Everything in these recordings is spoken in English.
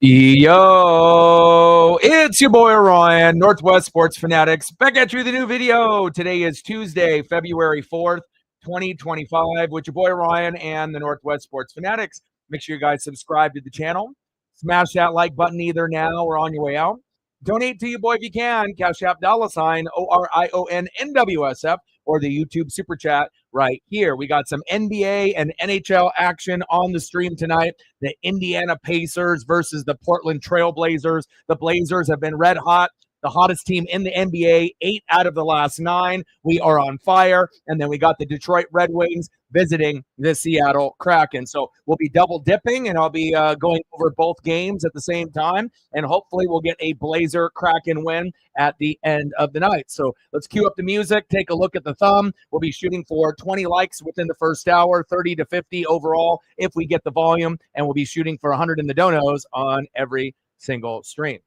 Yo, it's your boy Ryan, Northwest Sports Fanatics, back at you with a new video. Today is Tuesday, February 4th, 2025, with your boy Ryan and the Northwest Sports Fanatics. Make sure you guys subscribe to the channel. Smash that like button either now or on your way out. Donate to your boy if you can. Cash App $ ORIONNWSF or the YouTube Super Chat right here. We got some NBA and NHL action on the stream tonight. The Indiana Pacers versus the Portland Trail Blazers. The Blazers have been red hot. The hottest team in the NBA, 8 out of the last 9. We are on fire. And then we got the Detroit Red Wings visiting the Seattle Kraken. So we'll be double dipping, and I'll be going over both games at the same time. And hopefully we'll get a Blazer Kraken win at the end of the night. So let's cue up the music, take a look at the thumb. We'll be shooting for 20 likes within the first hour, 30 to 50 overall if we get the volume. And we'll be shooting for 100 in the donos on every single stream.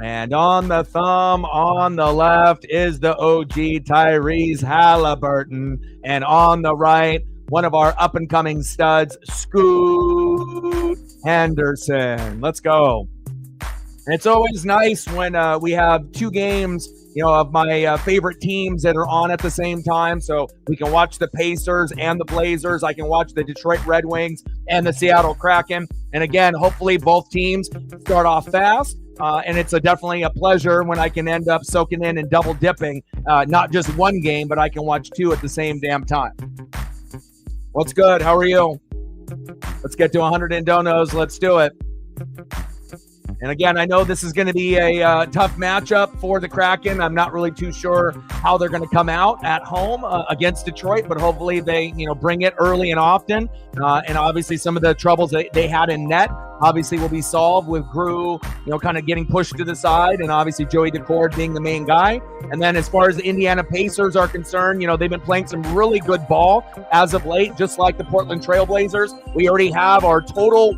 And on the thumb on the left is the OG Tyrese Halliburton. And on the right, one of our up-and-coming studs, Scoot Henderson. Let's go. And it's always nice when we have two games, of my favorite teams that are on at the same time. So we can watch the Pacers and the Blazers. I can watch the Detroit Red Wings and the Seattle Kraken. And again, hopefully both teams start off fast. And it's definitely a pleasure when I can end up soaking in and double dipping, not just one game, but I can watch two at the same damn time. What's good? How are you? Let's get to 100 in donos. Let's do it. And again, I know this is going to be a tough matchup for the Kraken. I'm not really too sure how they're going to come out at home against Detroit, but hopefully they, bring it early and often. And obviously some of the troubles that they had in net obviously will be solved with Grew, kind of getting pushed to the side, and obviously Joey Decord being the main guy. And then as far as the Indiana Pacers are concerned, they've been playing some really good ball as of late, just like the Portland Trail Blazers. We already have our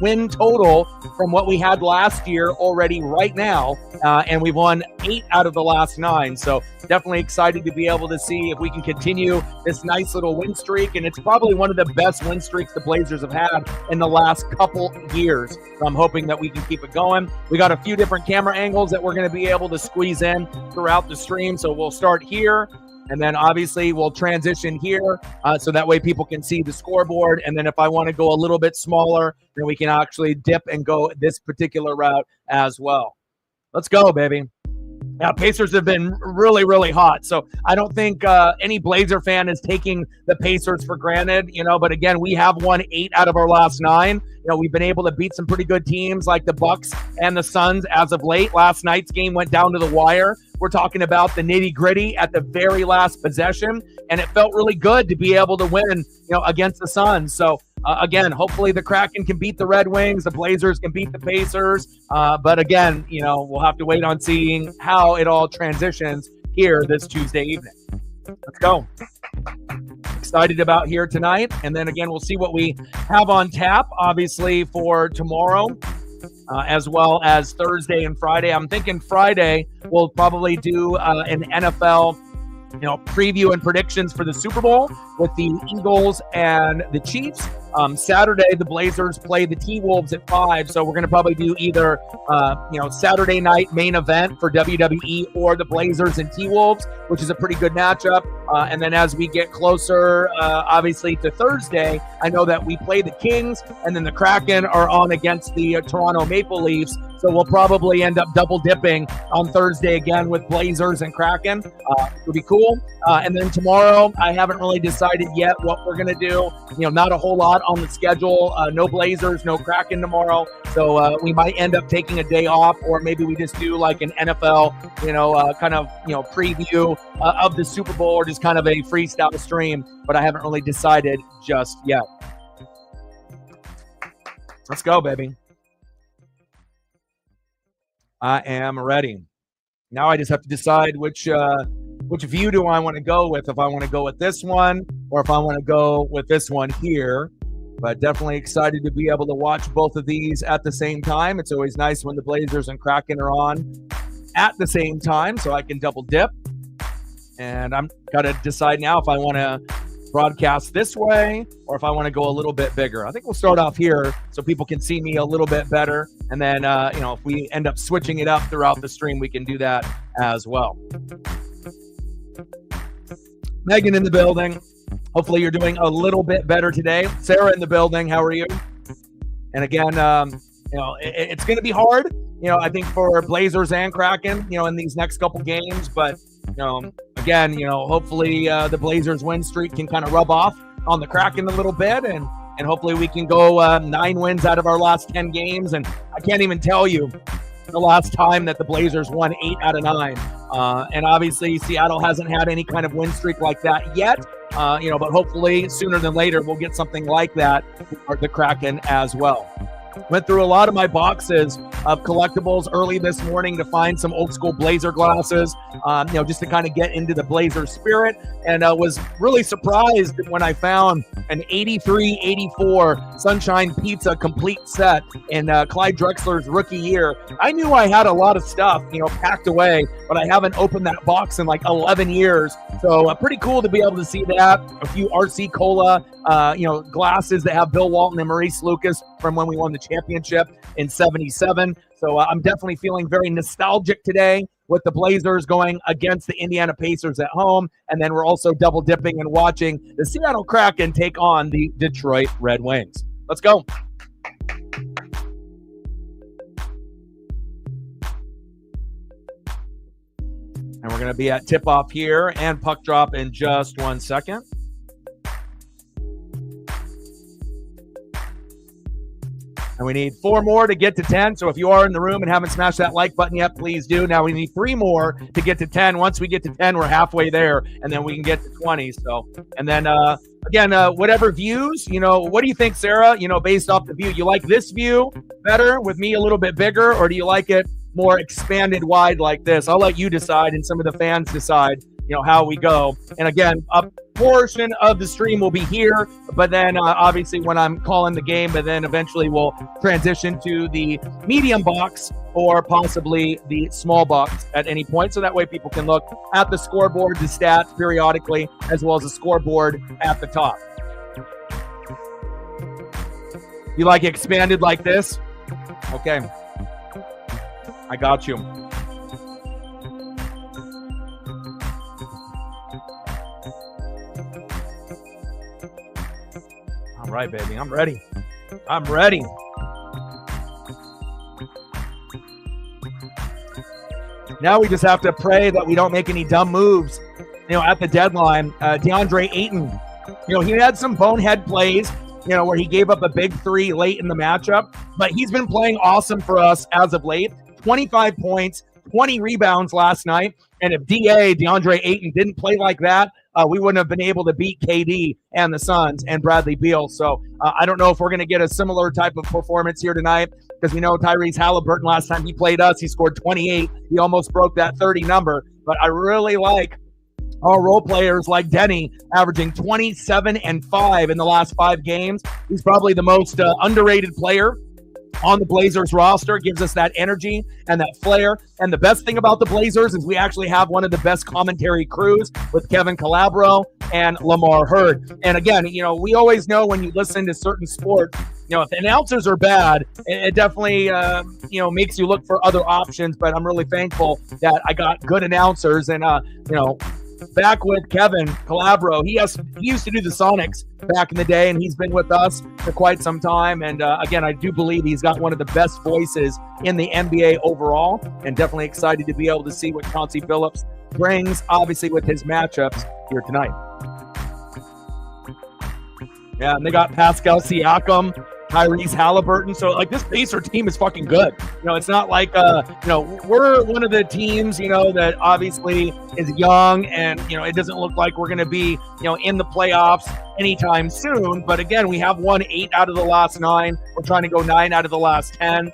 win total from what we had last year already right now, and we've won 8 out of the last 9. So definitely excited to be able to see if we can continue this nice little win streak, and it's probably one of the best win streaks the Blazers have had in the last couple years. So I'm hoping that we can keep it going. We got a few different camera angles that we're going to be able to squeeze in throughout the stream. So we'll start here, and then obviously we'll transition here so that way people can see the scoreboard. And then if I want to go a little bit smaller, then we can actually dip and go this particular route as well. Let's go, baby. Now, Pacers have been really, really hot. So I don't think any Blazer fan is taking the Pacers for granted, but again, we have won 8 out of our last 9. We've been able to beat some pretty good teams like the Bucks and the Suns as of late. Last night's game went down to the wire. We're talking about the nitty-gritty at the very last possession, and it felt really good to be able to win, against the Suns. So again, hopefully the Kraken can beat the Red Wings, the Blazers can beat the Pacers. But again, we'll have to wait on seeing how it all transitions here this Tuesday evening. Let's go. Excited about here tonight. And then again, we'll see what we have on tap, obviously, for tomorrow, as well as Thursday and Friday. I'm thinking Friday we'll probably do an NFL preview and predictions for the Super Bowl with the Eagles and the Chiefs. Saturday, the Blazers play the T-Wolves at 5, so we're going to probably do either, Saturday night main event for WWE or the Blazers and T-Wolves, which is a pretty good matchup. And then as we get closer, obviously, to Thursday, I know that we play the Kings, and then the Kraken are on against the Toronto Maple Leafs. So we'll probably end up double dipping on Thursday again with Blazers and Kraken. It'll be cool. And then tomorrow, I haven't really decided yet what we're going to do. Not a whole lot on the schedule. No Blazers, no Kraken tomorrow. So we might end up taking a day off, or maybe we just do like an NFL, preview of the Super Bowl, or just kind of a freestyle stream. But I haven't really decided just yet. Let's go, baby. I am ready. Now I just have to decide which view do I want to go with. If I want to go with this one, or if I want to go with this one here. But definitely excited to be able to watch both of these at the same time. It's always nice when the Blazers and Kraken are on at the same time, so I can double dip. And I'm got to decide now if I want to broadcast this way or if I want to go a little bit bigger. I think we'll start off here so people can see me a little bit better. And then, if we end up switching it up throughout the stream, we can do that as well. Megan in the building. Hopefully you're doing a little bit better today. Sarah in the building. How are you? And again, it's going to be hard, I think for Blazers and Kraken, in these next couple games. But, again, hopefully the Blazers win streak can kind of rub off on the Kraken a little bit. And hopefully we can go 9 wins out of our last 10 games. And I can't even tell you the last time that the Blazers won 8 out of 9. And obviously Seattle hasn't had any kind of win streak like that yet. But hopefully sooner than later we'll get something like that for the Kraken as well. Went through a lot of my boxes of collectibles early this morning to find some old school Blazer glasses, just to kind of get into the Blazer spirit. And I was really surprised when I found an 83-84 Sunshine Pizza complete set in Clyde Drexler's rookie year. I knew I had a lot of stuff, packed away, but I haven't opened that box in like 11 years. So pretty cool to be able to see that. A few RC Cola, glasses that have Bill Walton and Maurice Lucas from when we won the championship in 77. So I'm definitely feeling very nostalgic today with the Blazers going against the Indiana Pacers at home. And then we're also double dipping and watching the Seattle Kraken take on the Detroit Red Wings. Let's go. And we're going to be at tip-off here and puck drop in just 1 second. And we need 4 more to get to 10. So if you are in the room and haven't smashed that like button yet, please do. Now we need 3 more to get to 10. Once we get to 10, we're halfway there, and then we can get to 20. So, and then again, whatever views, what do you think, Sarah? Based off the view, you like this view better with me a little bit bigger, or do you like it more expanded wide like this? I'll let you decide, and some of the fans decide, how we go. And again, a portion of the stream will be here, but then obviously when I'm calling the game, but then eventually we'll transition to the medium box or possibly the small box at any point. So that way people can look at the scoreboard, the stats periodically, as well as the scoreboard at the top. You like expanded like this? Okay. I got you. All right, baby. I'm ready. I'm ready. Now we just have to pray that we don't make any dumb moves, at the deadline. DeAndre Ayton, he had some bonehead plays, where he gave up a big 3 late in the matchup, but he's been playing awesome for us as of late. 25 points, 20 rebounds last night. And if DeAndre Ayton didn't play like that, we wouldn't have been able to beat KD and the Suns and Bradley Beal. So I don't know if we're going to get a similar type of performance here tonight, because we know Tyrese Halliburton, last time he played us, he scored 28. He almost broke that 30 number. But I really like our role players like Denny, averaging 27 and 5 in the last 5 games. He's probably the most underrated player on the Blazers roster. Gives us that energy and that flair. And the best thing about the Blazers is we actually have one of the best commentary crews with Kevin Calabro and Lamar Hurd. And again, we always know when you listen to certain sports, if the announcers are bad, it definitely, makes you look for other options. But I'm really thankful that I got good announcers. And, back with Kevin Calabro, he used to do the Sonics back in the day, and he's been with us for quite some time. And again, I do believe he's got one of the best voices in the NBA overall, and definitely excited to be able to see what Chauncey Billups brings, obviously, with his matchups here tonight. Yeah, and they got Pascal Siakam, Tyrese Halliburton. So, this Pacer team is fucking good. It's not like, we're one of the teams, that obviously is young, and, it doesn't look like we're going to be, in the playoffs anytime soon. But again, we have won 8 out of the last 9. We're trying to go 9 out of the last 10.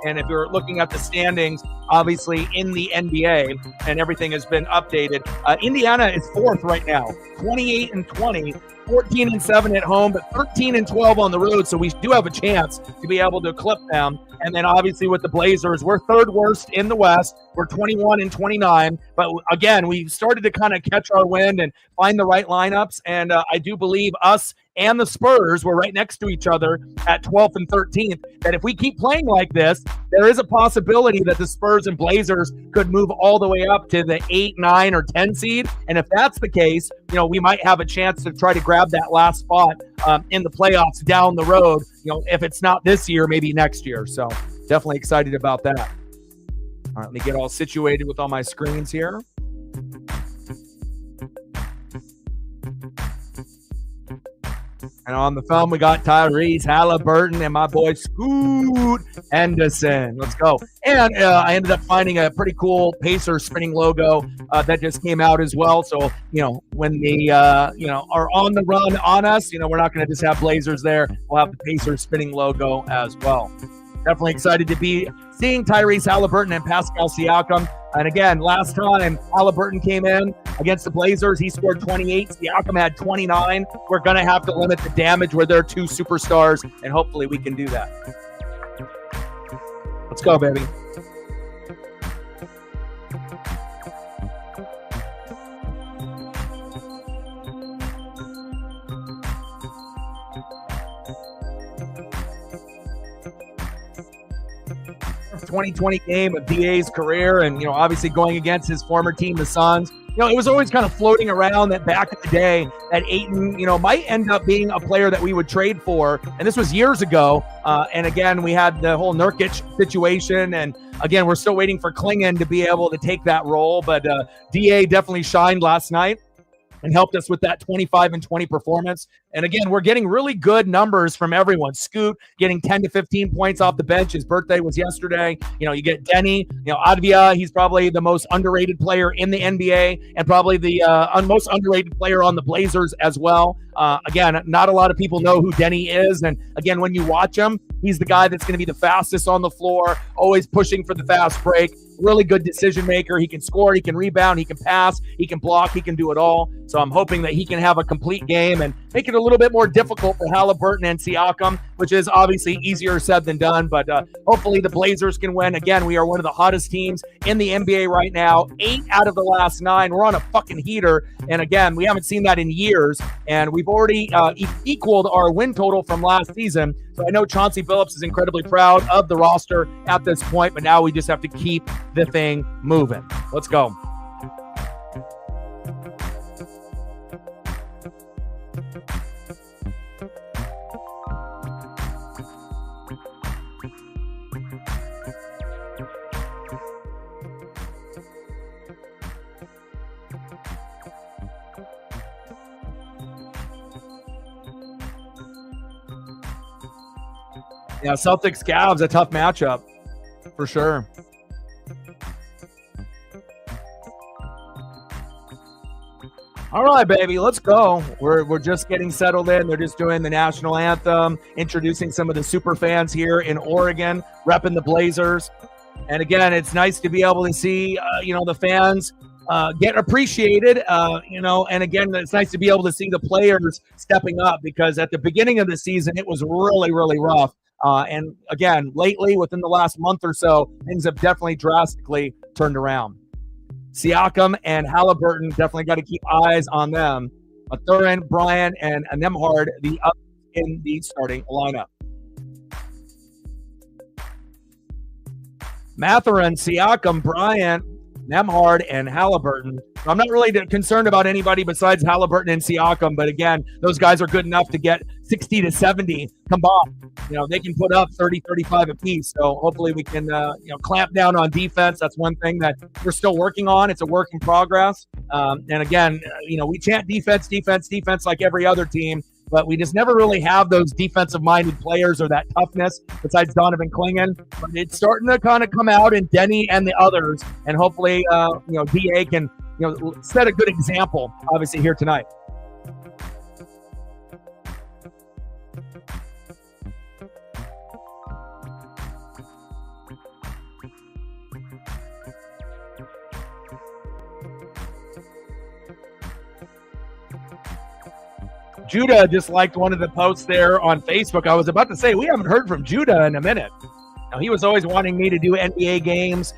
And if you're looking at the standings, obviously in the NBA, and everything has been updated. Indiana is fourth right now, 28-20, 14-7 at home, but 13-12 on the road. So we do have a chance to be able to clip them. And then obviously with the Blazers, we're third worst in the West. We're 21-29. But again, we started to kind of catch our wind and find the right lineups. And I do believe us and the Spurs were right next to each other at 12th and 13th, that if we keep playing like this, there is a possibility that the Spurs and Blazers could move all the way up to the 8, 9, or 10 seed. And if that's the case, we might have a chance to try to grab that last spot in the playoffs down the road, if it's not this year, maybe next year. So definitely excited about that. All right, let me get all situated with all my screens here. And on the phone, we got Tyrese Halliburton and my boy Scoot Henderson. Let's go. And I ended up finding a pretty cool Pacers spinning logo that just came out as well. So, when they, are on the run on us, we're not going to just have Blazers there. We'll have the Pacers spinning logo as well. Definitely excited to be seeing Tyrese Halliburton and Pascal Siakam. And again, last time Halliburton came in against the Blazers, he scored 28. Siakam had 29. We're going to have to limit the damage where they're two superstars, and hopefully we can do that. Let's go, baby. .2020 game of DA's career, and obviously going against his former team, the Suns. It was always kind of floating around that back in the day that Ayton, might end up being a player that we would trade for, and this was years ago. And again, we had the whole Nurkic situation, and again, we're still waiting for Klingon to be able to take that role. But DA definitely shined last night and helped us with that 25-20 performance. And again, we're getting really good numbers from everyone. Scoot getting 10 to 15 points off the bench. His birthday was yesterday. You get Denny, Advia. He's probably the most underrated player in the NBA and probably the most underrated player on the Blazers as well. Again, not a lot of people know who Denny is. And again, when you watch him, he's the guy that's going to be the fastest on the floor, always pushing for the fast break. Really good decision maker. He can score, he can rebound, he can pass, he can block, he can do it all. So I'm hoping that he can have a complete game and make it a little bit more difficult for Halliburton and Siakam, which is obviously easier said than done. But hopefully the Blazers can win. Again, we are one of the hottest teams in the NBA right now. 8 out of the last 9. We're on a fucking heater. And again, we haven't seen that in years. And we've already equaled our win total from last season. So I know Chauncey Billups is incredibly proud of the roster at this point, but now we just have to keep the thing moving. Let's go. Yeah, Celtics Cavs, a tough matchup for sure. All right, baby, let's go. We're just getting settled in. They're just doing the national anthem, introducing some of the super fans here in Oregon, repping the Blazers. And again, it's nice to be able to see, the fans get appreciated, and again, it's nice to be able to see the players stepping up because at the beginning of the season, it was really, really rough. And again, lately, within the last month or so, things have definitely drastically turned around. Siakam and Halliburton, definitely got to keep eyes on them. Mathurin, Bryant, and Nembhard, the up in the starting lineup. Mathurin, Siakam, Bryant, Nembhard, and Halliburton. I'm not really concerned about anybody besides Halliburton and Siakam, but again, those guys are good enough to get 60 to 70 combined. They can put up 30, 35 apiece. So hopefully we can, clamp down on defense. That's one thing that we're still working on. It's a work in progress. And again, we chant defense, defense, defense like every other team, but we just never really have those defensive-minded players or that toughness besides Donovan Klingon. But it's starting to kind of come out in Denny and the others, and hopefully, DA can, set a good example, obviously, here tonight. Judah just liked one of the posts there on Facebook. I was about to say, we haven't heard from Judah in a minute. Now, he was always wanting me to do NBA games,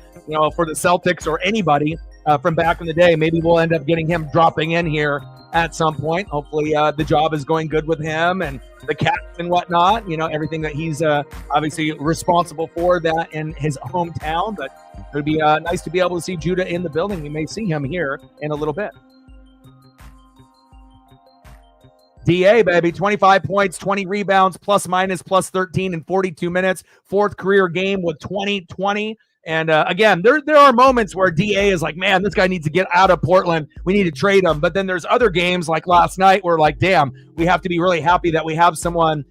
for the Celtics or anybody from back in the day. Maybe we'll end up getting him dropping in here at some point. Hopefully the job is going good with him and the cats and whatnot, everything that he's obviously responsible for that in his hometown. But it would be nice to be able to see Judah in the building. We may see him here in a little bit. DA, baby, 25 points, 20 rebounds, plus minus, plus 13 in 42 minutes. Fourth career game with 20-20. And again, there are moments where DA is like, man, this guy needs to get out of Portland. We need to trade him. But then there's other games like last night where like, damn, we have to be really happy that we have someone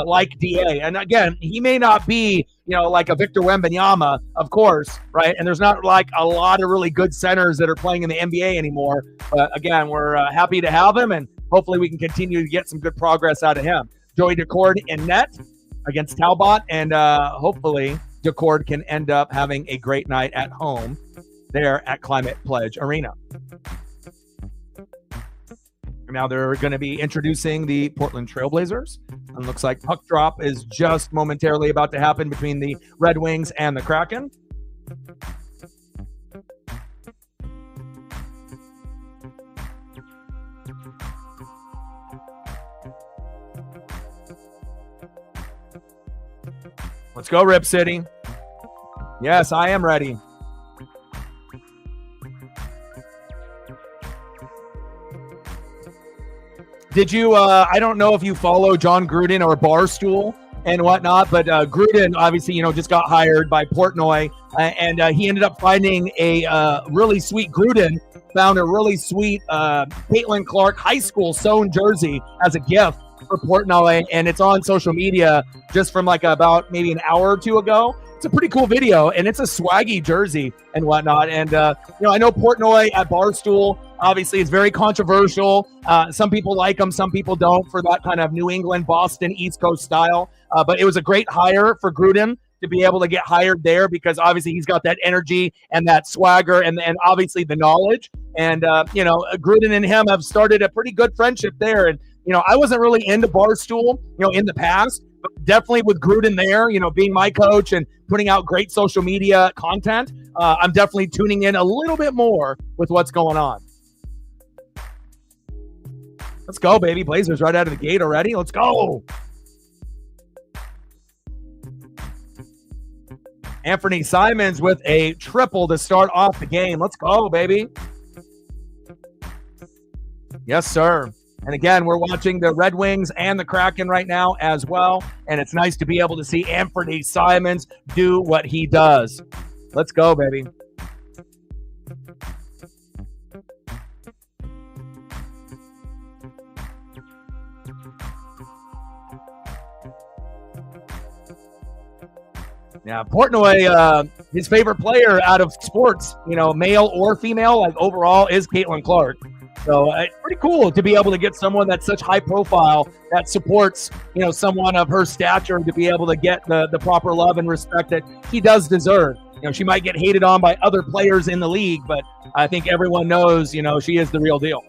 like DA. And again, he may not be, like a Victor Wembanyama, of course, right? And there's not like a lot of really good centers that are playing in the NBA anymore. But again, we're happy to have him, and hopefully we can continue to get some good progress out of him. Joey Decord in net against Talbot, and hopefully Decord can end up having a great night at home there at Climate Pledge Arena. Now they're going to be introducing the Portland Trailblazers. And looks like puck drop is just momentarily about to happen between the Red Wings and the Kraken. Let's go, Rip City. Yes, I am ready. Did you, I don't know if you follow John Gruden or Barstool and whatnot, but Gruden obviously, just got hired by Portnoy, and he ended up finding a really sweet, Gruden found a really sweet Caitlin Clark high school sewn jersey as a gift for Portnoy, and it's on social media just from like about maybe an hour or two ago. It's a pretty cool video, and it's a swaggy jersey and whatnot. And, I know Portnoy at Barstool, obviously, is very controversial. Some people like him, some people don't, for that kind of New England, Boston, East Coast style. But it was a great hire for Gruden to be able to get hired there, because obviously he's got that energy and that swagger and obviously the knowledge. And, Gruden and him have started a pretty good friendship there. And, I wasn't really into Barstool, in the past, but definitely with Gruden there, being my coach and putting out great social media content, I'm definitely tuning in a little bit more with what's going on. Let's go, baby. Blazers right out of the gate already. Let's go. Anthony Simons with a triple to start off the game. Let's go, baby. Yes, sir. And again, we're watching the Red Wings and the Kraken right now as well. And it's nice to be able to see Anthony Simons do what he does. Let's go, baby. Yeah, Portnoy, his favorite player out of sports, male or female, like overall, is Caitlin Clark. So it's pretty cool to be able to get someone that's such high profile that supports, someone of her stature, to be able to get the proper love and respect that he does deserve. She might get hated on by other players in the league, but I think everyone knows, she is the real deal.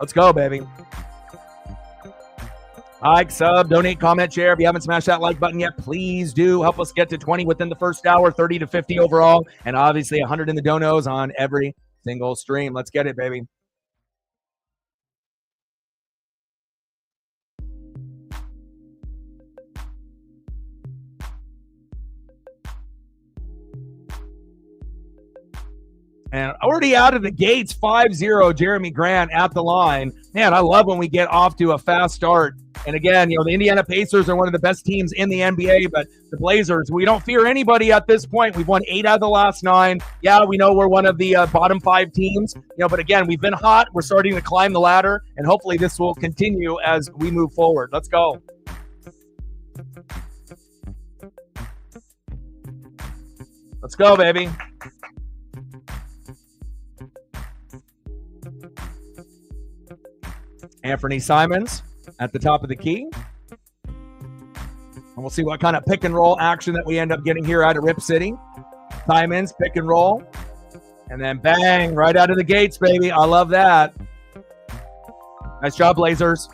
Let's go, baby. Like, sub, donate, comment, share. If you haven't smashed that like button yet, please do. Help us get to 20 within the first hour, 30 to 50 overall, and obviously 100 in the donos on every single stream. Let's get it, baby. And already out of the gates, 5-0, Jeremy Grant at the line. Man, I love when we get off to a fast start. And again, the Indiana Pacers are one of the best teams in the NBA, but the Blazers, we don't fear anybody at this point. We've won 8 out of the last 9. Yeah, we know we're one of the bottom 5 teams, but again, we've been hot. We're starting to climb the ladder, and hopefully this will continue as we move forward. Let's go. Let's go, baby. Anthony Simons at the top of the key. we'll see what kind of pick and roll action that we end up getting here out of Rip City. Simons, pick and roll. And then bang, right out of the gates, baby. I love that. Nice job, Blazers.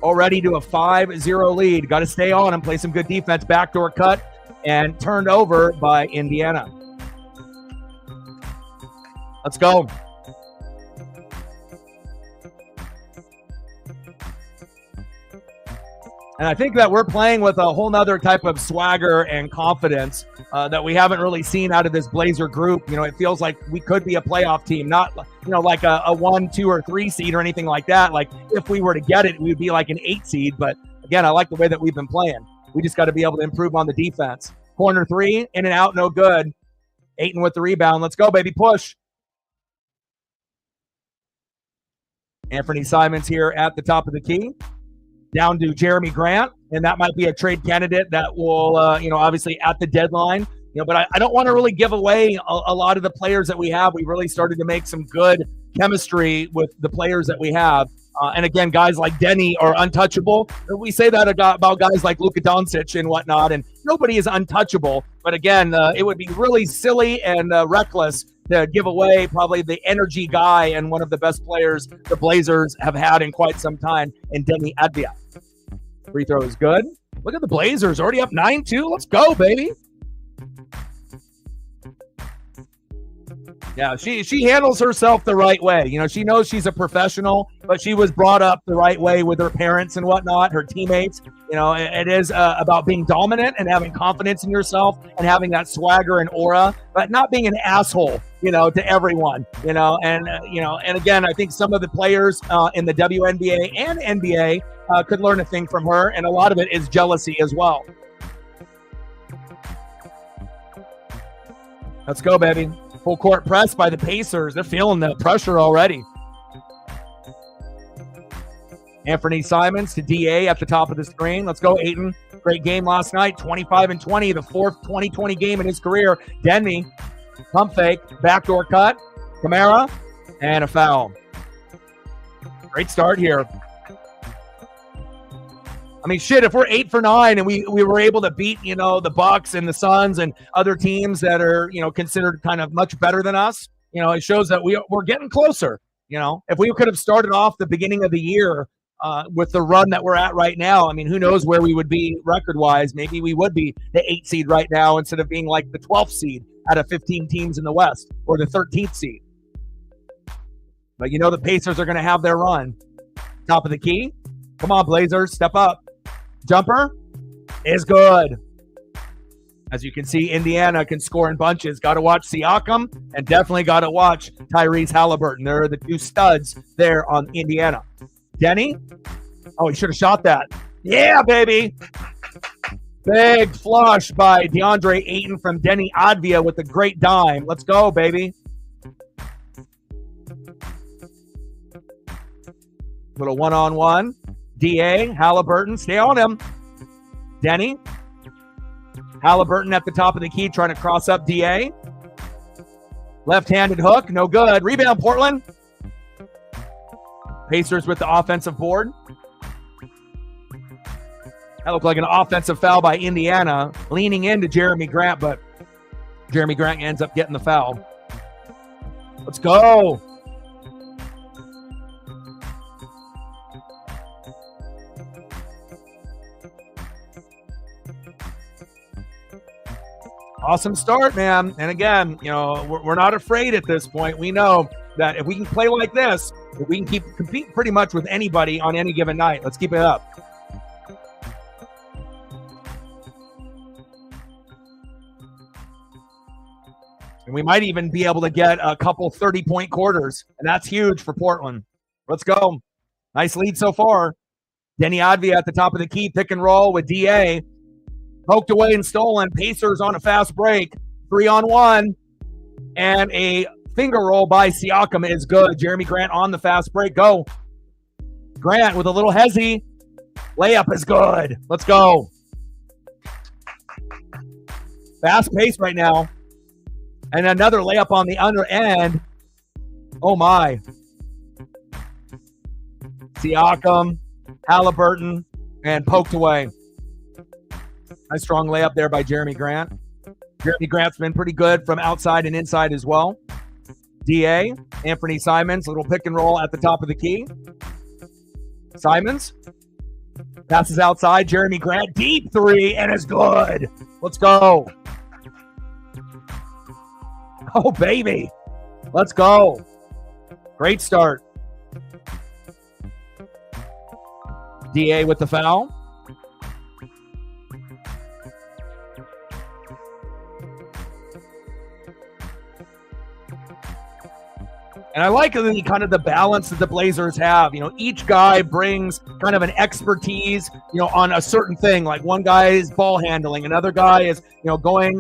Already to a 5-0 lead. Got to stay on and play some good defense. Backdoor cut and turned over by Indiana. Let's go. And I think that we're playing with a whole nother type of swagger and confidence that we haven't really seen out of this Blazer group. You know, it feels like we could be a playoff team, not, you know, like a 1, 2, or 3 seed or anything like that. Like if we were to get it, we would be like an 8 seed. But again, I like the way that we've been playing. We just got to be able to improve on the defense. Corner 3, in and out, no good. Ayton with the rebound. Let's go, baby, push. Anthony Simons here at the top of the key. Down to Jeremy Grant, and that might be a trade candidate that will, you know, obviously at the deadline, you know, but I don't want to really give away a lot of the players that we have. We really started to make some good chemistry with the players that we have. And again, guys like Denny are untouchable. We say that about guys like Luka Doncic and whatnot, and nobody is untouchable. But again, it would be really silly and reckless to give away probably the energy guy and one of the best players the Blazers have had in quite some time, in Deni Avdija. Free throw is good. Look at the Blazers, already up 9-2. Let's go, baby. Yeah, she handles herself the right way. You know, she knows she's a professional, but she was brought up the right way with her parents and whatnot, her teammates. You know, it is about being dominant and having confidence in yourself and having that swagger and aura, but not being an asshole, you know, to everyone, you know. And, you know, and again, I think some of the players in the WNBA and NBA could learn a thing from her, and a lot of it is jealousy as well. Let's go, baby. Full court press by the Pacers. They're feeling the pressure already. Anthony Simons to DA at the top of the screen. Let's go, Ayton. Great game last night. 25-20, the fourth 20-20 game in his career. Denny, pump fake, backdoor cut. Kamara, and a foul. Great start here. I mean, shit, if we're 8 for 9 and we were able to beat, you know, the Bucks and the Suns and other teams that are, you know, considered kind of much better than us, you know, it shows that we're getting closer. You know, if we could have started off the beginning of the year with the run that we're at right now, I mean, who knows where we would be record-wise. Maybe we would be the 8th seed right now instead of being like the 12th seed out of 15 teams in the West, or the 13th seed. But you know the Pacers are going to have their run. Top of the key. Come on, Blazers, step up. Jumper is good. As you can see, Indiana can score in bunches. Got to watch Siakam, and definitely got to watch Tyrese Halliburton. They're the two studs there on Indiana. Denny. Oh, he should have shot that. Yeah, baby. Big flush by DeAndre Ayton from Deni Avdija with a great dime. Let's go, baby. Little one-on-one. DA, Halliburton, stay on him. Denny. Halliburton at the top of the key trying to cross up DA. Left-handed hook, no good. Rebound, Portland. Pacers with the offensive board. That looked like an offensive foul by Indiana, leaning into Jeremy Grant, but Jeremy Grant ends up getting the foul. Let's go. Awesome start, man. And again, you know, we're not afraid at this point. We know that if we can play like this, we can compete pretty much with anybody on any given night. Let's keep it up. And we might even be able to get a couple 30-point quarters, and that's huge for Portland. Let's go. Nice lead so far. Deni Avdija at the top of the key, pick and roll with DA. Poked away and stolen. Pacers on a fast break. 3-on-1. And a finger roll by Siakam is good. Jeremy Grant on the fast break. Go. Grant with a little hezzy. Layup is good. Let's go. Fast pace right now. And another layup on the under end. Oh, my. Siakam, Halliburton, and poked away. Nice strong layup there by Jeremy Grant. Jeremy Grant's been pretty good from outside and inside as well. DA, Anthony Simons, little pick and roll at the top of the key. Simons passes outside. Jeremy Grant, deep three, and it's good. Let's go. Oh, baby. Let's go. Great start. DA with the foul. And I like the balance that the Blazers have. You know, each guy brings kind of an expertise, on a certain thing. Like one guy is ball handling, another guy is, going,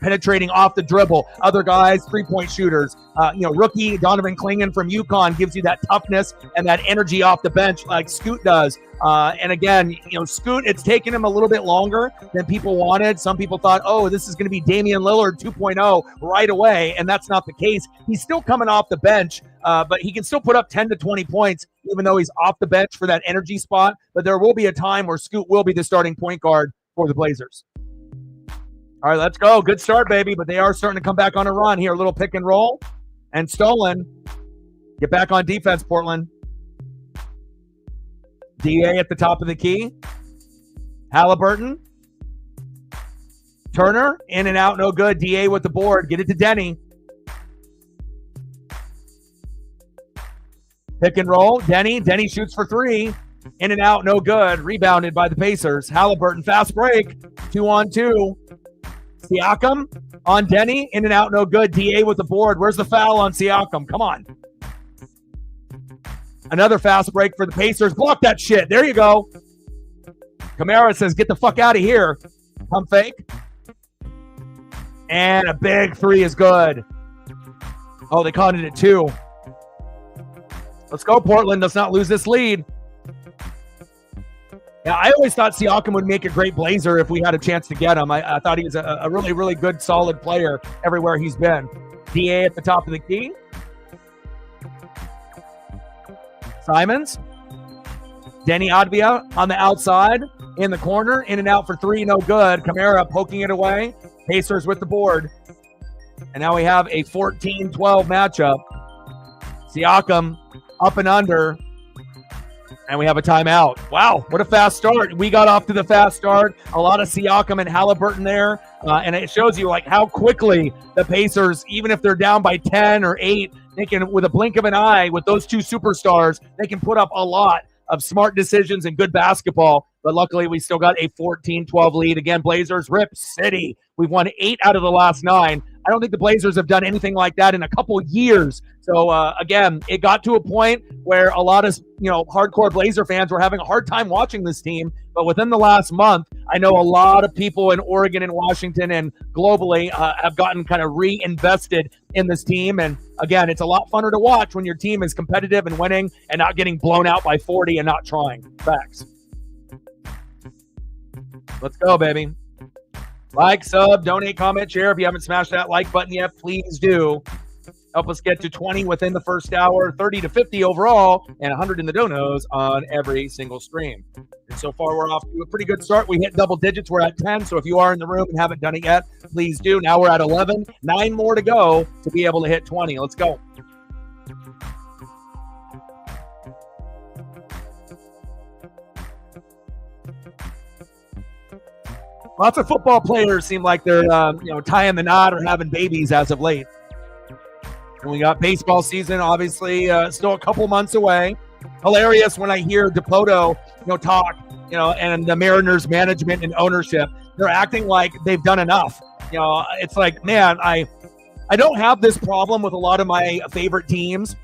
penetrating off the dribble. Other guys, three-point shooters. Rookie Donovan Clingan from UConn gives you that toughness and that energy off the bench like Scoot does. And again, Scoot, it's taken him a little bit longer than people wanted. Some people thought, oh, this is going to be Damian Lillard 2.0 right away. And that's not the case. He's still coming off the bench, but he can still put up 10 to 20 points, even though he's off the bench for that energy spot. But there will be a time where Scoot will be the starting point guard for the Blazers. All right, let's go. Good start, baby. But they are starting to come back on a run here. A little pick and roll. And stolen. Get back on defense, Portland. DA at the top of the key. Halliburton. Turner, in and out, no good. DA with the board. Get it to Denny. Pick and roll. Denny shoots for three. In and out, no good. Rebounded by the Pacers. Halliburton, fast break. 2-on-2. Siakam on Denny. In and out, no good. DA with the board. Where's the foul on Siakam? Come on. Another fast break for the Pacers. Block that shit. There you go. Kamara says, get the fuck out of here. Pump fake. And a big three is good. Oh, they caught it at 2. Let's go, Portland. Let's not lose this lead. Yeah, I always thought Siakam would make a great Blazer if we had a chance to get him. I thought he was a really, really good, solid player everywhere he's been. DA at the top of the key. Simons. Denny Advia on the outside. In the corner. In and out for three. No good. Kamara poking it away. Pacers with the board. And now we have a 14-12 matchup. Siakam up and under. And we have a timeout. Wow, what a fast start. We got off to the fast start. A lot of Siakam and Halliburton there. And it shows you how quickly the Pacers, even if they're down by 10 or 8, they can, with a blink of an eye, with those two superstars, they can put up a lot of smart decisions and good basketball. But luckily, we still got a 14-12 lead. Again, Blazers, Rip City. We've won 8 out of the last 9. I don't think the Blazers have done anything like that in a couple years. So, again, it got to a point where a lot of, hardcore Blazer fans were having a hard time watching this team. But within the last month, I know a lot of people in Oregon and Washington and globally have gotten kind of reinvested in this team. And, again, it's a lot funner to watch when your team is competitive and winning and not getting blown out by 40 and not trying. Facts. Let's go, baby. Like, sub, donate, comment, share. If you haven't smashed that like button yet, please do. Help us get to 20 within the first hour, 30 to 50 overall, and 100 in the donos on every single stream. And so far, we're off to a pretty good start. We hit double digits. We're at 10. So if you are in the room and haven't done it yet, please do. Now we're at 11. 9 more to go to be able to hit 20. Let's go. Lots of football players seem like they're, tying the knot or having babies as of late. And we got baseball season, obviously, still a couple months away. Hilarious when I hear DePoto, talk, and the Mariners management and ownership. They're acting like they've done enough. It's like, man, I don't have this problem with a lot of my favorite teams.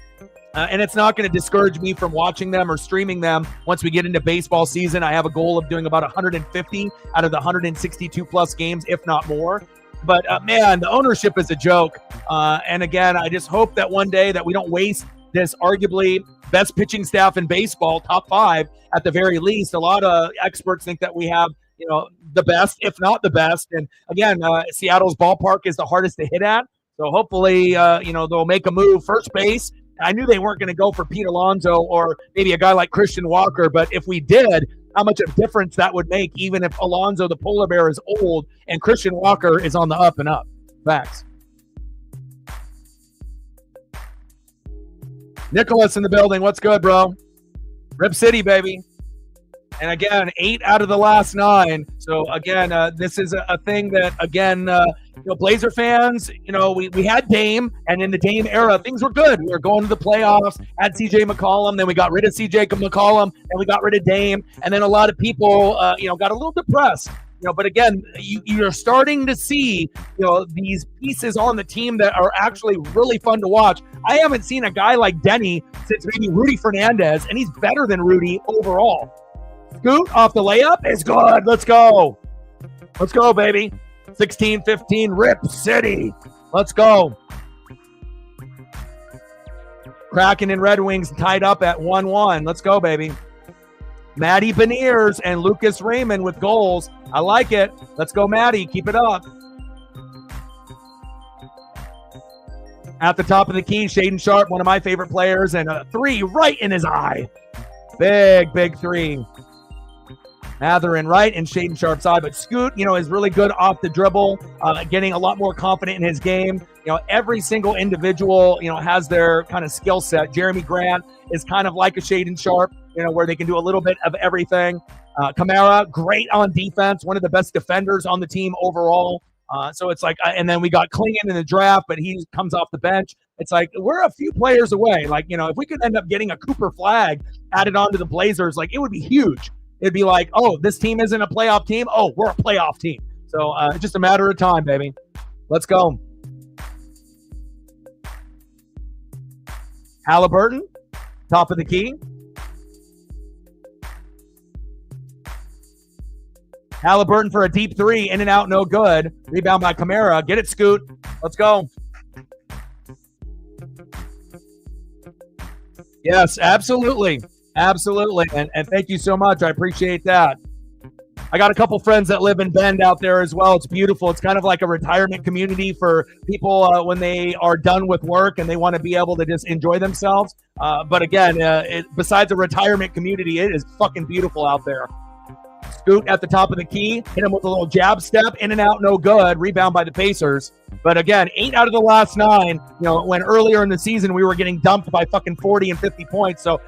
And it's not going to discourage me from watching them or streaming them. Once we get into baseball season, I have a goal of doing about 150 out of the 162 plus games, if not more. But man, the ownership is a joke. And again, I just hope that one day that we don't waste this arguably best pitching staff in baseball, top 5 at the very least. A lot of experts think that we have, the best, if not the best. And again, Seattle's ballpark is the hardest to hit at. So hopefully, they'll make a move first base. I knew they weren't going to go for Pete Alonso or maybe a guy like Christian Walker, but if we did, how much of a difference that would make, even if Alonso the polar bear is old and Christian Walker is on the up and up. Facts. Nicholas in the building. What's good, bro? Rip City, baby. And again, 8 out of the last 9. So again, this is a thing that, again, Blazer fans, we had Dame, and in the Dame era, things were good. We were going to the playoffs, had CJ McCollum, then we got rid of CJ McCollum, and we got rid of Dame, and then a lot of people, got a little depressed. But again, you're starting to see, these pieces on the team that are actually really fun to watch. I haven't seen a guy like Denny since maybe Rudy Fernandez, and he's better than Rudy overall. Scoot off the layup is good. Let's go. Let's go, baby. 16-15, Rip City. Let's go. Kraken and Red Wings tied up at 1-1. Let's go, baby. Matty Beniers and Lucas Raymond with goals. I like it. Let's go, Matty. Keep it up. At the top of the key, Shaden Sharp, one of my favorite players, and a 3 right in his eye. Big 3. Mather in right and Shaden Sharp's eye. But Scoot, is really good off the dribble, getting a lot more confident in his game. Every single individual, has their kind of skill set. Jeremy Grant is kind of like a Shaden Sharp, where they can do a little bit of everything. Kamara, great on defense, one of the best defenders on the team overall. So it's like, and then we got Klingon in the draft, but he comes off the bench. It's like, we're a few players away. Like, if we could end up getting a Cooper Flag added onto the Blazers, like, it would be huge. It'd be like, oh, this team isn't a playoff team. Oh, we're a playoff team. So it's just a matter of time, baby. Let's go. Halliburton, top of the key. Halliburton for a deep 3, in and out, no good. Rebound by Kamara. Get it, Scoot. Let's go. Yes, absolutely. Absolutely. And thank you so much. I appreciate that. I got a couple friends that live in Bend out there as well. It's beautiful. It's kind of like a retirement community for people when they are done with work and they want to be able to just enjoy themselves. But again, besides a retirement community, it is fucking beautiful out there. Scoot at the top of the key, hit him with a little jab step, in and out, no good. Rebound by the Pacers. But again, 8 out of the last 9, when earlier in the season we were getting dumped by fucking 40 and 50 points. So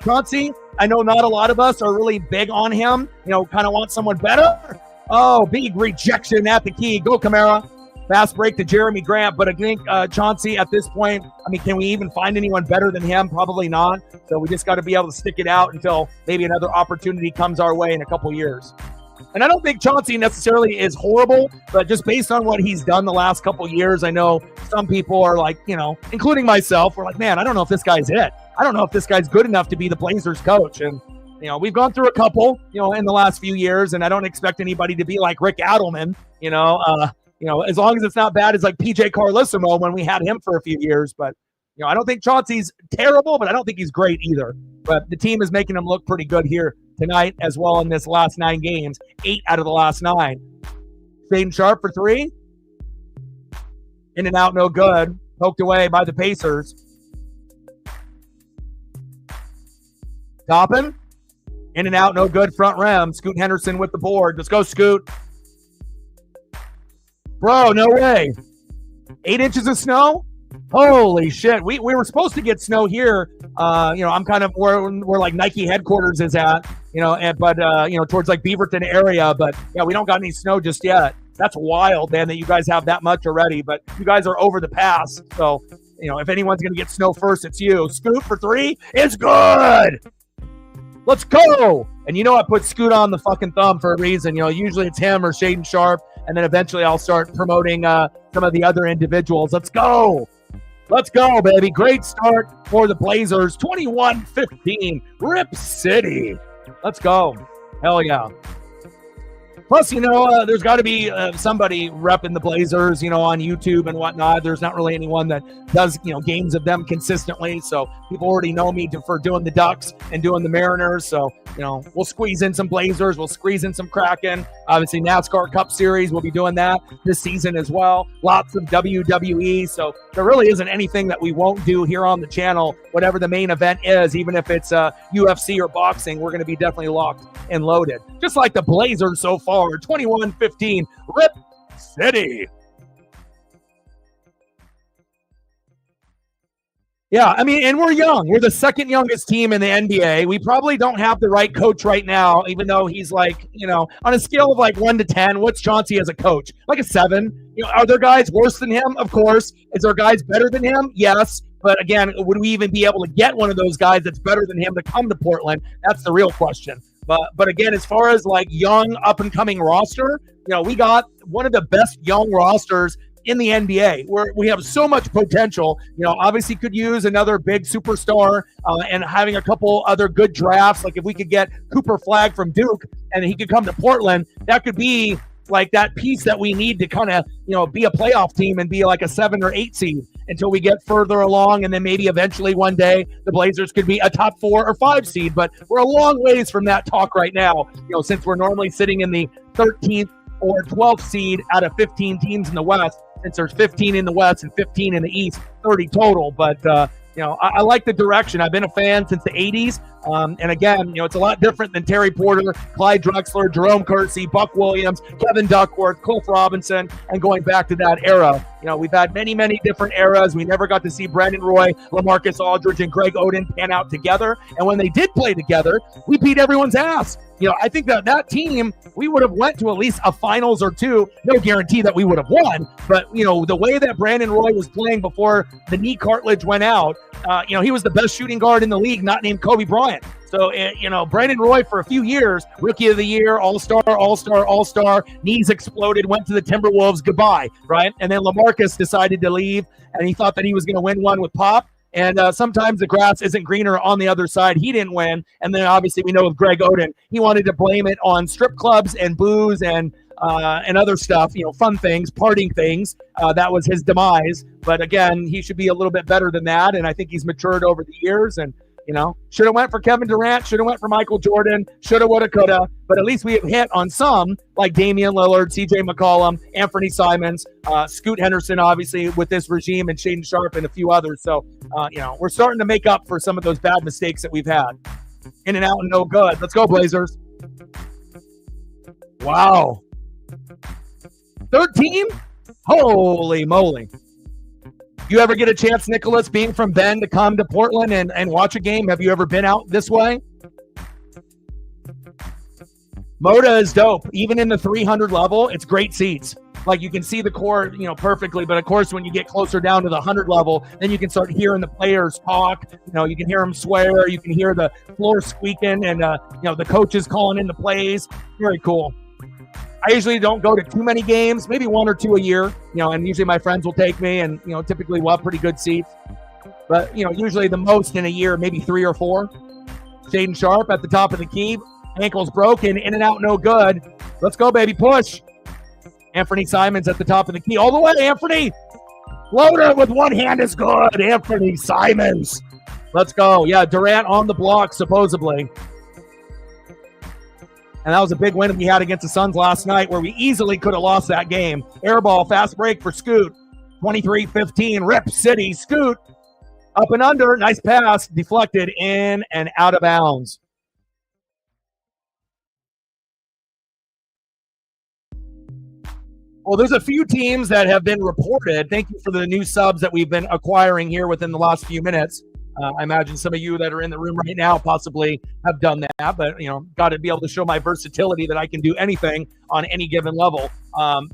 Chauncey, I know not a lot of us are really big on him, kind of want someone better. Oh, big rejection at the key. Go, Kamara. Fast break to Jeremy Grant. But I think Chauncey at this point, can we even find anyone better than him? Probably not. So we just got to be able to stick it out until maybe another opportunity comes our way in a couple years. And I don't think Chauncey necessarily is horrible, but just based on what he's done the last couple years, I know some people are like, including myself, we're like, man, I don't know if this guy's it. I don't know if this guy's good enough to be the Blazers coach. And, we've gone through a couple, in the last few years, and I don't expect anybody to be like Rick Adelman, as long as it's not bad as like PJ Carlesimo when we had him for a few years. But, I don't think Chauncey's terrible, but I don't think he's great either. But the team is making him look pretty good here tonight as well in this last 9 games. 8 out of the last 9. Shaden Sharp for 3. In and out, no good. Poked away by the Pacers. Toppin. In and out, no good. Front rim. Scoot Henderson with the board. Let's go, Scoot. Bro, no way. 8 inches of snow? Holy shit. We were supposed to get snow here. I'm kind of where like Nike headquarters is at, but towards like Beaverton area. But yeah, we don't got any snow just yet. That's wild, man, that you guys have that much already. But you guys are over the pass. So, if anyone's going to get snow first, it's you. Scoot for 3 is good. Let's go. And I put Scoot on the fucking thumb for a reason. Usually it's him or Shaden Sharp. And then eventually I'll start promoting some of the other individuals. Let's go. Let's go, baby. Great start for the Blazers. 21-15. Rip City. Let's go. Hell yeah. Plus, there's got to be somebody repping the Blazers, on YouTube and whatnot. There's not really anyone that does, games of them consistently. So people already know me for doing the Ducks and doing the Mariners. So, we'll squeeze in some Blazers. We'll squeeze in some Kraken. Obviously, NASCAR Cup Series, we'll be doing that this season as well. Lots of WWE. So there really isn't anything that we won't do here on the channel, whatever the main event is, even if it's UFC or boxing, we're going to be definitely locked and loaded. Just like the Blazers so far. 21-15, Rip City. Yeah, and we're young. We're the second youngest team in the NBA. We probably don't have the right coach right now, even though he's like, on a scale of like 1 to 10, what's Chauncey as a coach? Like a 7. Are there guys worse than him? Of course. Is there guys better than him? Yes. But again, would we even be able to get one of those guys that's better than him to come to Portland? That's the real question. But again, as far as like young up-and-coming roster, we got one of the best young rosters in the NBA. We have so much potential. Obviously could use another big superstar and having a couple other good drafts. Like if we could get Cooper Flagg from Duke and he could come to Portland, that could be like that piece that we need to kind of, be a playoff team and be like a 7 or 8 seed until we get further along. And then maybe eventually one day the Blazers could be a top 4 or 5 seed, but we're a long ways from that talk right now, since we're normally sitting in the 13th or 12th seed out of 15 teams in the West, since there's 15 in the West and 15 in the East, 30 total. But, I like the direction. I've been a fan since the 80s. And again, it's a lot different than Terry Porter, Clyde Drexler, Jerome Kersey, Buck Williams, Kevin Duckworth, Cliff Robinson, and going back to that era. We've had many, many different eras. We never got to see Brandon Roy, LaMarcus Aldridge, and Greg Oden pan out together. And when they did play together, we beat everyone's ass. I think that team, we would have went to at least a finals or 2. No guarantee that we would have won. But, the way that Brandon Roy was playing before the knee cartilage went out, he was the best shooting guard in the league, not named Kobe Bryant. So, Brandon Roy for a few years, Rookie of the Year, All-Star, knees exploded, went to the Timberwolves, goodbye, right? And then LaMarcus decided to leave, and he thought that he was going to win one with Pop. And sometimes the grass isn't greener on the other side. He didn't win. And then obviously we know with Greg Oden, he wanted to blame it on strip clubs and booze and other stuff, fun things, partying things. That was his demise. But again, he should be a little bit better than that. And I think he's matured over the years. And, should have went for Kevin Durant, should have went for Michael Jordan, should have, would have, could have. But at least we have hit on some, like Damian Lillard, CJ McCollum, Anthony Simons, Scoot Henderson, obviously, with this regime, and Shaedon Sharpe, and a few others. So, we're starting to make up for some of those bad mistakes that we've had. In and out and no good. Let's go, Blazers. Wow. 13? Holy moly. You ever get a chance, Nicholas, being from Bend, to come to Portland and watch a game? Have you ever been out this way? Moda is dope. Even in the 300 level, it's great seats. Like you can see the court, perfectly. But of course, when you get closer down to the 100 level, then you can start hearing the players talk. You can hear them swear. You can hear the floor squeaking, and the coaches calling in the plays. Very cool. I usually don't go to too many games, maybe 1 or 2 a year, and usually my friends will take me, and, typically we'll have pretty good seats. But, usually the most in a year, maybe 3 or 4. Shaedon Sharpe at the top of the key. Ankles broken, in and out, no good. Let's go, baby, push. Anthony Simons at the top of the key. All the way, Anthony. Floater with one hand is good. Anthony Simons. Let's go. Yeah, Durant on the block, supposedly. And that was a big win we had against the Suns last night, where we easily could have lost that game. Air ball, fast break for Scoot. 23-15, Rip City. Scoot up and under. Nice pass. Deflected in and out of bounds. Well, there's a few teams that have been reported. Thank you for the new subs that we've been acquiring here within the last few minutes. I imagine some of you that are in the room right now possibly have done that, but, got to be able to show my versatility that I can do anything on any given level.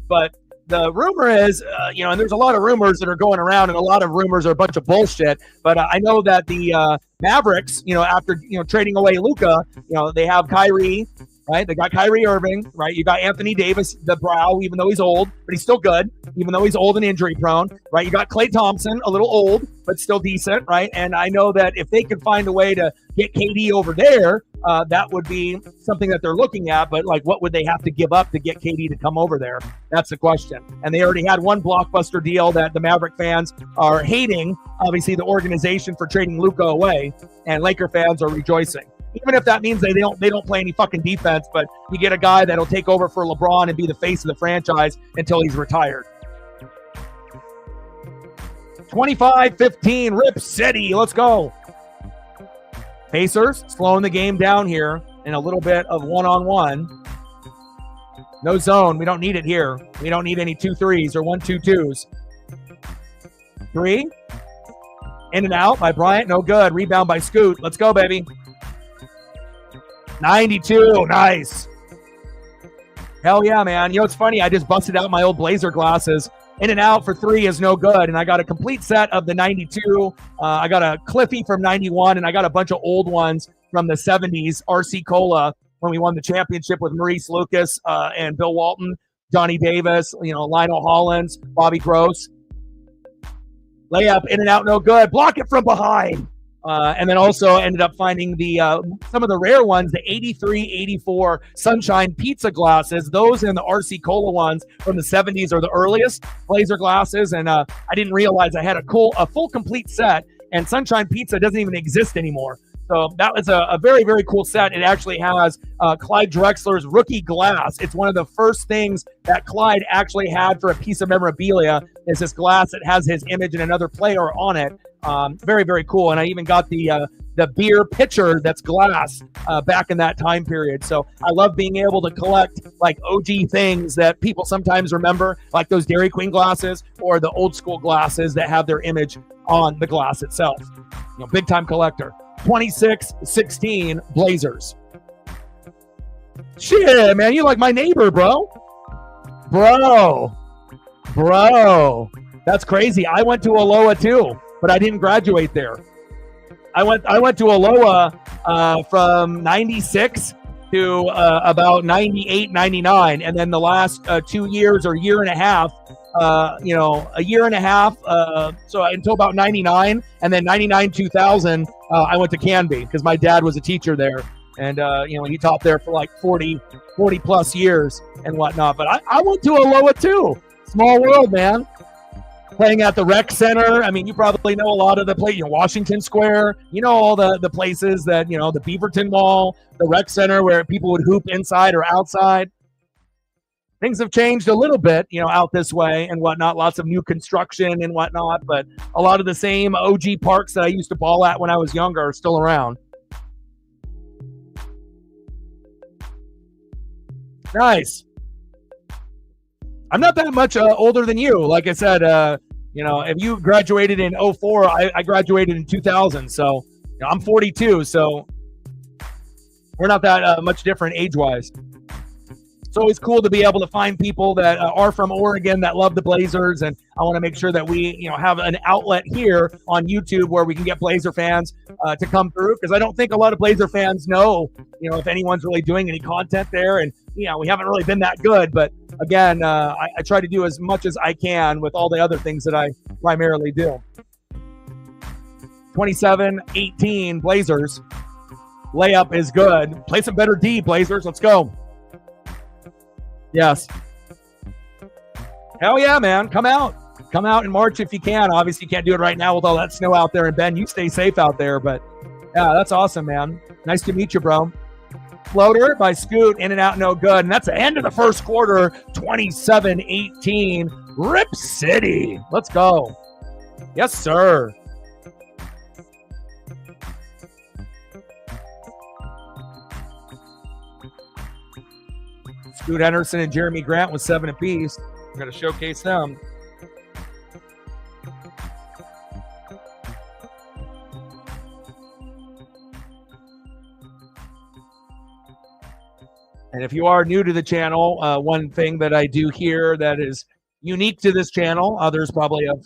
But the rumor is, and there's a lot of rumors that are going around, and a lot of rumors are a bunch of bullshit. But I know that the Mavericks, after, trading away Luka, they have Kyrie, right? They got Kyrie Irving, right? You got Anthony Davis, the brow, even though he's old, but he's still good, even though he's old and injury prone, right? You got Klay Thompson, a little old, but still decent, right? And I know that if they could find a way to get KD over there, that would be something that they're looking at. But like, what would they have to give up to get KD to come over there? That's the question. And they already had one blockbuster deal that the Maverick fans are hating, obviously the organization for trading Luka away, and Laker fans are rejoicing. Even if that means they don't play any fucking defense, but you get a guy that'll take over for LeBron and be the face of the franchise until he's retired. 25-15, Rip City. Let's go. Pacers slowing the game down here in a little bit of one-on-one. No zone. We don't need it here. We don't need any 2-3s or 1-2-2s. 3. In and out by Bryant. No good. Rebound by Scoot. Let's go, baby. 92. Nice. Hell yeah, man. You know, it's funny. I just busted out my old Blazer glasses. In and out for 3 is no good. And I got a complete set of the 92. I got a Cliffy from 91, and I got a bunch of old ones from the 70s. RC Cola when we won the championship with Maurice Lucas and Bill Walton, Johnny Davis, Lionel Hollins, Bobby Gross. Layup, in and out, no good. Block it from behind. And then also ended up finding the some of the rare ones, the 83, 84 Sunshine Pizza glasses. Those and the RC Cola ones from the 70s are the earliest Blazer glasses. And I didn't realize I had a full complete set. And Sunshine Pizza doesn't even exist anymore. So that was a very, very cool set. It actually has Clyde Drexler's rookie glass. It's one of the first things that Clyde actually had for a piece of memorabilia is this glass that has his image and another player on it. Very, very cool. And I even got the beer pitcher that's glass back in that time period. So I love being able to collect like OG things that people sometimes remember, like those Dairy Queen glasses or the old school glasses that have their image on the glass itself. Big time collector. 26-16 Blazers. Shit, man, you like my neighbor, bro. Bro. That's crazy. I went to Aloha too, but I didn't graduate there. I went to Aloha from 96 to about 98, 99. And then the last 2 years or year and a half, a year and a half, so until about 99, and then 99, 2000, I went to Canby because my dad was a teacher there. And, he taught there for like 40 plus years and whatnot. But I went to Aloha too. Small world, man. Playing at the rec center. I mean, you probably know a lot of the places, Washington Square, all the places that, the Beaverton Mall, the rec center where people would hoop inside or outside. Things have changed a little bit, out this way and whatnot. Lots of new construction and whatnot, but a lot of the same OG parks that I used to ball at when I was younger are still around. Nice. I'm not that much older than you. Like I said, if you graduated in 04, I graduated in 2000. So I'm 42. So we're not that much different age-wise. It's always cool to be able to find people that are from Oregon that love the Blazers, and I want to make sure that we, have an outlet here on YouTube where we can get Blazer fans to come through, because I don't think a lot of Blazer fans know, if anyone's really doing any content there, and we haven't really been that good. But again, I try to do as much as I can with all the other things that I primarily do. 27-18 Blazers. Layup is good. Play some better D, Blazers. Let's go. Yes. Hell yeah, man. Come out in March if you can. Obviously, you can't do it right now with all that snow out there. And Ben, you stay safe out there. But yeah, that's awesome, man. Nice to meet you, bro. Floater by Scoot, in and out, no good. And that's the end of the first quarter. 27-18. Rip City. Let's go. Yes, sir. Scoot Henderson and Jeremy Grant with 7 apiece. We're going to showcase them. And if you are new to the channel, one thing that I do here that is unique to this channel, others probably have,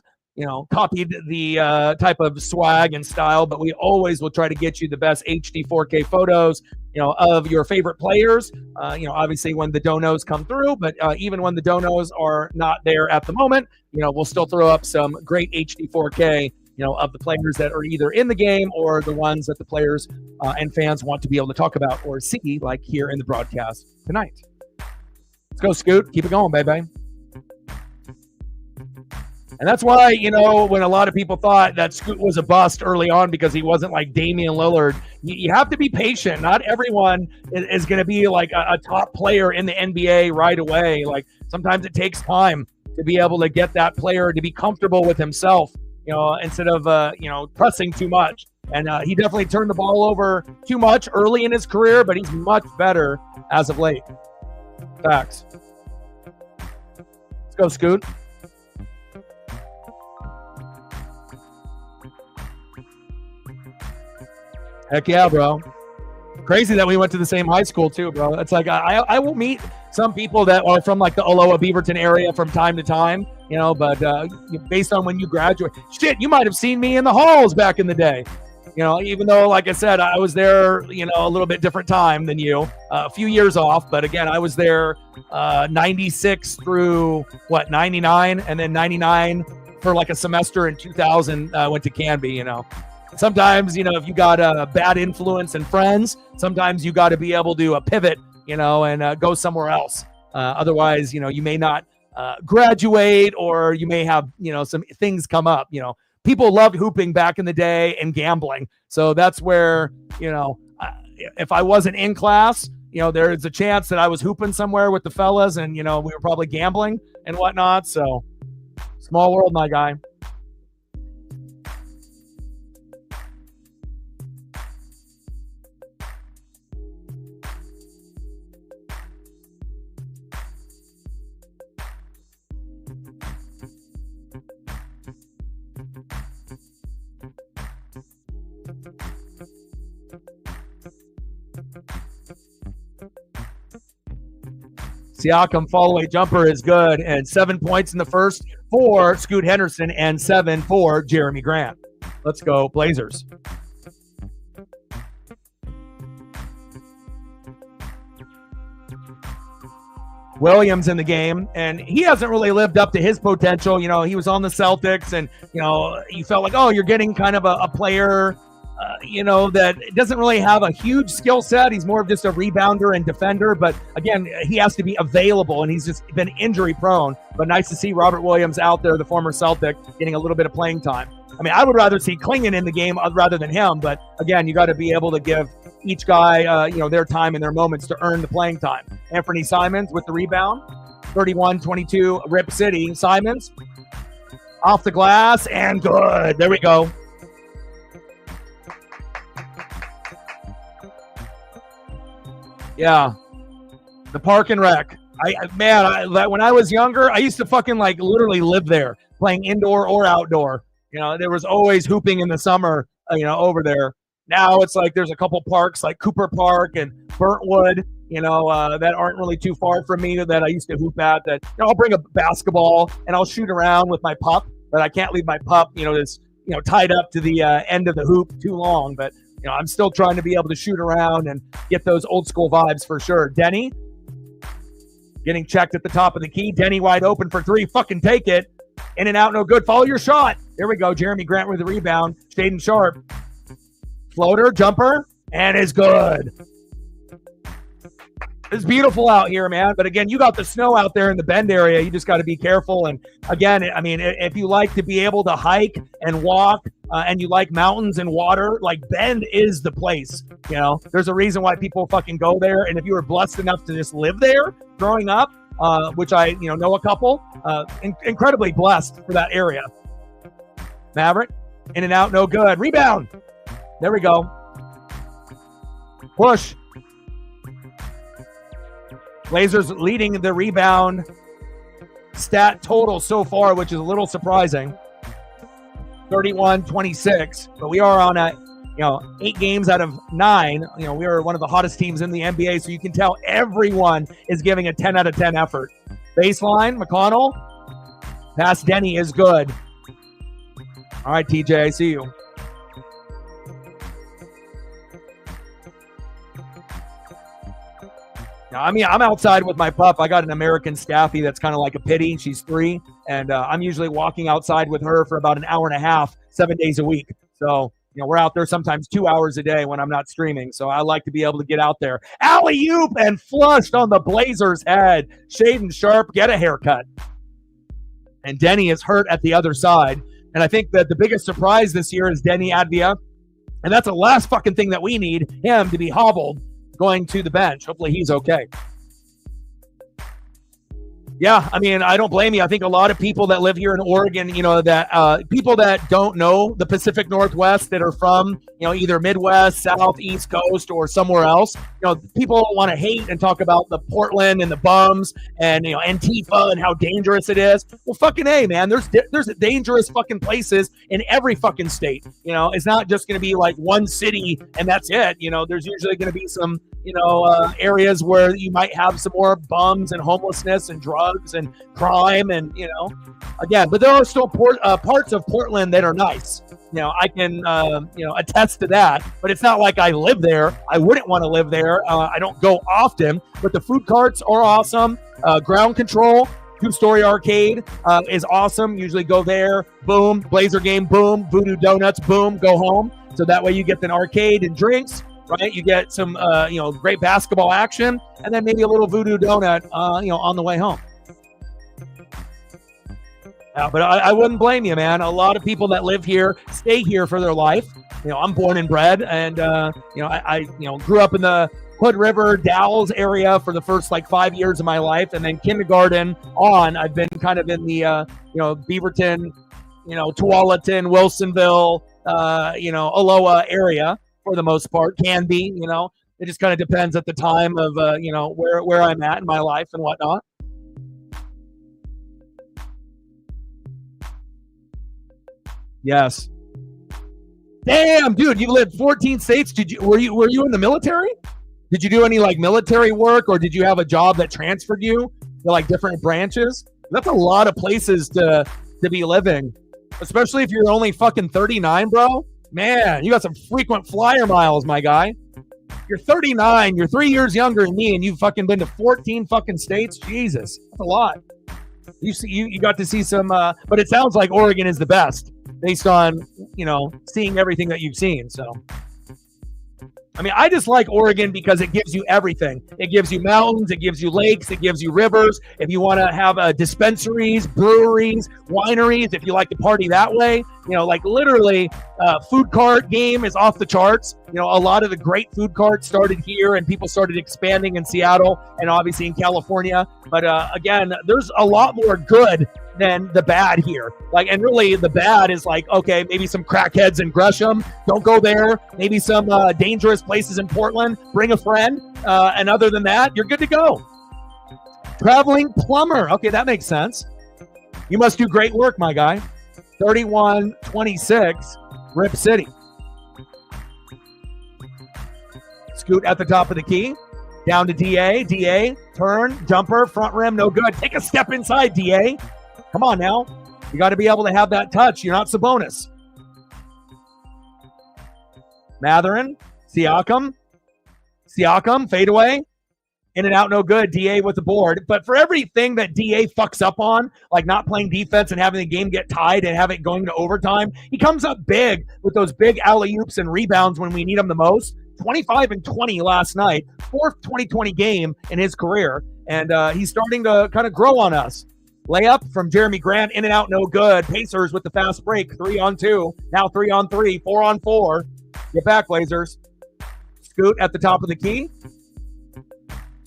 copied the type of swag and style, but we always will try to get you the best HD 4K photos, of your favorite players. Obviously when the donos come through, but even when the donos are not there at the moment, we'll still throw up some great HD 4K, of the players that are either in the game or the ones that the players and fans want to be able to talk about or see, like here in the broadcast tonight. Let's go, Scoot. Keep it going, baby. And that's why, when a lot of people thought that Scoot was a bust early on because he wasn't like Damian Lillard, you have to be patient. Not everyone is going to be like a top player in the NBA right away. Like sometimes it takes time to be able to get that player to be comfortable with himself, instead of, pressing too much. And he definitely turned the ball over too much early in his career, but he's much better as of late. Facts. Let's go, Scoot. Heck yeah, bro. Crazy that we went to the same high school too, bro. It's like I will meet some people that are from like the Aloha Beaverton area from time to time, but based on when you graduate, shit, you might have seen me in the halls back in the day. Even though, like I said, I was there, a little bit different time than you, a few years off. But again, I was there 96 through 99, and then 99 for like a semester in 2000. Went to Canby, Sometimes, if you got a bad influence and friends, sometimes you got to be able to pivot, and go somewhere else. Otherwise, you may not graduate, or you may have, some things come up. People loved hooping back in the day and gambling. So that's where, if I wasn't in class, there's a chance that I was hooping somewhere with the fellas and, we were probably gambling and whatnot. So small world, my guy. Siakam fall-away jumper is good, and 7 points in the first for Scoot Henderson and 7 for Jeremy Grant. Let's go, Blazers. Williams in the game, and he hasn't really lived up to his potential. He was on the Celtics, and, you felt like, oh, you're getting kind of a player that doesn't really have a huge skill set. He's more of just a rebounder and defender. But again, he has to be available, and he's just been injury prone. But nice to see Robert Williams out there, the former Celtic, getting a little bit of playing time. I mean, I would rather see Klingon in the game rather than him. But again, you got to be able to give each guy, their time and their moments to earn the playing time. Anthony Simons with the rebound, 31-22, Rip City. Simons off the glass and good. There we go. Yeah, the Park and Rec. When I was younger, I used to fucking literally live there, playing indoor or outdoor. There was always hooping in the summer, over there. Now it's like there's a couple parks like Cooper Park and Burntwood, that aren't really too far from me that I used to hoop at. That I'll bring a basketball and I'll shoot around with my pup, but I can't leave my pup, tied up to the end of the hoop too long. But I'm still trying to be able to shoot around and get those old school vibes for sure. Denny getting checked at the top of the key. Denny wide open for three. Fucking take it. In and out, no good. Follow your shot. There we go. Jeremy Grant with the rebound. Shaden Sharp. Floater, jumper, and is good. It's beautiful out here, man. But again, you got the snow out there in the Bend area. You just got to be careful. And again, I mean, if you like to be able to hike and walk and you like mountains and water, like Bend is the place. There's a reason why people fucking go there. And if you were blessed enough to just live there growing up, which I know a couple, incredibly blessed for that area. Maverick, in and out, no good. Rebound. There we go. Push. Blazers leading the rebound stat total so far, which is a little surprising. 31-26. But we are on 8 games out of 9. We are one of the hottest teams in the NBA, so you can tell everyone is giving a 10 out of 10 effort. Baseline, McConnell. Pass Denny is good. All right, TJ, I see you. Now, I mean, I'm outside with my pup. I got an American Staffy that's kind of like a pitty. She's 3, and I'm usually walking outside with her for about an hour and a half, 7 days a week. So, we're out there sometimes 2 hours a day when I'm not streaming. So I like to be able to get out there. Alley-oop and flushed on the Blazers' head. Shaden Sharp, get a haircut. And Denny is hurt at the other side. And I think that the biggest surprise this year is Denny Advia. And that's the last fucking thing that we need, him to be hobbled going to the bench. Hopefully he's okay. Yeah, I mean, I don't blame you. I think a lot of people that live here in Oregon, that people that don't know the Pacific Northwest that are from, either Midwest, South, East Coast, or somewhere else, people want to hate and talk about the Portland and the bums and, Antifa and how dangerous it is. Well, fucking A, man, there's dangerous fucking places in every fucking state. It's not just going to be like one city and that's it. There's usually going to be some, areas where you might have some more bums and homelessness and drugs and crime and, again, but there are still parts of Portland that are nice. I can, attest to that, but it's not like I live there. I wouldn't want to live there. I don't go often, but the food carts are awesome. Ground Control, 2-story arcade is awesome. Usually go there, boom, Blazer game, boom, Voodoo Donuts, boom, go home. So that way you get an arcade and drinks. Right, you get some, great basketball action, and then maybe a little Voodoo Donut, on the way home. But I wouldn't blame you, man. A lot of people that live here stay here for their life. I'm born and bred, and I grew up in the Hood River, Dalles area for the first 5 years of my life, and then kindergarten on, I've been kind of in the Beaverton, Tualatin, Wilsonville, Aloha area. For the most part, can be, it just kind of depends at the time of, where I'm at in my life and whatnot. Yes. Damn, dude, you lived 14 states. Were you in the military? Did you do any military work, or did you have a job that transferred you to different branches? That's a lot of places to be living, especially if you're only fucking 39, bro. Man, you got some frequent flyer miles, my guy. You're 39. You're 3 years younger than me, and you've fucking been to 14 fucking states. Jesus, that's a lot. You got to see some, but it sounds like Oregon is the best based on seeing everything that you've seen. So, I mean, I just like Oregon because it gives you everything. It gives you mountains, it gives you lakes, it gives you rivers. If you want to have dispensaries, breweries, wineries, if you like to party that way, literally, food cart game is off the charts. A lot of the great food carts started here, and people started expanding in Seattle and obviously in California. But again, there's a lot more good than the bad here. And really the bad is okay, maybe some crackheads in Gresham, don't go there. Maybe some dangerous places in Portland, bring a friend. And other than that, you're good to go. Traveling plumber. Okay, that makes sense. You must do great work, my guy. 3126, Rip City. Scoot at the top of the key. Down to DA. DA, turn, jumper, front rim, no good. Take a step inside, DA. Come on now. You got to be able to have that touch. You're not Sabonis. Matherin, Siakam, fadeaway. In and out, no good. DA with the board. But for everything that DA fucks up on, like not playing defense and having the game get tied and have it going to overtime, he comes up big with those big alley-oops and rebounds when we need him the most. 25 and 20 last night, fourth 2020 game in his career, and he's starting to kind of grow on us. Layup from Jeremy Grant, in and out, no good. Pacers with the fast break, 3-on-2, now 3-on-3, 4-on-4. Get back, Blazers. Scoot at the top of the key.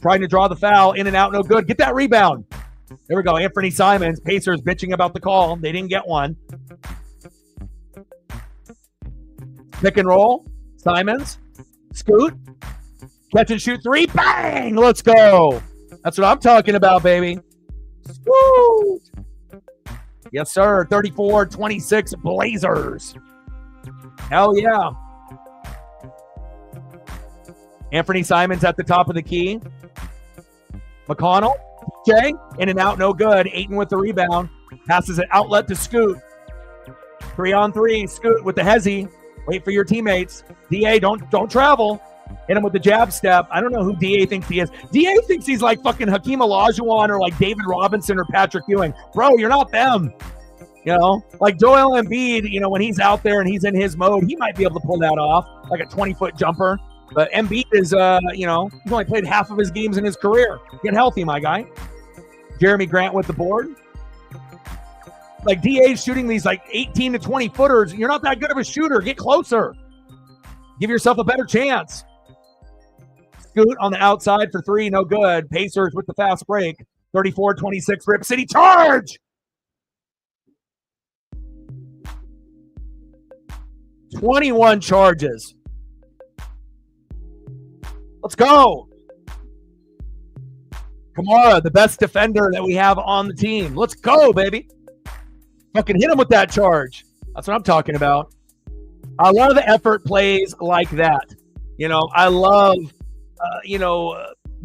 Trying to draw the foul, in and out, no good. Get that rebound. There we go, Anthony Simons. Pacers bitching about the call. They didn't get one. Pick and roll. Simons. Scoot. Catch and shoot three. Bang! Let's go. That's what I'm talking about, baby. Scoot. Yes, sir. 34-26 Blazers. Hell yeah. Anthony Simons at the top of the key. McConnell, Jay, in and out, no good. Ayton with the rebound. Passes it outlet to Scoot. 3-on-3. Scoot with the hezzy. Wait for your teammates. DA, don't travel. Hit him with the jab step. I don't know who DA thinks he is. DA thinks he's like fucking Hakeem Olajuwon or like David Robinson or Patrick Ewing. Bro, you're not them. You know, like Joel Embiid, you know, when he's out there and he's in his mode, he might be able to pull that off, like a 20-foot jumper. But Embiid is, you know, he's only played half of his games in his career. Get healthy, my guy. Jeremy Grant with the board. Like DA's shooting these like 18 to 20 footers. You're not that good of a shooter. Get closer. Give yourself a better chance. Scoot on the outside for 3, no good. Pacers with the fast break. 34-26 Rip City charge. 21 charges. Let's go. Kamara, the best defender that we have on the team. Let's go, baby. Fucking hit him with that charge. That's what I'm talking about. I love the effort plays like that. You know, I love,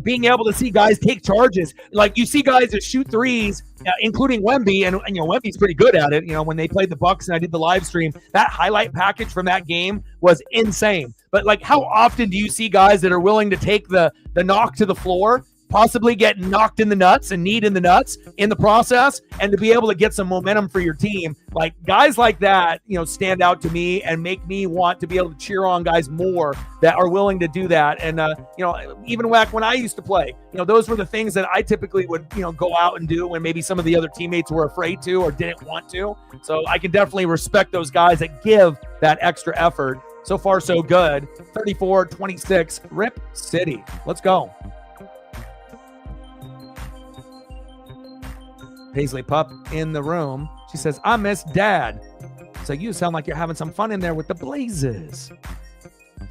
being able to see guys take charges. Like you see guys that shoot threes, including Wemby, and you know Wemby's pretty good at it. You know, when they played the Bucks and I did the live stream, that highlight package from that game was insane. But like, how often do you see guys that are willing to take the knock to the floor, possibly get knocked in the nuts and kneed in the nuts in the process, and to be able to get some momentum for your team? Like guys like that, you know, stand out to me and make me want to be able to cheer on guys more that are willing to do that. And, you know, even back when I used to play, you know, those were the things that I typically would, you know, go out and do when maybe some of the other teammates were afraid to or didn't want to. So I can definitely respect those guys that give that extra effort. So far, so good. 34-26, Rip City. Let's go. Paisley Pup in the room. She says, I miss Dad. So you sound like you're having some fun in there with the Blazers.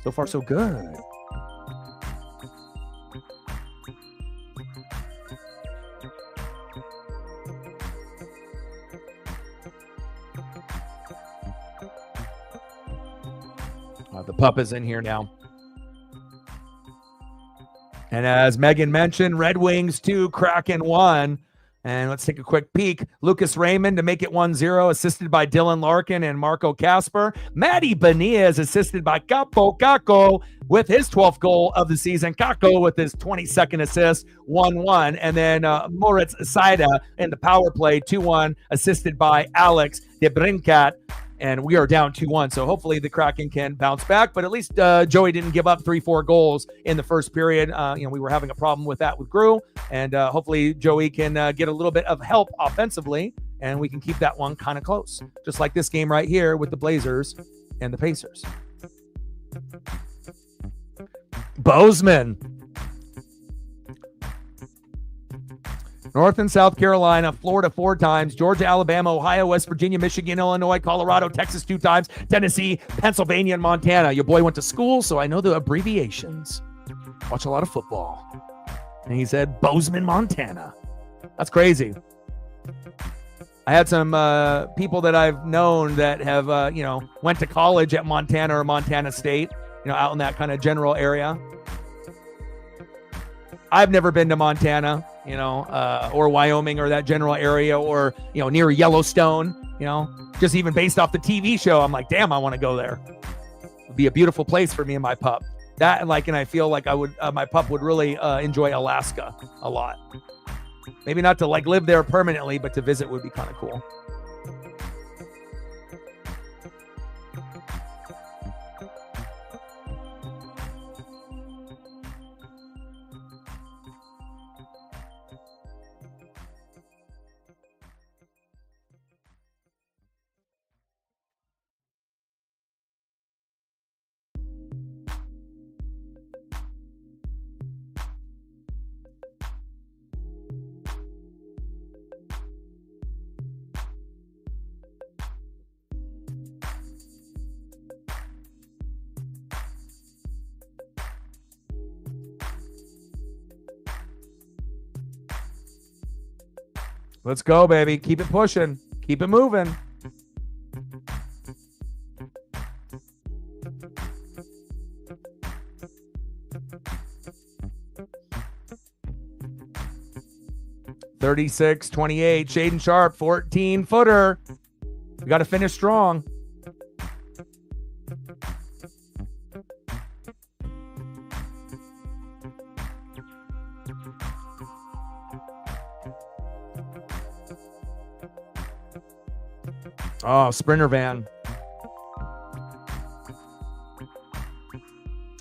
So far, so good. The Pup is in here now. And as Megan mentioned, Red Wings 2, Kraken 1. And let's take a quick peek. Lucas Raymond to make it 1-0, assisted by Dylan Larkin and Marco Casper. Matty Bonilla is assisted by Capo Kako with his 12th goal of the season. Kako with his 22nd assist, 1-1. And then Moritz Saida in the power play, 2-1, assisted by Alex DeBrincat. And we are down 2-1, so hopefully the Kraken can bounce back. But at least Joey didn't give up 3-4 goals in the first period. We were having a problem with that with Grew, and hopefully Joey can get a little bit of help offensively, and we can keep that one kind of close, just like this game right here with the Blazers and the Pacers. Bozeman. North and South Carolina, Florida 4 times, Georgia, Alabama, Ohio, West Virginia, Michigan, Illinois, Colorado, Texas 2 times, Tennessee, Pennsylvania, and Montana. Your boy went to school, so I know the abbreviations. Watch a lot of football. And he said Bozeman, Montana. That's crazy. I had some people that I've known that have, went to college at Montana or Montana State, out in that kind of general area. I've never been to Montana, or Wyoming or that general area, or, near Yellowstone, just even based off the TV show. I'm like, damn, I want to go there. It'd be a beautiful place for me and my pup. And I feel like I would, my pup would really enjoy Alaska a lot. Maybe not to live there permanently, but to visit would be kind of cool. Let's go, baby. Keep it pushing. Keep it moving. (36-28) Shaden Sharp, 14-footer. We got to finish strong. Oh, Sprinter van.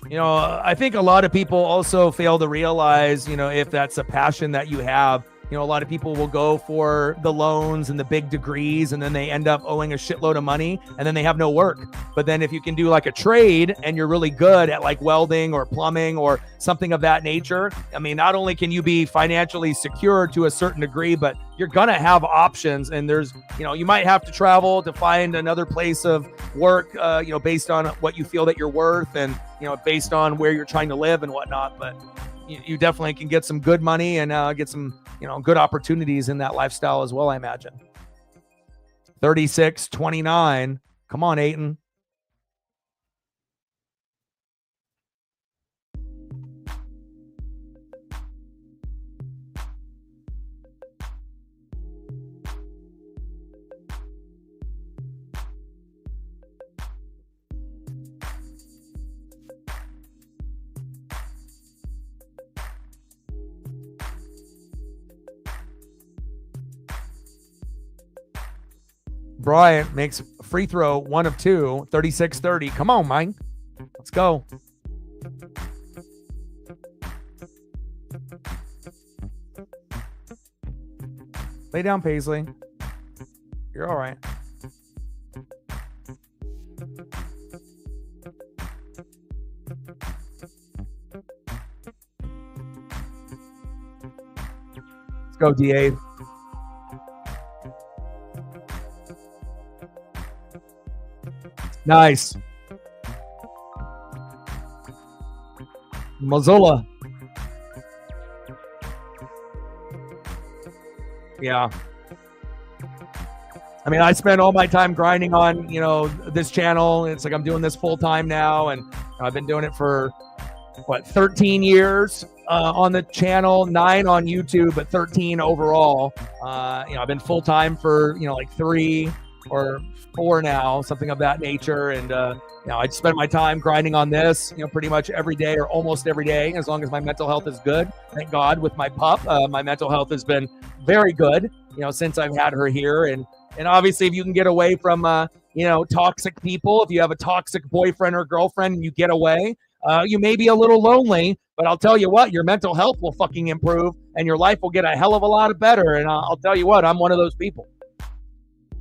You know, I think a lot of people also fail to realize, you know, if that's a passion that you have, you know, a lot of people will go for the loans and the big degrees, and then they end up owing a shitload of money, and then they have no work. But then if you can do like a trade and you're really good at like welding or plumbing or something of that nature, I mean, not only can you be financially secure to a certain degree, but you're going to have options. And there's, you know, you might have to travel to find another place of work, you know, based on what you feel that you're worth and, you know, based on where you're trying to live and whatnot. But you definitely can get some good money and get some, you know, good opportunities in that lifestyle as well, I imagine. 36-29. Come on, Ayton. Bryant makes a free throw, 1 of 2, 36-30. Come on, Mike. Let's go. Lay down, Paisley. You're all right. Let's go, DA. Nice. Mazzola. Yeah. I mean, I spend all my time grinding on, you know, this channel. It's like I'm doing this full time now, and I've been doing it for, 13 years on the channel, 9 on YouTube, but 13 overall. You know, I've been full time for, you know, like 3 or 4 now, something of that nature. And, you know, I spend my time grinding on this, you know, pretty much every day or almost every day, as long as my mental health is good. Thank God with my pup, my mental health has been very good, you know, since I've had her here. And obviously if you can get away from, you know, toxic people, if you have a toxic boyfriend or girlfriend and you get away, you may be a little lonely, but I'll tell you what, your mental health will fucking improve and your life will get a hell of a lot better. And I'll tell you what, I'm one of those people.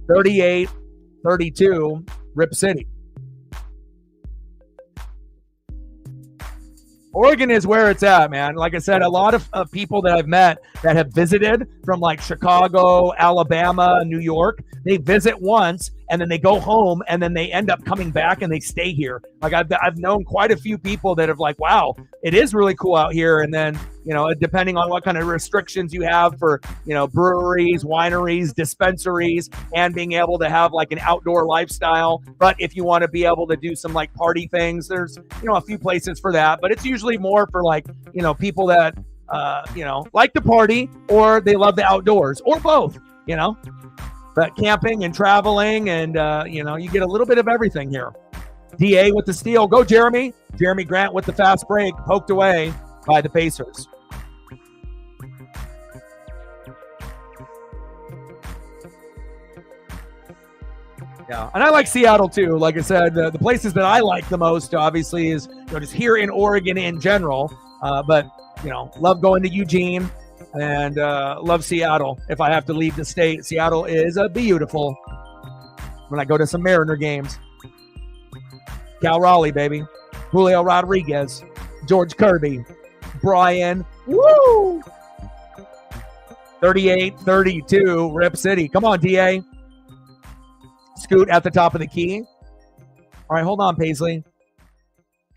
38-32, Rip City. Oregon is where it's at, man. Like I said, a lot of people that I've met that have visited from like Chicago, Alabama, New York, they visit once and then they go home and then they end up coming back and they stay here. Like I've known quite a few people that have like, wow, it is really cool out here. And then, you know, depending on what kind of restrictions you have for, you know, breweries, wineries, dispensaries, and being able to have like an outdoor lifestyle. But if you want to be able to do some like party things, there's, you know, a few places for that, but it's usually more for like, you know, people that, you know, like to party or they love the outdoors or both, you know. But camping and traveling and, you know, you get a little bit of everything here. DA with the steal. Go, Jeremy. Jeremy Grant with the fast break. Poked away by the Pacers. Yeah, and I like Seattle too. Like I said, the places that I like the most, obviously, is, you know, just here in Oregon in general. But, you know, love going to Eugene. And love Seattle. If I have to leave the state, Seattle is beautiful. When I go to some Mariner games. Cal Raleigh, baby. Julio Rodriguez. George Kirby. Brian. Woo! 38-32, Rip City. Come on, DA. Scoot at the top of the key. All right, hold on, Paisley.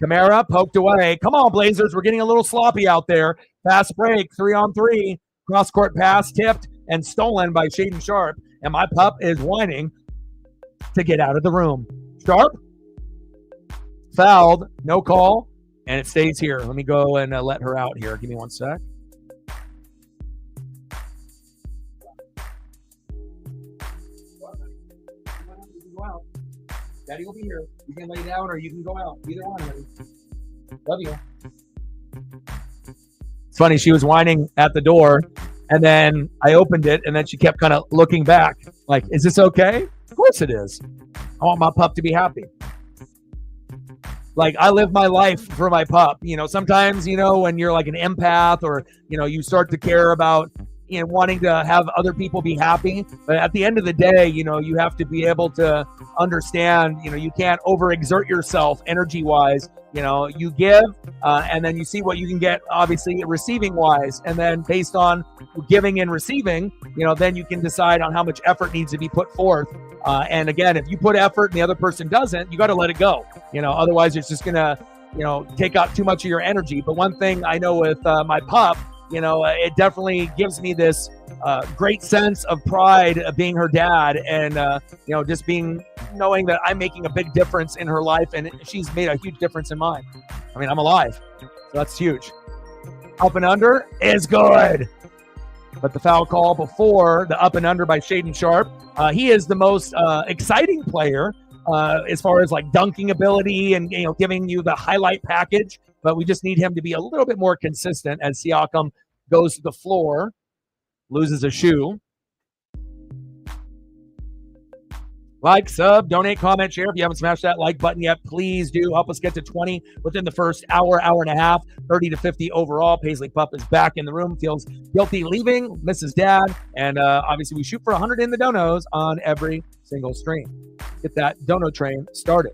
Kamara poked away. Come on, Blazers. We're getting a little sloppy out there. Fast break, 3-on-3. Cross-court pass tipped and stolen by Shaedon Sharpe. And my pup is whining to get out of the room. Sharpe fouled. No call. And it stays here. Let me go and let her out here. Give me one sec. Daddy will be here. You can lay down or you can go out. Either one, honey. Love you. It's funny. She was whining at the door, and then I opened it, and then she kept kind of looking back, like, "Is this okay?" Of course it is. I want my pup to be happy. Like, I live my life for my pup. Sometimes, when you're like an empath or, you start to care about, wanting to have other people be happy. But at the end of the day, you have to be able to understand, you can't overexert yourself energy wise. You give and then you see what you can get, obviously, receiving wise. And then based on giving and receiving, then you can decide on how much effort needs to be put forth. And again, if you put effort and the other person doesn't, you got to let it go. Otherwise it's just going to, take out too much of your energy. But one thing I know with my pup, it definitely gives me this great sense of pride of being her dad and, just knowing that I'm making a big difference in her life and she's made a huge difference in mine. I mean, I'm alive, so that's huge. Up and under is good. But the foul call before the up and under by Shaedon Sharpe, he is the most exciting player as far as like dunking ability and, giving you the highlight package. But we just need him to be a little bit more consistent as Siakam goes to the floor, loses a shoe. Like, sub, donate, comment, share. If you haven't smashed that like button yet, please do. Help us get to 20 within the first hour and a half. 30 to 50 overall. Paisley Pup is back in the room. Feels guilty leaving. Misses dad. And obviously we shoot for 100 in the donos on every single stream. Get that dono train started.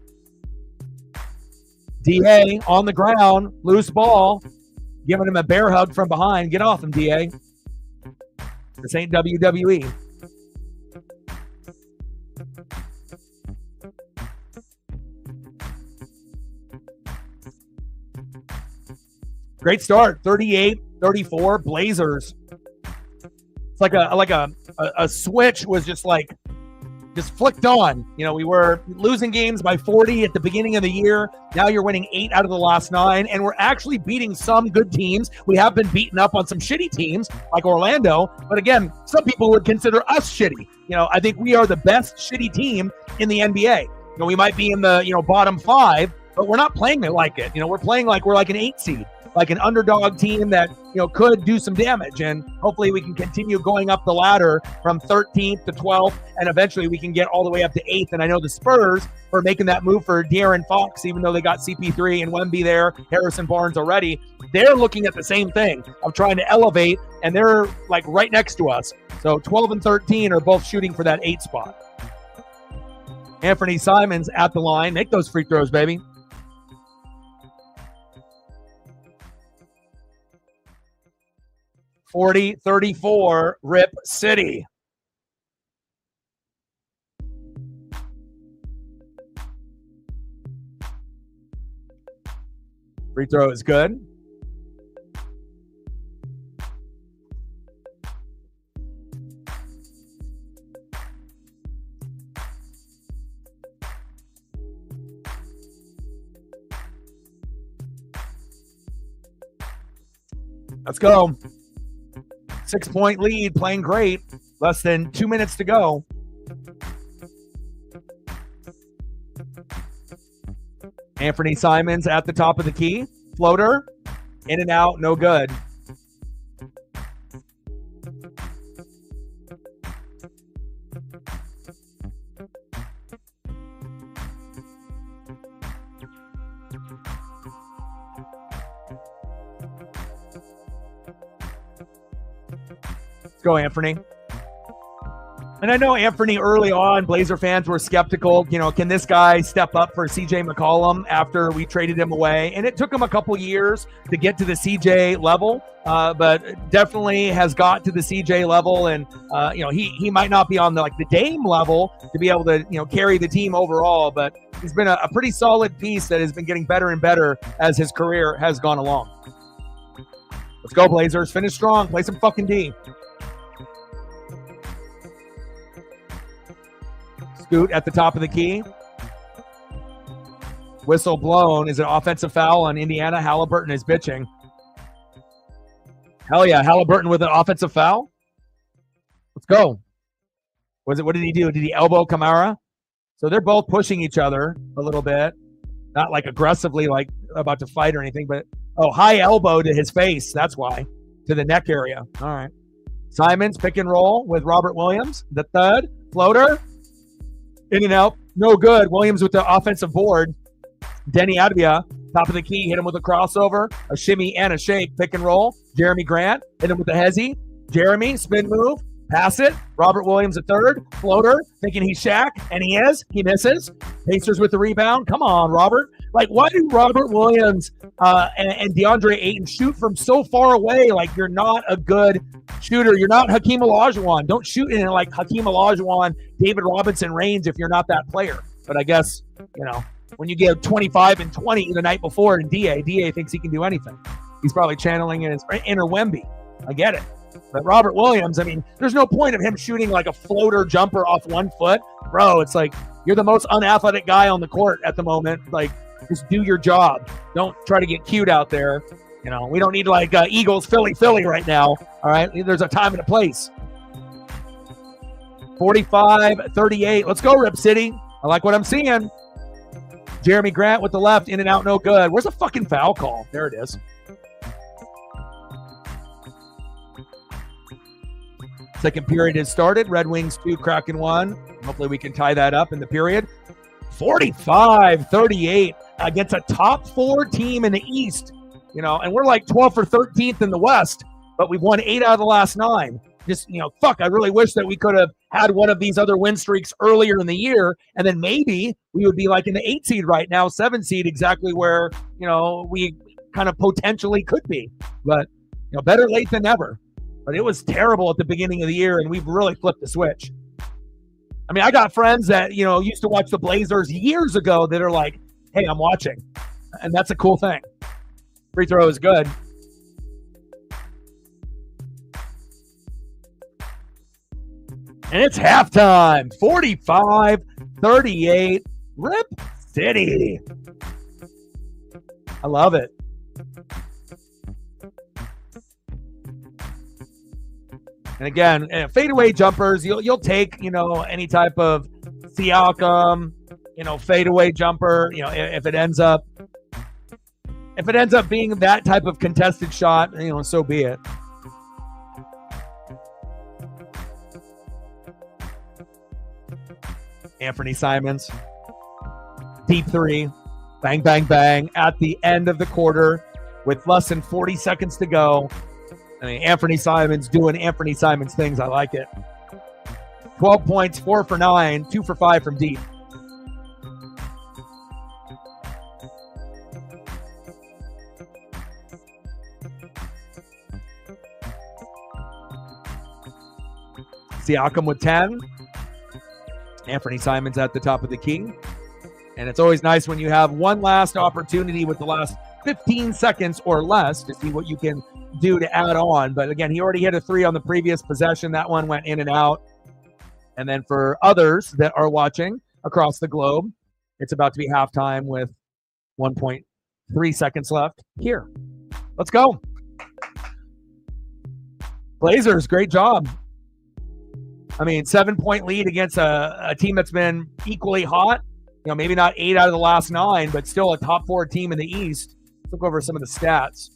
DA on the ground. Loose ball. Giving him a bear hug from behind. Get off him, DA. This ain't WWE. Great start, 38-34, Blazers. It's like a switch was just flicked on. We were losing games by 40 at the beginning of the year. Now you're winning 8 out of the last 9, and we're actually beating some good teams. We have been beaten up on some shitty teams like Orlando, but again, some people would consider us shitty. I think we are the best shitty team in the NBA. We might be in the bottom 5, but we're not playing like it. We're playing like we're like an 8 seed. Like an underdog team that, could do some damage. And hopefully we can continue going up the ladder from 13th to 12th, and eventually we can get all the way up to 8th. And I know the Spurs are making that move for De'Aaron Fox, even though they got CP3 and Wemby there, Harrison Barnes already. They're looking at the same thing of trying to elevate, and they're like right next to us. So 12 and 13 are both shooting for that 8 spot. Anthony Simons at the line. Make those free throws, baby. 40-34, Rip City. Free throw is good. Let's go. 6-point lead, playing great. Less than 2 minutes to go. Anthony Simons at the top of the key. Floater. In and out, no good. Go, Anthony. And I know Anthony early on, Blazer fans were skeptical. Can this guy step up for CJ McCollum after we traded him away? And it took him a couple years to get to the CJ level, but definitely has got to the CJ level. And he might not be on the Dame level to be able to carry the team overall, but he's been a pretty solid piece that has been getting better and better as his career has gone along. Let's go, Blazers. Finish strong. Play some fucking D. Scoot at the top of the key. Whistle blown. Is it offensive foul on Indiana? Halliburton is bitching. Hell yeah, Halliburton with an offensive foul. Let's go. What did he do? Did he elbow Kamara? So they're both pushing each other a little bit. Not like aggressively, like about to fight or anything, but high elbow to his face. That's why. To the neck area. All right. Simons pick and roll with Robert Williams. The third floater. In and out. No good. Williams with the offensive board. Denny Advia, top of the key, hit him with a crossover, a shimmy and a shake. Pick and roll. Jeremy Grant hit him with the hezzy. Jeremy, spin move. Pass it. Robert Williams, a third. Floater, thinking he's Shaq, and he is. He misses. Pacers with the rebound. Come on, Robert. Like, why do Robert Williams and DeAndre Ayton shoot from so far away? Like, you're not a good shooter. You're not Hakeem Olajuwon. Don't shoot in like Hakeem Olajuwon, David Robinson range if you're not that player. But I guess, when you give 25 and 20 the night before and DA thinks he can do anything. He's probably channeling in his inner Wemby. I get it. But Robert Williams, I mean, there's no point of him shooting like a floater jumper off 1 foot. Bro, it's like you're the most unathletic guy on the court at the moment. Like, just do your job. Don't try to get cute out there. We don't need like Eagles, Philly right now. All right? There's a time and a place. 45-38. Let's go, Rip City. I like what I'm seeing. Jeremy Grant with the left, in and out, no good. Where's the fucking foul call? There it is. Second period has started. Red Wings 2, Kraken 1. Hopefully we can tie that up in the period. 45-38 against a top 4 team in the East. And we're like 12th or 13th in the West, but we've won 8 out of the last 9. Just, I really wish that we could have had one of these other win streaks earlier in the year, and then maybe we would be like in the 8 seed right now, 7 seed, exactly where, we kind of potentially could be. But, better late than never. But it was terrible at the beginning of the year, and we've really flipped the switch. I mean, I got friends that, used to watch the Blazers years ago that are like, hey, I'm watching. And that's a cool thing. Free throw is good. And it's halftime. 45-38. Rip City. I love it. And again, fadeaway jumpers, you'll take, any type of Siakam, fadeaway jumper, if it ends up being that type of contested shot, so be it. Anthony Simons, deep 3, bang, bang, bang, at the end of the quarter with less than 40 seconds to go. I mean, Anthony Simons doing Anthony Simons things. I like it. 12 points, 4 for 9, 2 for 5 from deep. Siakam with 10. Anthony Simons at the top of the key. And it's always nice when you have one last opportunity with the last 15 seconds or less to see what you can do to add on. But again, he already hit a 3 on the previous possession. That one went in and out. And then for others that are watching across the globe, it's about to be halftime with 1.3 seconds left here. Let's go. Blazers, great job. I mean, 7-point lead against a team that's been equally hot. Maybe not 8 out of the last 9, but still a top 4 team in the East. Let's look over some of the stats.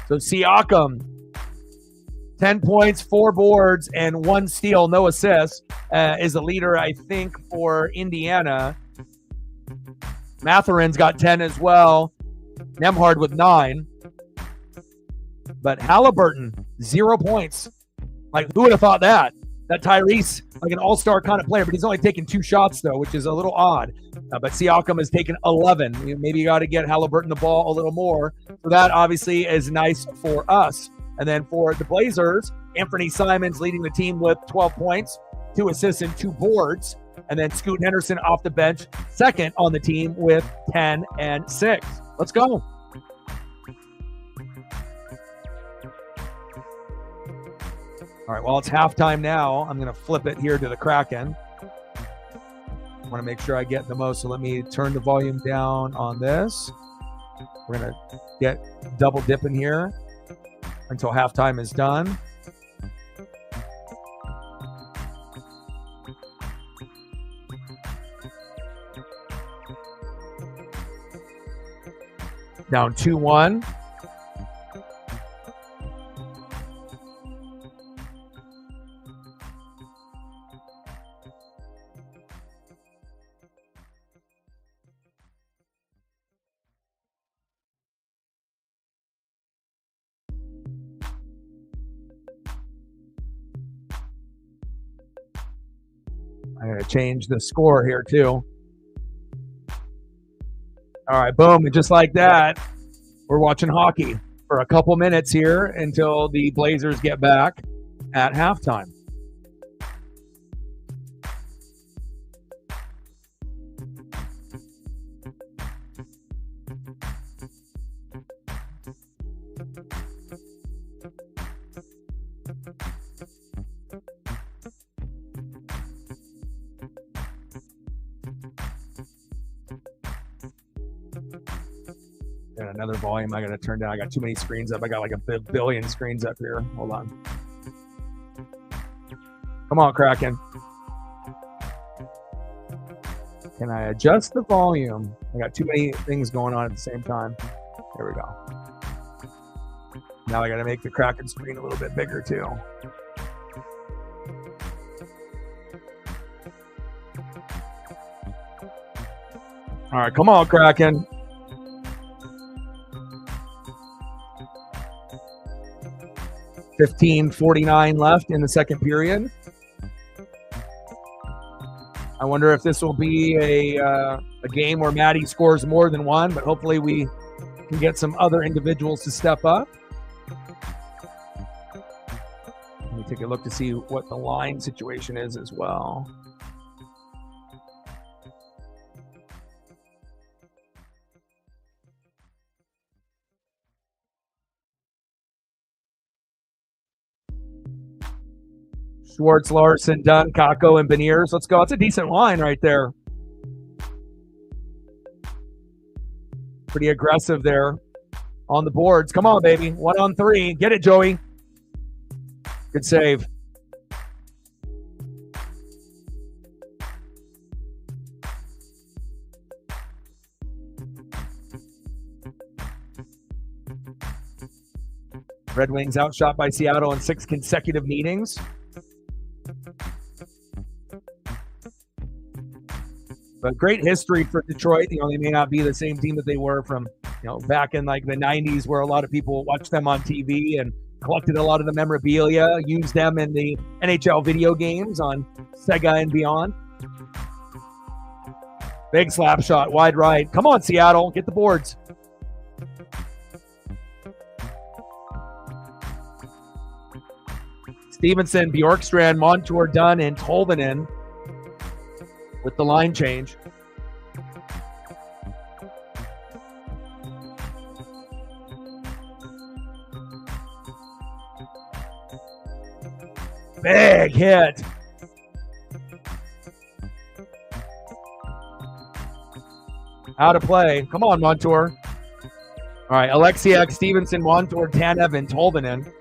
So Siakam, 10 points, 4 boards, and 1 steal, no assists, is the leader, I think, for Indiana. Mathurin's got 10 as well. Nembhard with 9. But Halliburton, 0 points. Like, who would have thought that? That Tyrese, like an all-star kind of player, but he's only taken 2 shots, though, which is a little odd. But Siakam has taken 11. Maybe you got to get Halliburton the ball a little more. So that obviously is nice for us. And then for the Blazers, Anthony Simons leading the team with 12 points, 2 assists, and 2 boards. And then Scoot Henderson off the bench, second on the team with 10 and 6. Let's go. All right, well, it's halftime now. I'm going to flip it here to the Kraken. I want to make sure I get the most, so let me turn the volume down on this. We're going to get double dipping here until halftime is done. down 2-1. I'm going to change the score here, too. All right, boom. And just like that, we're watching hockey for a couple minutes here until the Blazers get back at halftime. And another volume I got to turn down. I got too many screens up. I got like a billion screens up here. Hold on. Come on, Kraken. Can I adjust the volume? I got too many things going on at the same time. There we go. Now I got to make the Kraken screen a little bit bigger too. All right, come on, Kraken. $15:49 left in the second period. I wonder if this will be a game where Maddie scores more than one, but hopefully we can get some other individuals to step up. Let me take a look to see what the line situation is as well. Schwartz, Larson, Dunn, Kakko, and Beniers. Let's go. That's a decent line right there. Pretty aggressive there on the boards. Come on, baby. 1-on-3. Get it, Joey. Good save. Red Wings outshot by Seattle in 6 consecutive meetings. But great history for Detroit. You know, they may not be the same team that they were from, back in like the 90s, where a lot of people watched them on TV and collected a lot of the memorabilia, used them in the NHL video games on Sega and beyond. Big slap shot, wide right. Come on, Seattle, get the boards. Stevenson, Bjorkstrand, Montour, Dunn, and Tolvanen with the line change. Big hit. Out of play. Come on, Montour. All right, Alexiak, Stevenson, Montour, Tanev, and Tolvanen.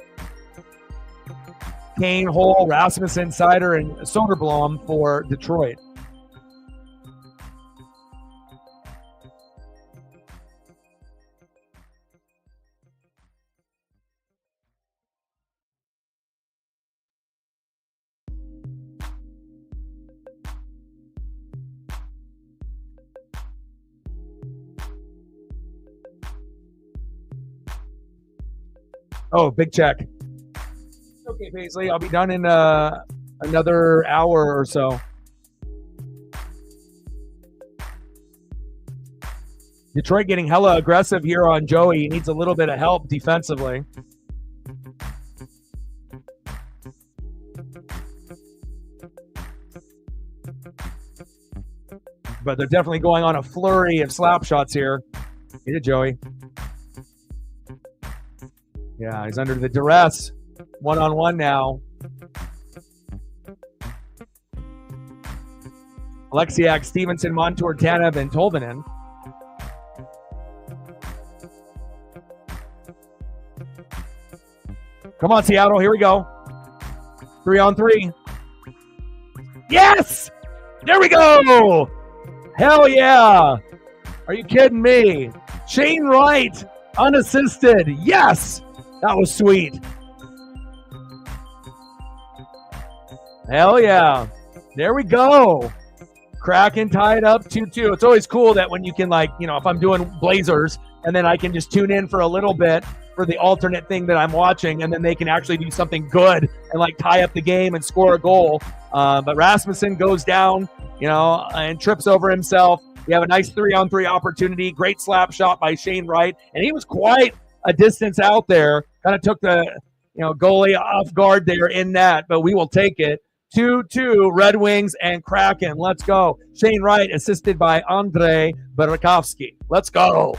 Kane, Hole, Rasmussen, Seider, and Soderblom for Detroit. Oh, big check. Okay, Paisley, I'll be done in another hour or so. Detroit getting hella aggressive here on Joey. He needs a little bit of help defensively. But they're definitely going on a flurry of slap shots here. Get it, Joey. Yeah, he's under the duress. 1-on-1 now. Alexiak, Stevenson, Montour, Tanev, and Tolvanen. Come on, Seattle. Here we go. 3-on-3. Yes! There we go! Hell yeah! Are you kidding me? Shane Wright, unassisted. Yes, that was sweet. Hell yeah. There we go. Kraken tied up 2-2. It's always cool that when you can, like, you know, if I'm doing Blazers and then I can just tune in for a little bit for the alternate thing that I'm watching, and then they can actually do something good and like tie up the game and score a goal. But Rasmussen goes down, you know, and trips over himself. We have a nice 3-on-3 opportunity. Great slap shot by Shane Wright, and he was quite a distance out there. Kind of took the, you know, goalie off guard there in that, but we will take it. 2-2, Red Wings and Kraken. Let's go. Shane Wright assisted by Andrei Burakovsky. Let's go.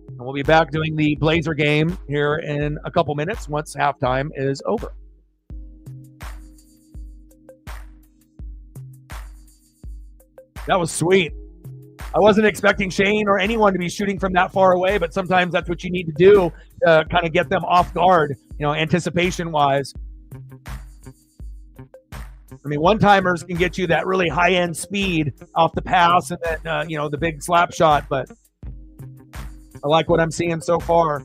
And we'll be back doing the Blazer game here in a couple minutes once halftime is over. That was sweet. I wasn't expecting Shane or anyone to be shooting from that far away, but sometimes that's what you need to do to kind of get them off guard, you know, anticipation-wise. I mean, one-timers can get you that really high-end speed off the pass and then, you know, the big slap shot, but I like what I'm seeing so far.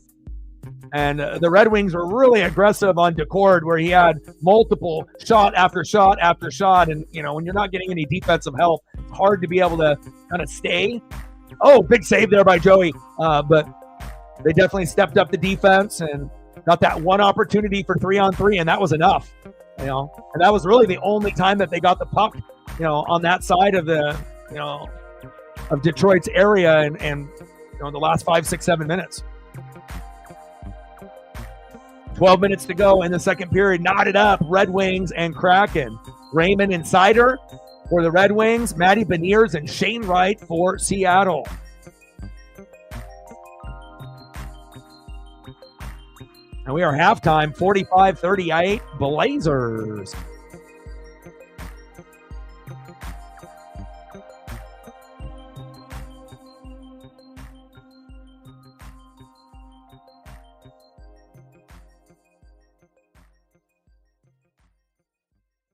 And the Red Wings were really aggressive on Decord, where he had multiple shot after shot after shot. And, you know, when you're not getting any defensive help, it's hard to be able to kind of stay. Oh, big save there by Joey. But they definitely stepped up the defense and got that one opportunity for 3-on-3, and that was enough. You know, and that was really the only time that they got the puck, you know, on that side of the, you know, of Detroit's area, and you know, in the last 5, 6, 7 minutes. 12 minutes to go in the second period. Knotted up, Red Wings and Kraken. Raymond Insider for the Red Wings, Matty Beniers and Shane Wright for Seattle. And we are halftime, 45-38, Blazers.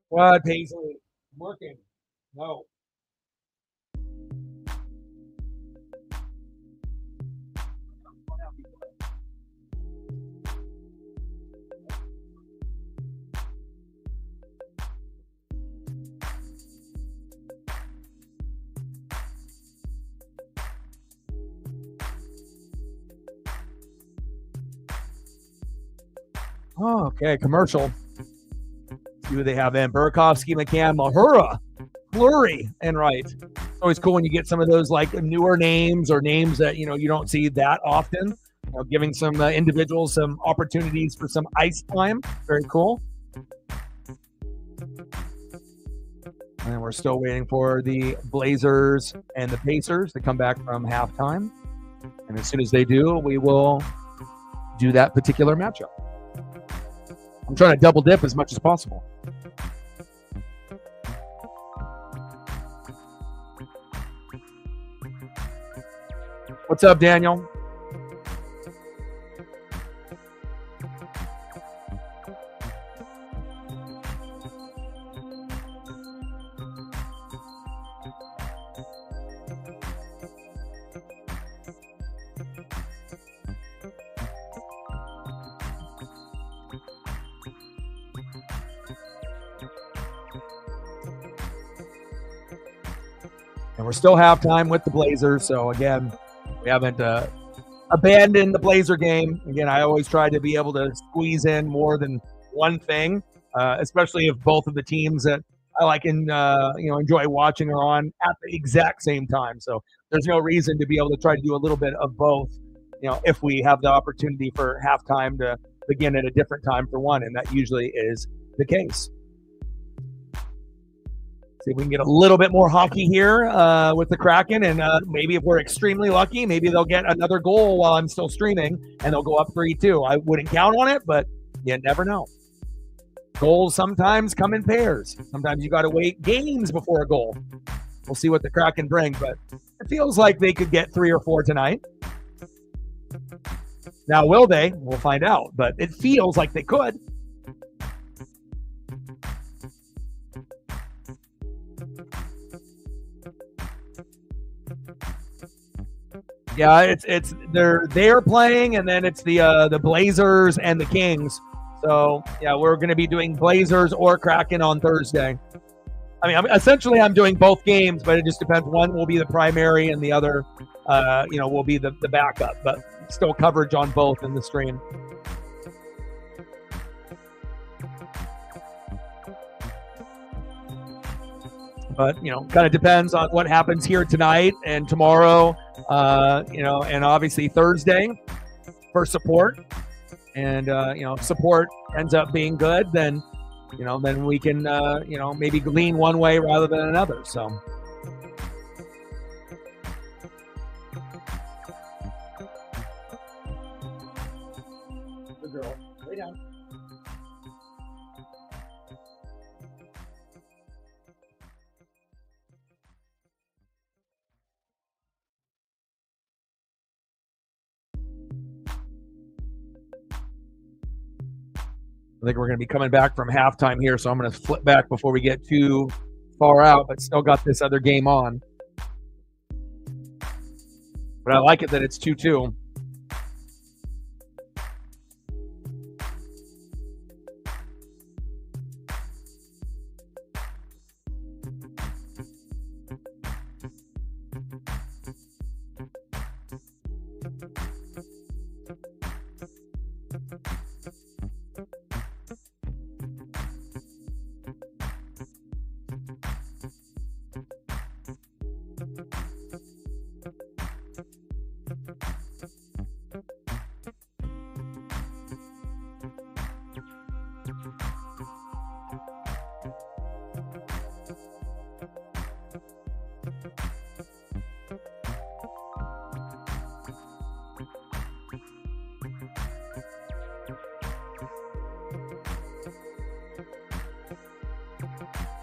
What, Paisley? Working. No. Oh, okay, commercial. See who they have in. Burakovsky, McCann, Mahura, Fleury, and Wright. It's always cool when you get some of those like newer names or names that, you know, you don't see that often. You know, giving some individuals some opportunities for some ice time. Very cool. And we're still waiting for the Blazers and the Pacers to come back from halftime. And as soon as they do, we will do that particular matchup. I'm trying to double dip as much as possible. What's up, Daniel? And we're still halftime with the Blazers. So, again, we haven't abandoned the Blazer game. Again, I always try to be able to squeeze in more than one thing, especially if both of the teams that I like and enjoy watching are on at the exact same time. So there's no reason to be able to try to do a little bit of both, you know, if we have the opportunity for halftime to begin at a different time for one, and that usually is the case. See if we can get a little bit more hockey here with the Kraken, and maybe if we're extremely lucky, maybe they'll get another goal while I'm still streaming, and they'll go up 3-2. I wouldn't count on it, but you never know. Goals sometimes come in pairs. Sometimes you got to wait games before a goal. We'll see what the Kraken bring, but it feels like they could get 3 or 4 tonight. Now, will they? We'll find out, but it feels like they could. Yeah, it's they're playing, and then it's the Blazers and the Kings. So yeah, we're going to be doing Blazers or Kraken on Thursday. I mean, essentially, I'm doing both games, but it just depends. One will be the primary, and the other, will be the backup. But still coverage on both in the stream. But kind of depends on what happens here tonight and tomorrow. And obviously Thursday for support. And support ends up being good, then then we can maybe lean one way rather than another. So good girl, lay down. I think we're going to be coming back from halftime here, so I'm going to flip back before we get too far out, but still got this other game on. But I like it that it's 2-2.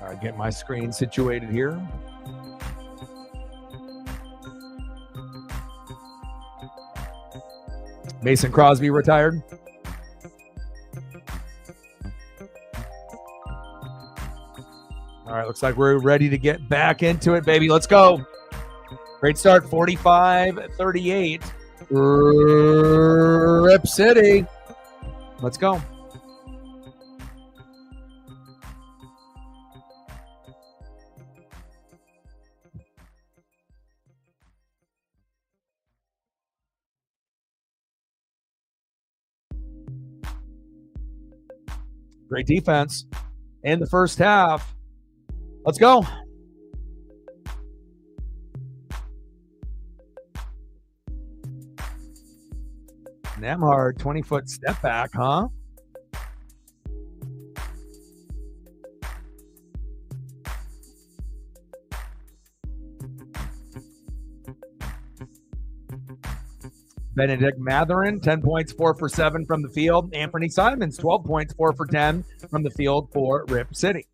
All right, get my screen situated here. Mason Crosby retired. All right, looks like we're ready to get back into it, baby. Let's go. Great start, 45-38. Rip City. Let's go. Great defense in the first half. Let's go. Nembhard, 20-foot step back, huh? Benedict Mathurin, 10 points, 4 for 7 from the field. Anthony Simons, 12 points, 4 for 10 from the field for Rip City.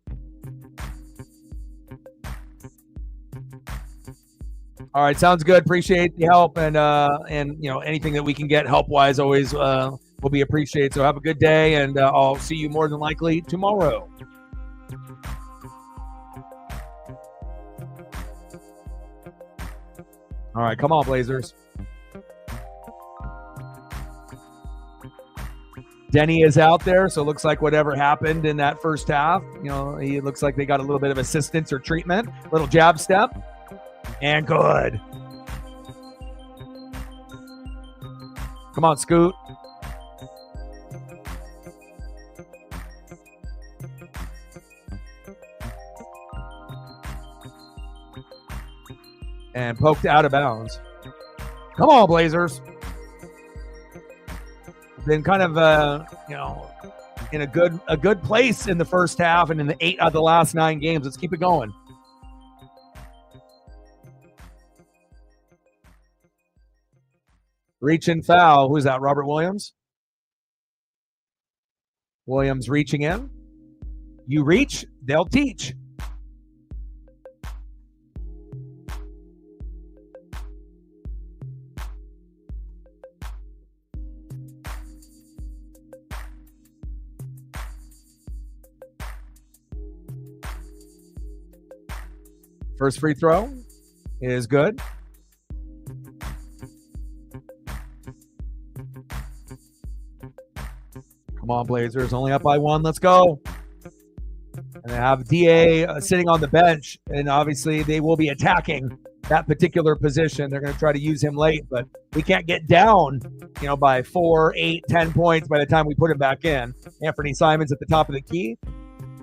All right, sounds good. Appreciate the help, and anything that we can get help-wise always will be appreciated. So have a good day, and I'll see you more than likely tomorrow. All right, come on, Blazers. Denny is out there, so it looks like whatever happened in that first half, he looks like they got a little bit of assistance or treatment, little jab step, and good. Come on, Scoot. And poked out of bounds. Come on, Blazers. Been kind of in a good place in the first half and in the 8 out of the last 9 games. Let's keep it going. Reach and foul. Who's that? Robert Williams? Williams reaching in. You reach, they'll teach. First free throw is good. Come on, Blazers. Only up by 1. Let's go. And they have DA sitting on the bench, and obviously they will be attacking that particular position. They're going to try to use him late, but we can't get down, by 4, 8, 10 points by the time we put him back in. Anthony Simons at the top of the key.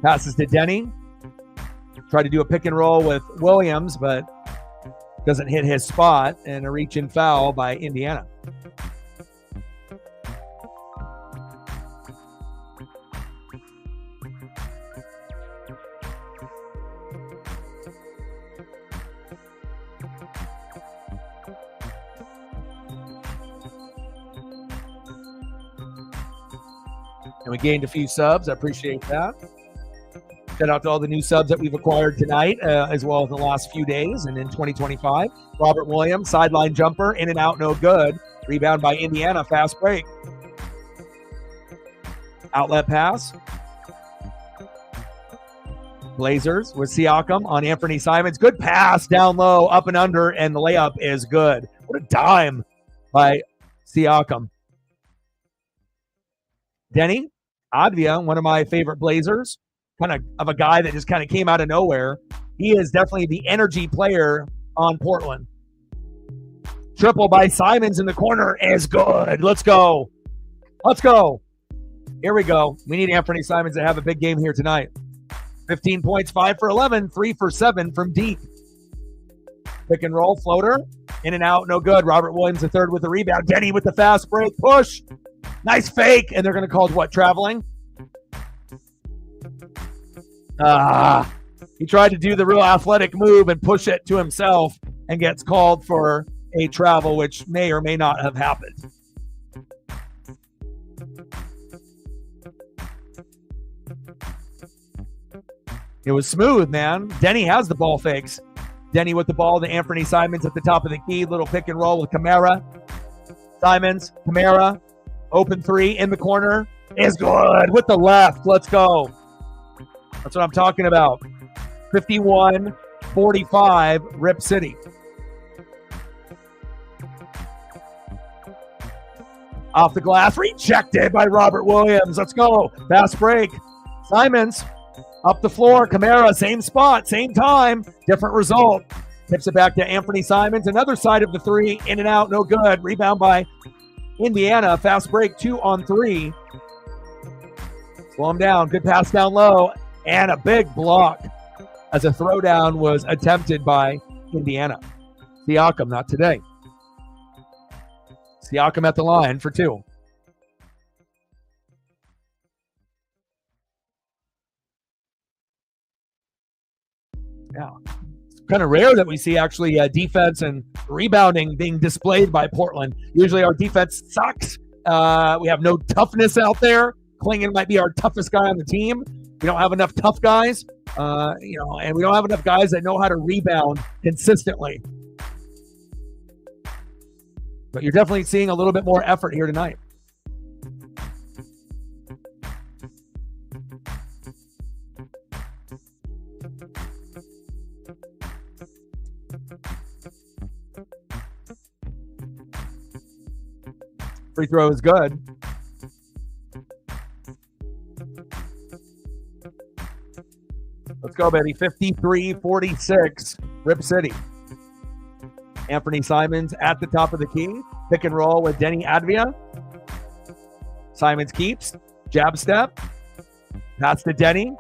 Passes to Denny. Try to do a pick and roll with Williams, but doesn't hit his spot, and a reach-in foul by Indiana. And we gained a few subs. I appreciate that. Shout out to all the new subs that we've acquired tonight, as well as in the last few days and in 2025. Robert Williams, sideline jumper, in and out, no good. Rebound by Indiana, fast break. Outlet pass. Blazers with Siakam on Anthony Simons. Good pass down low, up and under, and the layup is good. What a dime by Siakam. Denny Advia, one of my favorite Blazers, kind of a guy that just kind of came out of nowhere. He is definitely the energy player on Portland. Triple by Simons in the corner is good. Let's go. Let's go. Here we go. We need Anthony Simons to have a big game here tonight. 15 points, 5 for 11, 3 for 7 from deep. Pick and roll, floater, in and out, no good. Robert Williams the third with the rebound. Denny with the fast break, push. Nice fake, and they're going to call it what, traveling? He tried to do the real athletic move and push it to himself and gets called for a travel, which may or may not have happened. It was smooth, man. Denny has the ball fakes. Denny with the ball to Anthony Simons at the top of the key. Little pick and roll with Kamara. Simons, Kamara. Open three in the corner is good with the left. Let's go. That's what I'm talking about. 51-45, Rip City. Off the glass, rejected by Robert Williams. Let's go. Fast break. Simons up the floor. Kamara, same spot, same time, different result. Tips it back to Anthony Simons. Another side of the three, in and out, no good. Rebound by Indiana. Fast break, 2 on 3. Slow him down. Good pass down low. And a big block as a throwdown was attempted by Indiana. Siakam, not today. Siakam at the line for 2. Yeah. It's kind of rare that we see actually defense and rebounding being displayed by Portland. Usually our defense sucks. We have no toughness out there. Klingon might be our toughest guy on the team. We don't have enough tough guys, and we don't have enough guys that know how to rebound consistently. But you're definitely seeing a little bit more effort here tonight. Free throw is good. Let's go, baby. 53-46, Rip City. Anthony Simons at the top of the key. Pick and roll with Denny Advia. Simons keeps. Jab step. Pass to Denny.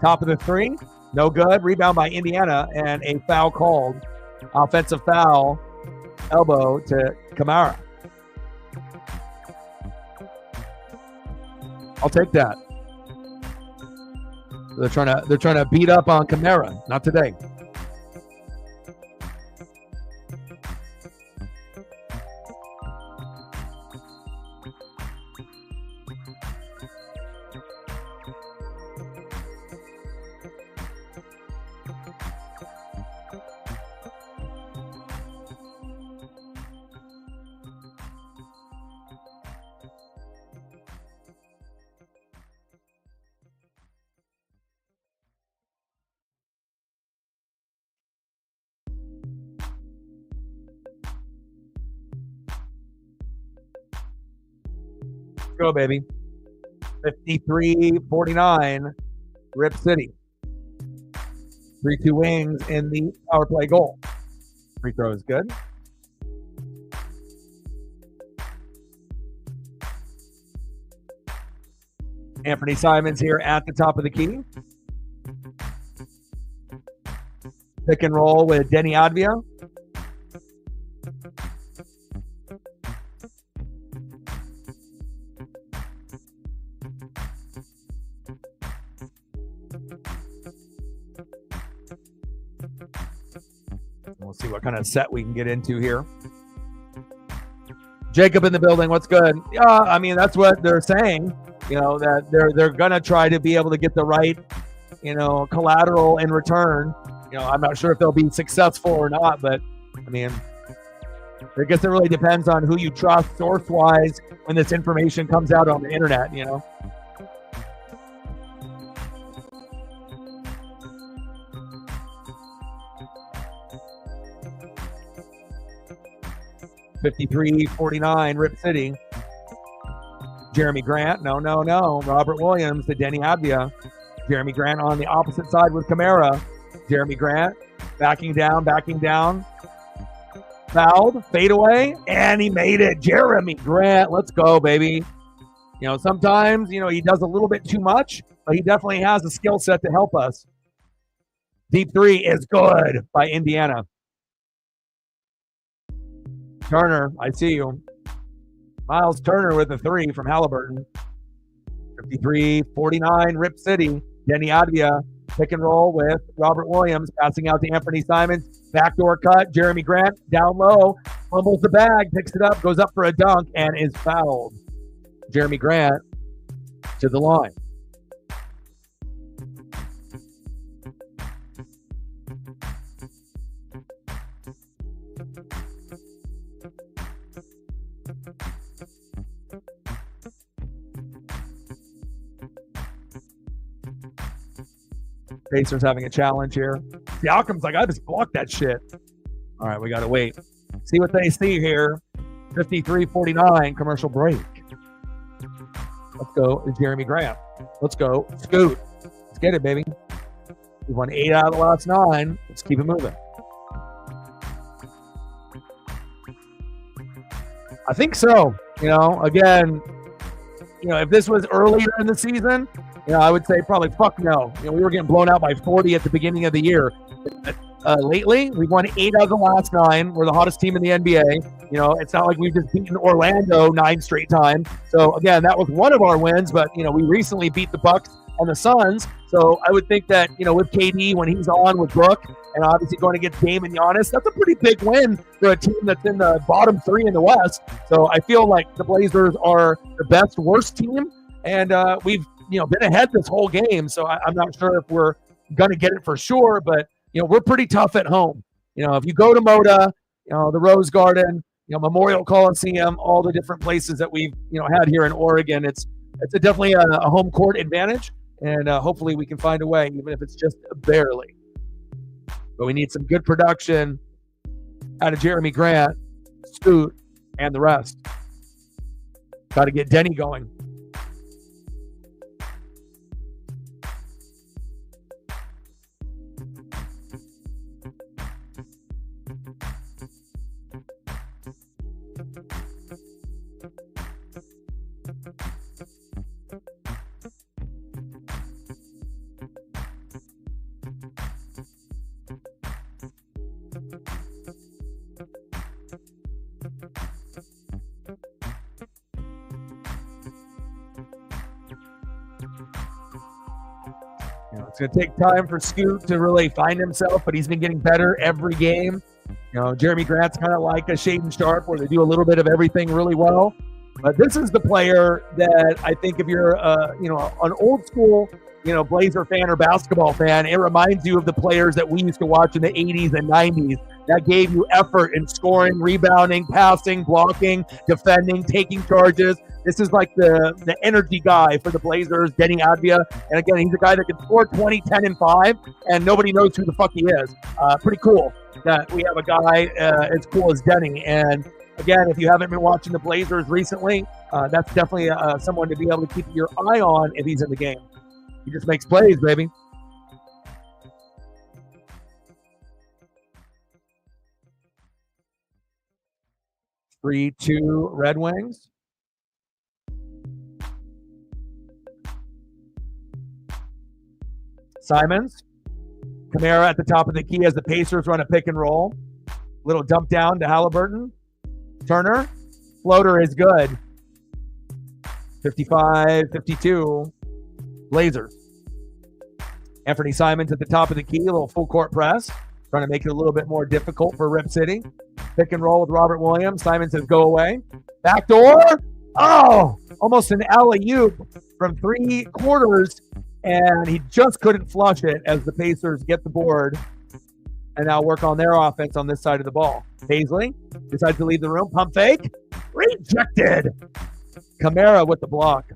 Top of the three. No good. Rebound by Indiana and a foul called. Offensive foul. Elbow to Kamara. I'll take that. They're trying to beat up on Kamara. Not today. Go, baby. 53-49, Rip City. 3-2 Wings in the power play goal. Free throw is good. Anthony Simons here at the top of the key. Pick and roll with Denny Advia. We'll see what kind of set we can get into here. Jacob in the building. What's good? Yeah, I mean, that's what they're saying. You know, that they're gonna try to be able to get the right, collateral in return. I'm not sure if they'll be successful or not, but I mean, I guess it really depends on who you trust source-wise when this information comes out on the internet. 53-49, Rip City. Jeremy Grant, no. Robert Williams to Denny Advia. Jeremy Grant on the opposite side with Kamara. Jeremy Grant backing down. Fouled, fade away, and he made it. Jeremy Grant, let's go, baby. Sometimes, he does a little bit too much, but he definitely has a skill set to help us. Deep three is good by Indiana. Turner, I see you. Miles Turner with a three from Halliburton. 53-49, Rip City. Denny Advia, pick and roll with Robert Williams, passing out to Anthony Simons. Backdoor cut, Jeremy Grant down low, fumbles the bag, picks it up, goes up for a dunk, and is fouled. Jeremy Grant to the line. Pacers having a challenge here. Siakam's like, I just blocked that shit. All right, we got to wait. See what they see here. 53-49, commercial break. Let's go, Jeremy Grant. Let's go, Scoot. Let's get it, baby. We won 8 out of the last 9. Let's keep it moving. I think so. Again, if this was earlier in the season, I would say probably fuck no. We were getting blown out by 40 at the beginning of the year. Lately, we've won 8 out of the last 9. We're the hottest team in the NBA. It's not like we've just beaten Orlando 9 straight times. So, again, that was one of our wins. But, we recently beat the Bucks and the Suns. So I would think that, with KD, when he's on with Brook, and obviously going against Dame and Giannis, that's a pretty big win for a team that's in the bottom 3 in the West. So I feel like the Blazers are the best, worst team. And we've, been ahead this whole game. So I'm not sure if we're going to get it for sure. But, we're pretty tough at home. If you go to Moda, the Rose Garden, Memorial Coliseum, all the different places that we've, had here in Oregon, it's definitely a home court advantage. And hopefully we can find a way, even if it's just barely. But we need some good production out of Jeremy Grant, Scoot, and the rest. Got to get Denny going. It's going to take time for Scoot to really find himself, but he's been getting better every game. Jeremy Grant's kind of like a Shaedon Sharpe, where they do a little bit of everything really well. But this is the player that I think if you're, an old school, Blazer fan or basketball fan, it reminds you of the players that we used to watch in the 80s and 90s that gave you effort in scoring, rebounding, passing, blocking, defending, taking charges. This is like the energy guy for the Blazers, Denny Advia. And again, he's a guy that can score 20, 10, and 5, and nobody knows who the fuck he is. Pretty cool that we have a guy as cool as Denny. And again, if you haven't been watching the Blazers recently, that's definitely someone to be able to keep your eye on if he's in the game. He just makes plays, baby. Three, 2 Red Wings. Simons. Kamara at the top of the key as the Pacers run a pick and roll. Little dump down to Halliburton. Turner. Floater is good. 55-52. Blazers. Anthony Simons at the top of the key. A little full court press. Trying to make it a little bit more difficult for Rip City. Pick and roll with Robert Williams. Simons says go away. Backdoor. Oh, almost an alley-oop from 3 quarters. And he just couldn't flush it as the Pacers get the board and now work on their offense on this side of the ball. Paisley decides to leave the room. Pump fake. Rejected. Kamara with the block.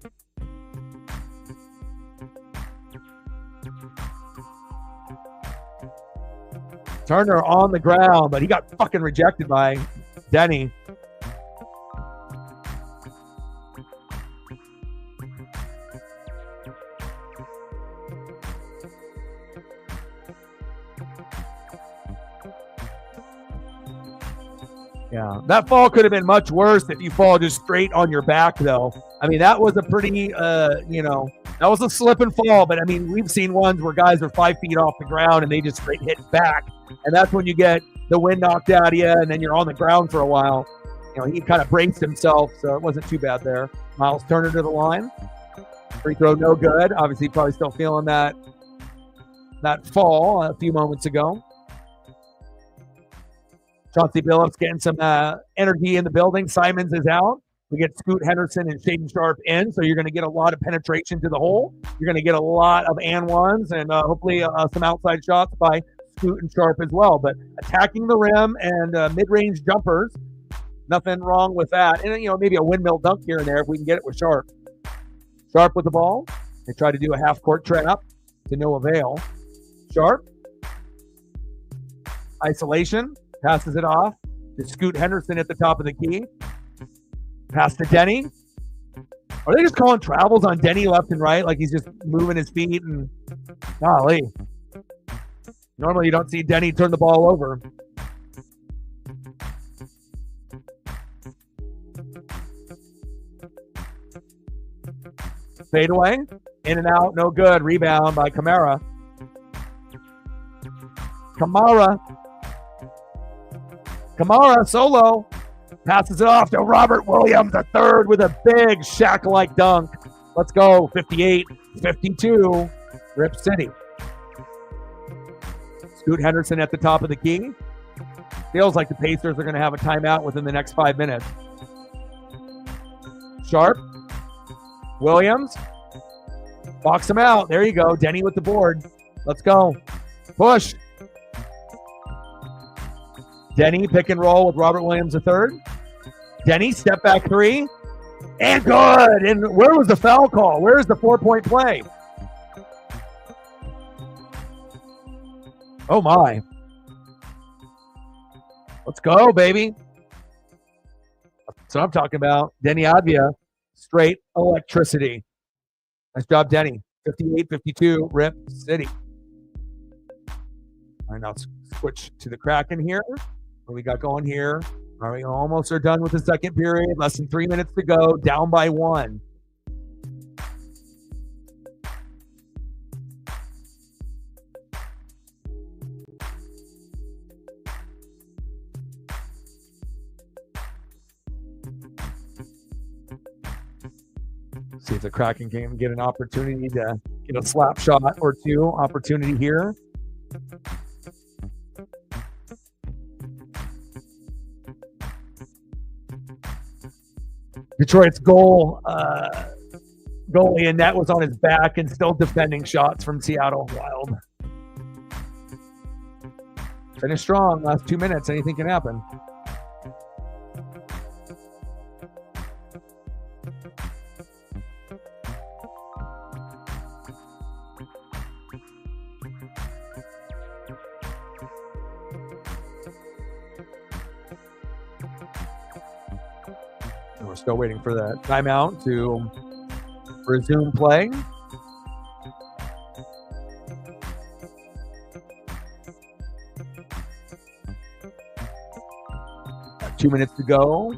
Turner on the ground, but he got fucking rejected by Denny. Yeah, that fall could have been much worse if you fall just straight on your back, though. I mean, that was a pretty, that was a slip and fall. But, I mean, we've seen ones where guys are 5 feet off the ground and they just straight hit back. And that's when you get the wind knocked out of you and then you're on the ground for a while. You know, he kind of braced himself, so it wasn't too bad there. Miles Turner to the line. Free throw, no good. Obviously, probably still feeling that fall a few moments ago. Chauncey Billups getting some energy in the building. Simons is out. We get Scoot Henderson and Shaden Sharp in, so you're going to get a lot of penetration to the hole. You're going to get a lot of and ones and hopefully some outside shots by Scoot and Sharp as well. But attacking the rim and mid-range jumpers, nothing wrong with that. And, maybe a windmill dunk here and there if we can get it with Sharp. Sharp with the ball. They try to do a half-court trap to no avail. Sharp. Isolation. Passes it off to Scoot Henderson at the top of the key. Pass to Denny. Are they just calling travels on Denny left and right like he's just moving his feet? And golly. Normally you don't see Denny turn the ball over. Fade away. In and out. No good. Rebound by Kamara. Kamara solo. Passes it off to Robert Williams, a third with a big Shaq-like dunk. Let's go. 58-52. Rip City. Scoot Henderson at the top of the key. Feels like the Pacers are going to have a timeout within the next 5 minutes. Sharp. Williams. Box him out. There you go. Denny with the board. Let's go. Push. Denny pick and roll with Robert Williams III. Denny step back 3. And good. And where was the foul call? Where is the 4-point play? Oh my. Let's go, baby. That's what I'm talking about. Denny Advia, straight electricity. Nice job, Denny. 58-52, Rip City. All right, now let's switch to the Kraken here. What we got going here? All right, almost are done with the second period. Less than 3 minutes to go. Down by 1. See if the Kraken can get an opportunity to get a slap shot or two. Opportunity here. Detroit's goalie and net was on his back and still defending shots from Seattle. Wild. Finish strong. Last 2 minutes. Anything can happen. still waiting for that timeout to resume play. Got 2 minutes to go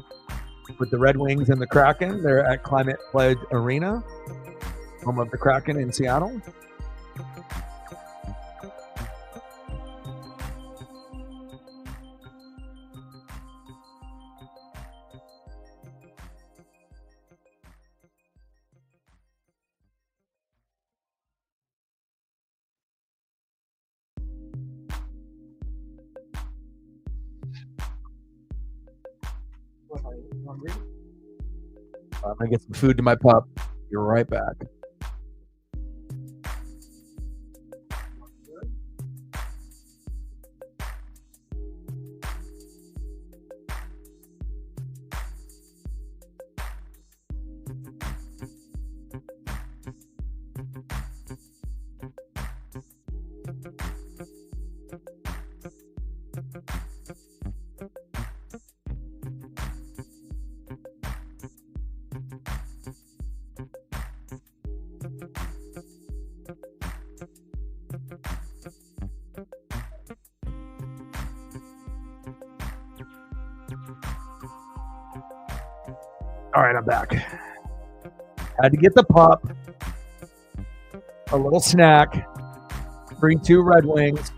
with the Red Wings and the Kraken. They're at Climate Pledge Arena, home of the Kraken in Seattle. I'm gonna get some food to my pup. Be right back. All right, I'm back. Had to get the pup a little snack. 3-2 Red Wings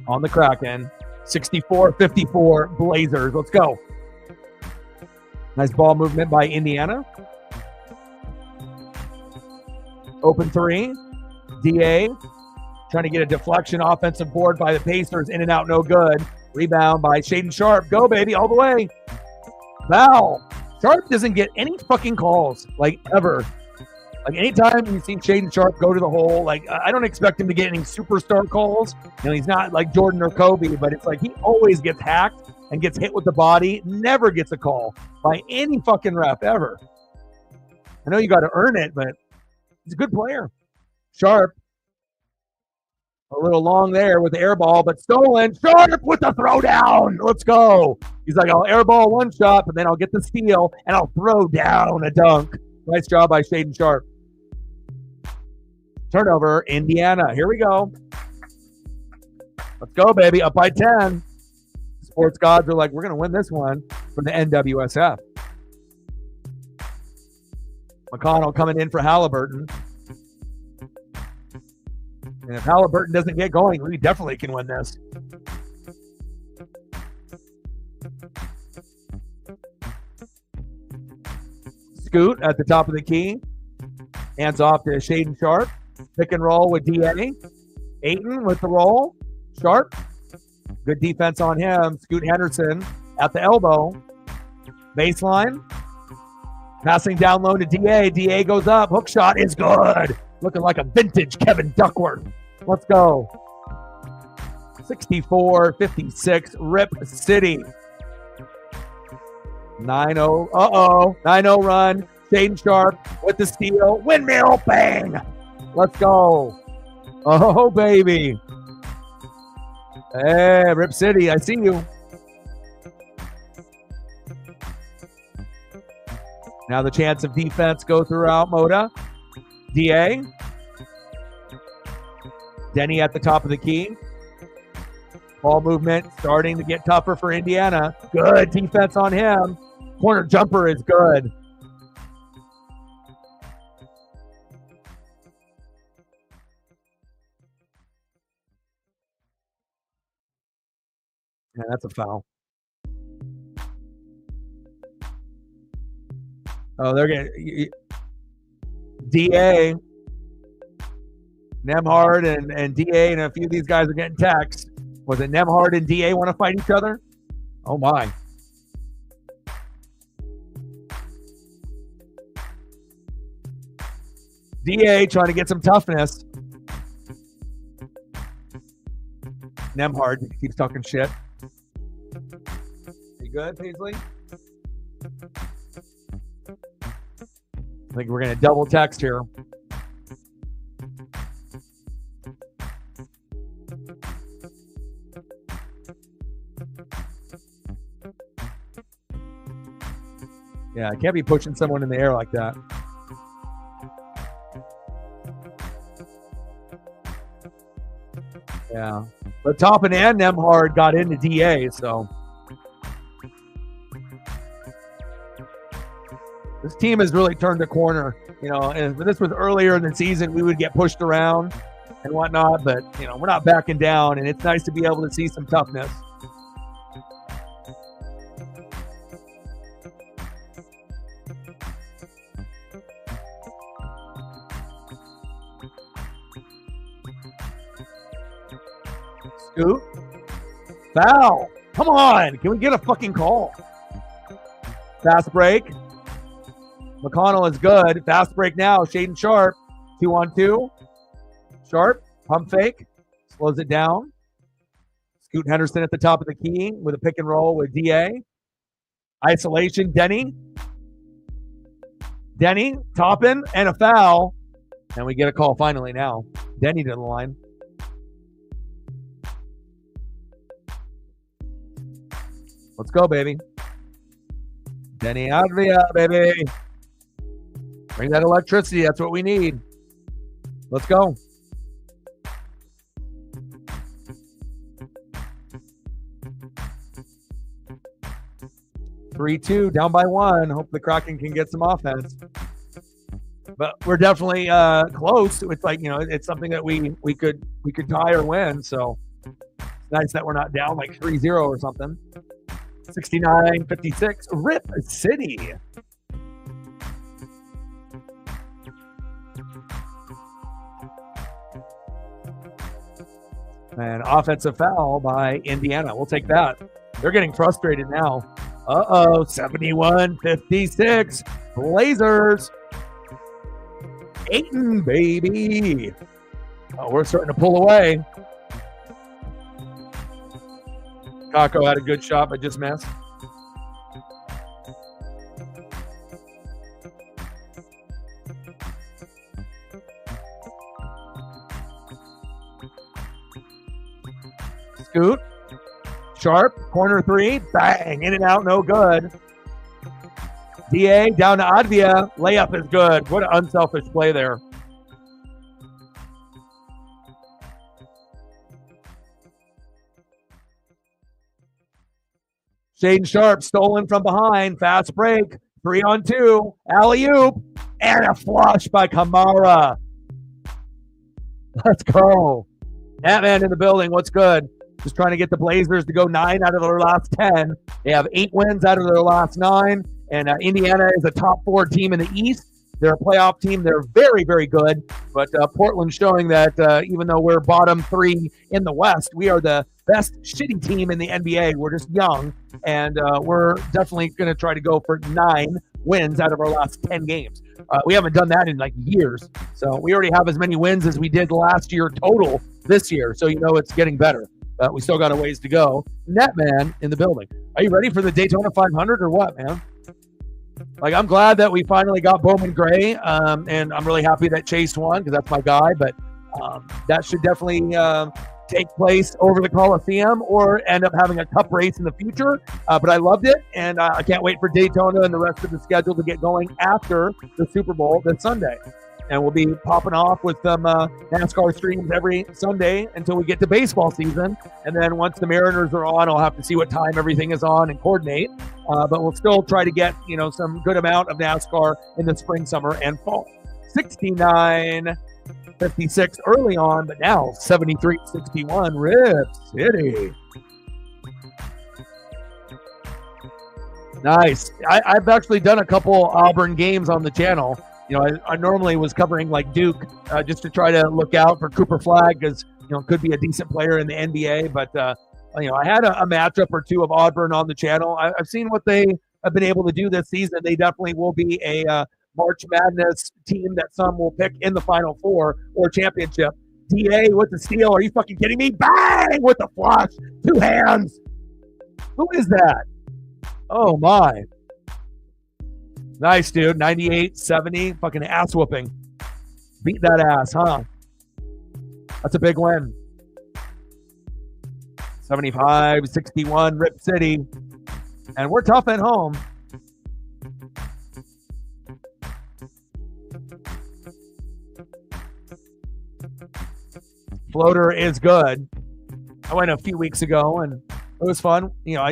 on the Kraken. 64-54 Blazers. Let's go. Nice ball movement by Indiana. Open three. DA trying to get a deflection offensive board by the Pacers. In and out, no good. Rebound by Shaedon Sharpe. Go, baby, all the way. Foul. Sharpe doesn't get any fucking calls, like, ever. Like, anytime you see Shaedon Sharpe go to the hole, like, I don't expect him to get any superstar calls. You know, he's not like Jordan or Kobe, but it's like he always gets hacked and gets hit with the body, never gets a call by any fucking ref ever. I know you got to earn it, but he's a good player. Sharpe, a little long there with the air ball, but stolen. Sharpe with the throwdown. Let's go. He's like, I'll airball one shot, but then I'll get the steal, and I'll throw down a dunk. Nice job by Shaedon Sharpe. Turnover, Indiana. Here we go. Let's go, baby. Up by 10. Sports gods are like, we're going to win this one from the NWSF. McConnell coming in for Halliburton. And if Halliburton doesn't get going, we definitely can win this. Scoot at the top of the key. Hands off to Shaedon Sharpe. Pick and roll with DA. Ayton with the roll. Sharpe. Good defense on him. Scoot Henderson at the elbow. Baseline. Passing down low to DA. DA goes up. Hook shot is good. Looking like a vintage Kevin Duckworth. Let's go. 64-56. Rip City. 9-0. Uh-oh. 9-0 run. Shaedon Sharpe with the steal. Windmill. Bang. Let's go. Oh, baby. Hey, Rip City. I see you. Now the chance of defense go throughout Moda. DA. Denny at the top of the key. Ball movement starting to get tougher for Indiana. Good defense on him. Corner jumper is good. Yeah, that's a foul. Oh, they're getting DA, Nembhard, and DA, and a few of these guys are getting texts. Was it Nembhard and DA want to fight each other? Oh, my. DA trying to get some toughness. Nembhard keeps talking shit. You good, Paisley? I think we're going to double text here. Yeah, I can't be pushing someone in the air like that. Yeah. But Toppin and Nemhard got into DA, so this team has really turned the corner. And if this was earlier in the season, we would get pushed around and whatnot, but we're not backing down, and it's nice to be able to see some toughness. Scoot. Foul. Come on. Can we get a fucking call? Fast break. McConnell is good. Fast break now. Shaedon Sharpe. 2-on-2. Sharpe. Pump fake. Slows it down. Scoot Henderson at the top of the key with a pick and roll with DA. Isolation. Denny. Toppin and a foul. And we get a call finally now. Denny to the line. Let's go, baby. Denny Advia, baby. Bring that electricity. That's what we need. Let's go. (3-2) down by 1. Hope the Kraken can get some offense. But we're definitely close. It's like, it's something that we could tie or win. So it's nice that we're not down like 3-0 or something. 69-56, Rip City. An offensive foul by Indiana. We'll take that. They're getting frustrated now. 71-56, Blazers. Ayton, baby. We're starting to pull away. Kako had a good shot, but just missed. Scoot. Sharpe. Corner 3. Bang. In and out. No good. DA down to Advia. Layup is good. What an unselfish play there. Shaedon Sharpe stolen from behind. Fast break. 3-on-2. Alley-oop. And a flush by Kamara. Let's go. That man in the building. What's good? Just trying to get the Blazers to go 9 out of their last 10. They have 8 wins out of their last 9. And Indiana is a top 4 team in the East. They're a playoff team. They're very, very good. But Portland's showing that even though we're bottom 3 in the West, we are the best shitty team in the NBA. We're just young. And we're definitely going to try to go for 9 wins out of our last 10 games. We haven't done that in like years. So we already have as many wins as we did last year total this year. So it's getting better. But we still got a ways to go. Netman in the building. Are you ready for the Daytona 500 or what, man? Like, I'm glad that we finally got Bowman Gray, and I'm really happy that Chase won because that's my guy. But that should definitely take place over the Coliseum or end up having a cup race in the future. But I loved it, and I can't wait for Daytona and the rest of the schedule to get going after the Super Bowl this Sunday. And we'll be popping off with some NASCAR streams every Sunday until we get to baseball season. And then once the Mariners are on, I'll have to see what time everything is on and coordinate. But we'll still try to get, some good amount of NASCAR in the spring, summer, and fall. 69-56 early on, but now 73-61 Rip City. Nice. I've actually done a couple Auburn games on the channel. I normally was covering like Duke just to try to look out for Cooper Flagg because, could be a decent player in the NBA. But, I had a matchup or two of Auburn on the channel. I've seen what they have been able to do this season. They definitely will be a March Madness team that some will pick in the Final Four or championship. DA with the steal. Are you fucking kidding me? Bang! With the flush. 2 hands. Who is that? Oh, my. Nice, dude. 98-70. Fucking ass whooping. Beat that ass, huh? That's a big win. 75-61 Rip City. And we're tough at home. Floater is good. I went a few weeks ago and it was fun. You know,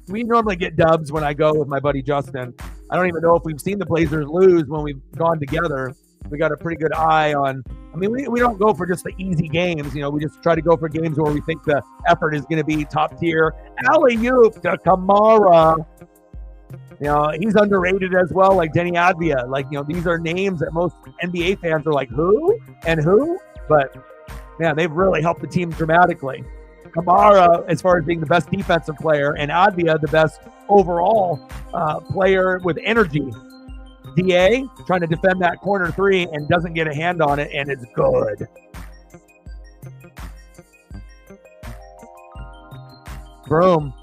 we normally get dubs when I go with my buddy Justin. I don't even know if we've seen the Blazers lose when we've gone together. We got a pretty good eye on. I mean, we don't go for just the easy games. You know, we just try to go for games where we think the effort is going to be top tier. Alley-oop to Kamara. You know, he's underrated as well, like Denny Advia. Like, you know, these are names that most NBA fans are like, who and who? But, man, they've really helped the team dramatically. Kamara, as far as being the best defensive player, and Advia, the best overall player with energy. DA trying to defend that corner three and doesn't get a hand on it, and it's good. Broom.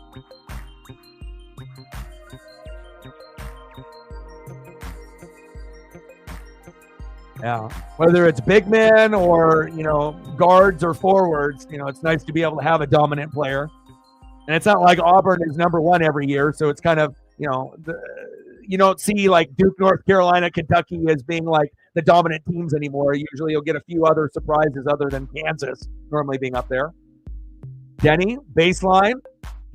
Yeah. Whether it's big men or, you know, guards or forwards, you know, it's nice to be able to have a dominant player. And it's not like Auburn is number one every year, so it's kind of, you know, you don't see like Duke, North Carolina, Kentucky as being like the dominant teams anymore. Usually you'll get a few other surprises other than Kansas normally being up there. Denny, baseline,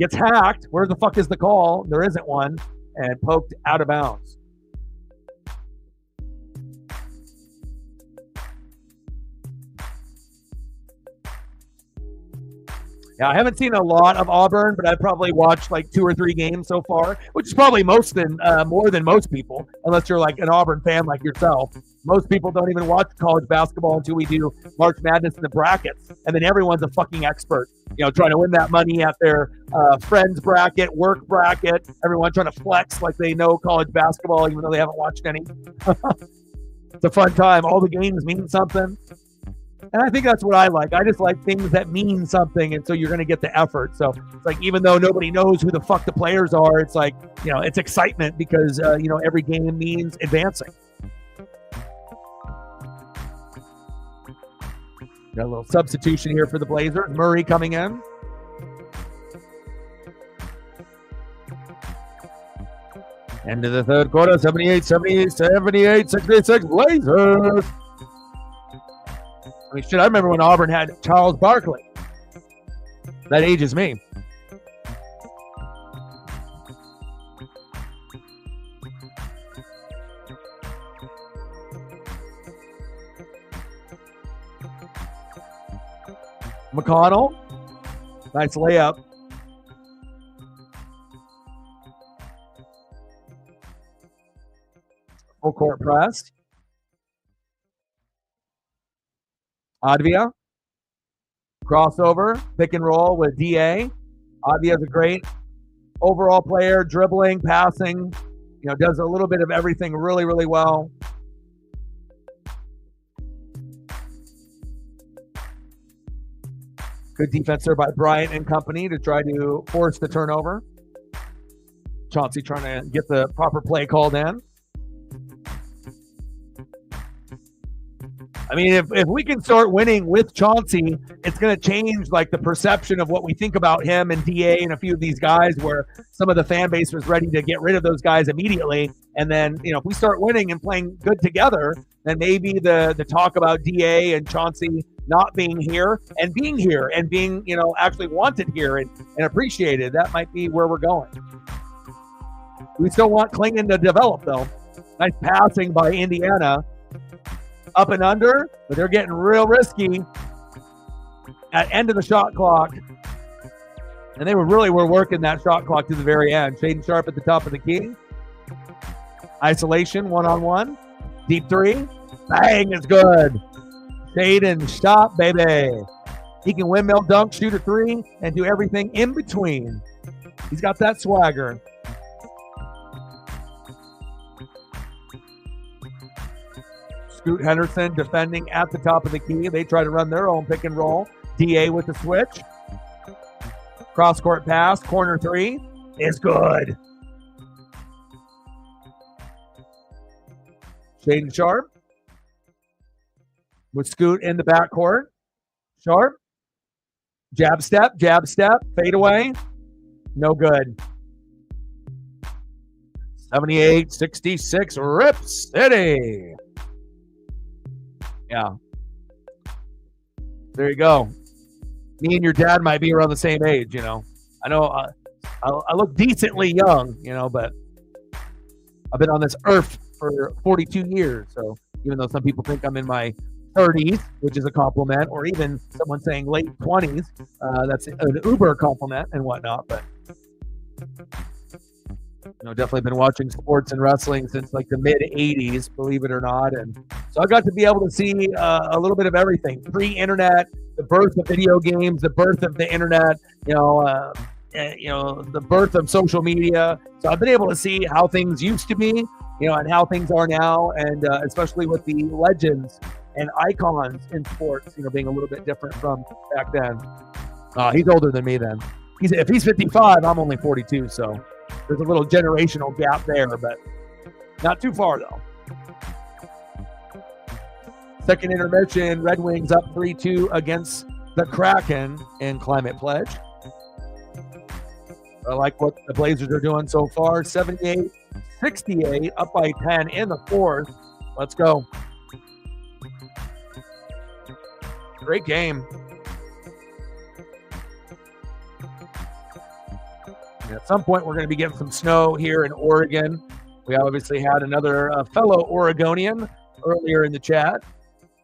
gets hacked. Where the fuck is the call? There isn't one. And poked out of bounds. Yeah, I haven't seen a lot of Auburn, but I've probably watched like 2 or 3 games so far, which is probably more than most people, unless you're like an Auburn fan like yourself. Most people don't even watch college basketball until we do March Madness in the brackets, and then everyone's a fucking expert, you know, trying to win that money at their friends bracket, work bracket. Everyone trying to flex like they know college basketball, even though they haven't watched any. It's a fun time. All the games mean something. And I think that's what I like. I just like things that mean something, and so you're going to get the effort. So it's like, even though nobody knows who the fuck the players are, it's like, you know, it's excitement because, you know, every game means advancing. Got a little substitution here for the Blazers. Murray coming in. End of the third quarter, 78-66 Blazers. I mean, shit, I remember when Auburn had Charles Barkley. That ages me. McConnell. Nice layup. Full court press. Advia, crossover, pick and roll with DA. Advia is a great overall player, dribbling, passing, you know, does a little bit of everything really, really well. Good defense there by Bryant and company to try to force the turnover. Chauncey trying to get the proper play called in. I mean, if we can start winning with Chauncey, it's going to change like the perception of what we think about him and DA and a few of these guys, where some of the fan base was ready to get rid of those guys immediately. And then, you know, if we start winning and playing good together, then maybe the talk about DA and Chauncey not being here and being here and being, you know, actually wanted here and appreciated, that might be where we're going. We still want Clingan to develop, though. Nice passing by Indiana. Up and under, but they're getting real risky at end of the shot clock. And they were working that shot clock to the very end. Shaedon Sharpe at the top of the key. Isolation, one-on-one. Deep three. Bang, it's good. Shaedon Sharpe, baby. He can windmill dunk, shoot a three, and do everything in between. He's got that swagger. Scoot Henderson defending at the top of the key. They try to run their own pick and roll. DA with the switch. Cross court pass. Corner three is good. Shaedon Sharpe with Scoot in the backcourt. Sharpe. Jab step. Fade away. No good. 78-66 Rip City. Yeah. There you go. Me and your dad might be around the same age, you know. I know I look decently young, you know, but I've been on this earth for 42 years. So even though some people think I'm in my 30s, which is a compliment, or even someone saying late 20s, that's an uber compliment and whatnot. But you know, definitely been watching sports and wrestling since like the mid 80s, believe it or not. And so I got to be able to see a little bit of everything. Pre-internet, the birth of video games, the birth of the internet, the birth of social media. So I've been able to see how things used to be, you know, and how things are now, and especially with the legends and icons in sports, you know, being a little bit different from back then. He's older than me then. If he's 55, I'm only 42, so there's a little generational gap there, but not too far though. Second intermission, Red Wings up 3-2 against the Kraken in Climate Pledge. I like what the Blazers are doing so far. 78-68, up by 10 in the fourth. Let's go. Great game. And at some point, we're going to be getting some snow here in Oregon. We obviously had another fellow Oregonian earlier in the chat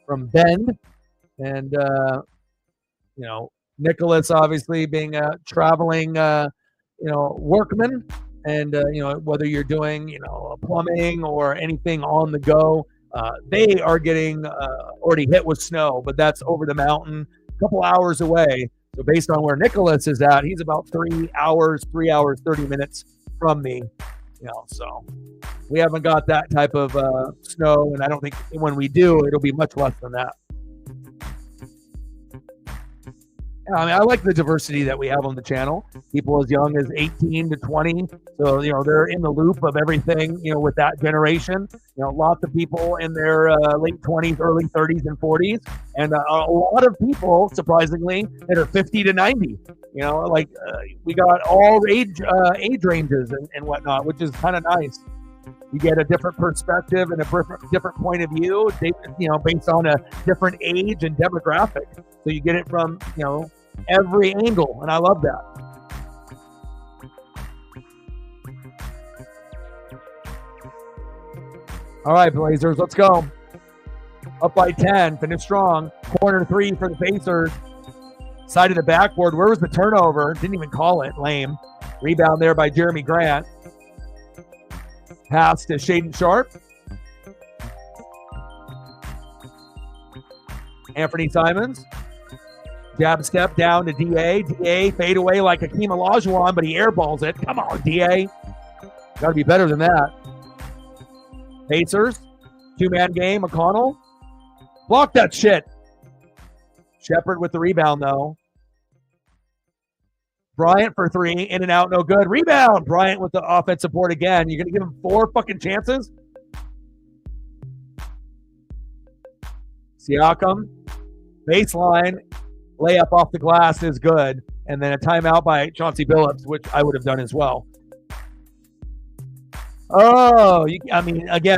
from Bend. And, Nicholas obviously being a traveling, workman. And, whether you're doing, plumbing or anything on the go, they are getting already hit with snow, but that's over the mountain, a couple hours away. So based on where Nicholas is at, he's about 3 hours, 30 minutes from me. So we haven't got that type of snow, and I don't think when we do, it'll be much less than that. I mean, I like the diversity that we have on the channel. People as young as 18 to 20. So, they're in the loop of everything, with that generation. Lots of people in their late 20s, early 30s, and 40s. And a lot of people, surprisingly, that are 50 to 90. We got all age ranges and whatnot, which is kind of nice. You get a different perspective and a different point of view, based on a different age and demographic. So you get it from, every angle, and I love that. All right, Blazers, let's go. Up by 10, finish strong. Corner 3 for the Pacers. Side of the backboard. Where was the turnover? Didn't even call it. Lame. Rebound there by Jeremy Grant. Pass to Shaden Sharp. Anthony Simons. Jab step down to DA. DA fade away like Hakeem Olajuwon, but he airballs it. Come on, DA. Got to be better than that. Pacers. Two-man game. McConnell. Block that shit. Shepard with the rebound, though. Bryant for 3. In and out. No good. Rebound. Bryant with the offensive board again. You're going to give him 4 fucking chances? Siakam. Baseline. Layup off the glass is good. And then a timeout by Chauncey Billups, which I would have done as well. Again,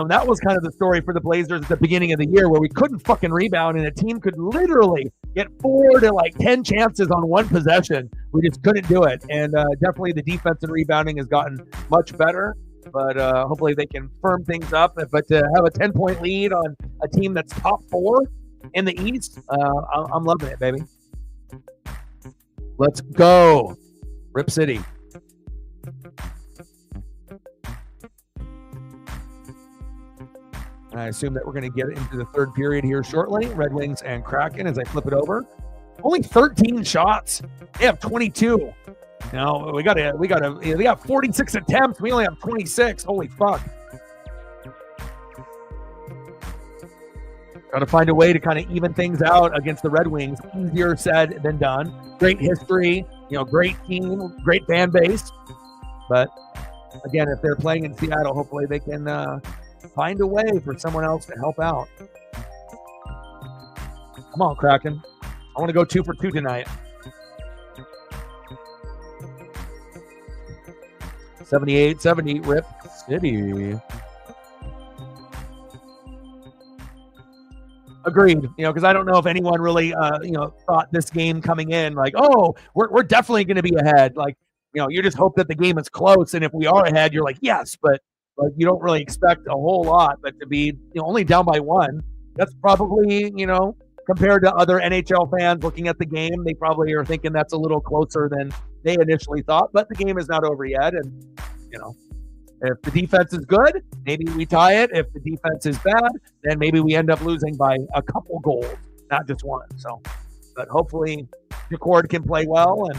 that was kind of the story for the Blazers at the beginning of the year where we couldn't fucking rebound and a team could literally get 4 to 10 chances on one possession. We just couldn't do it. And definitely the defense and rebounding has gotten much better. But hopefully they can firm things up. But to have a 10-point lead on a team that's top 4 in the East, I'm loving it, baby. Let's go. Rip City. I assume that we're going to get into the third period here shortly. Red Wings and Kraken as I flip it over. Only 13 shots. They have 22. Now we got 46 attempts. We only have 26. Holy fuck. Got to find a way to kind of even things out against the Red Wings. Easier said than done. Great history, great team, great fan base. But again, if they're playing in Seattle, hopefully they can find a way for someone else to help out. Come on, Kraken. I want to go 2 for 2 tonight. 78-70, Rip City. Agreed. Because I don't know if anyone really, thought this game coming in like, oh, we're definitely going to be ahead. Like, you just hope that the game is close, and if we are ahead, you're like, yes, but like you don't really expect a whole lot. But to be only down by one, that's probably compared to other NHL fans looking at the game, they probably are thinking that's a little closer than they initially thought. But the game is not over yet, and if the defense is good, maybe we tie it. If the defense is bad, then maybe we end up losing by a couple goals, not just one. So, but hopefully Jacord can play well, and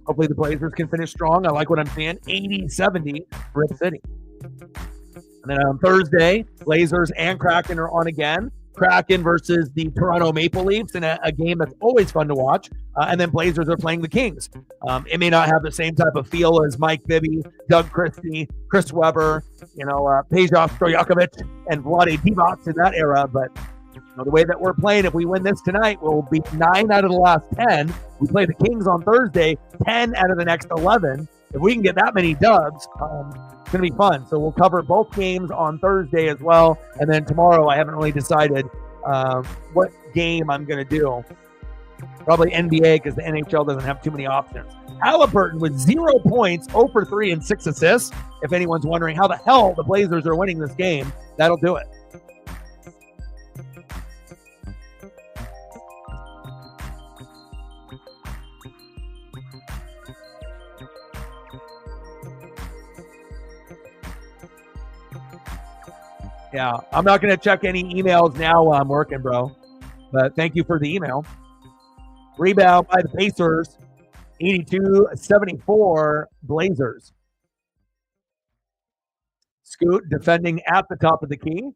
hopefully the Blazers can finish strong. I like what I'm seeing. 80-70 Rip City. And then on Thursday, Blazers and Kraken are on again. Kraken versus the Toronto Maple Leafs in a game that's always fun to watch. And then Blazers are playing the Kings. It may not have the same type of feel as Mike Bibby, Doug Christie, Chris Webber, Peja Stojakovic, and Vlade Divac in that era. But the way that we're playing, if we win this tonight, we'll be 9 out of the last 10. We play the Kings on Thursday, 10 out of the next 11. If we can get that many dubs, it's going to be fun. So we'll cover both games on Thursday as well. And then tomorrow, I haven't really decided what game I'm going to do. Probably NBA, because the NHL doesn't have too many options. Halliburton with 0 points, 0 for 3 and 6 assists. If anyone's wondering how the hell the Blazers are winning this game, that'll do it. Yeah, I'm not going to check any emails now while I'm working, bro. But thank you for the email. Rebound by the Pacers, 82-74 Blazers. Scoot defending at the top of the key.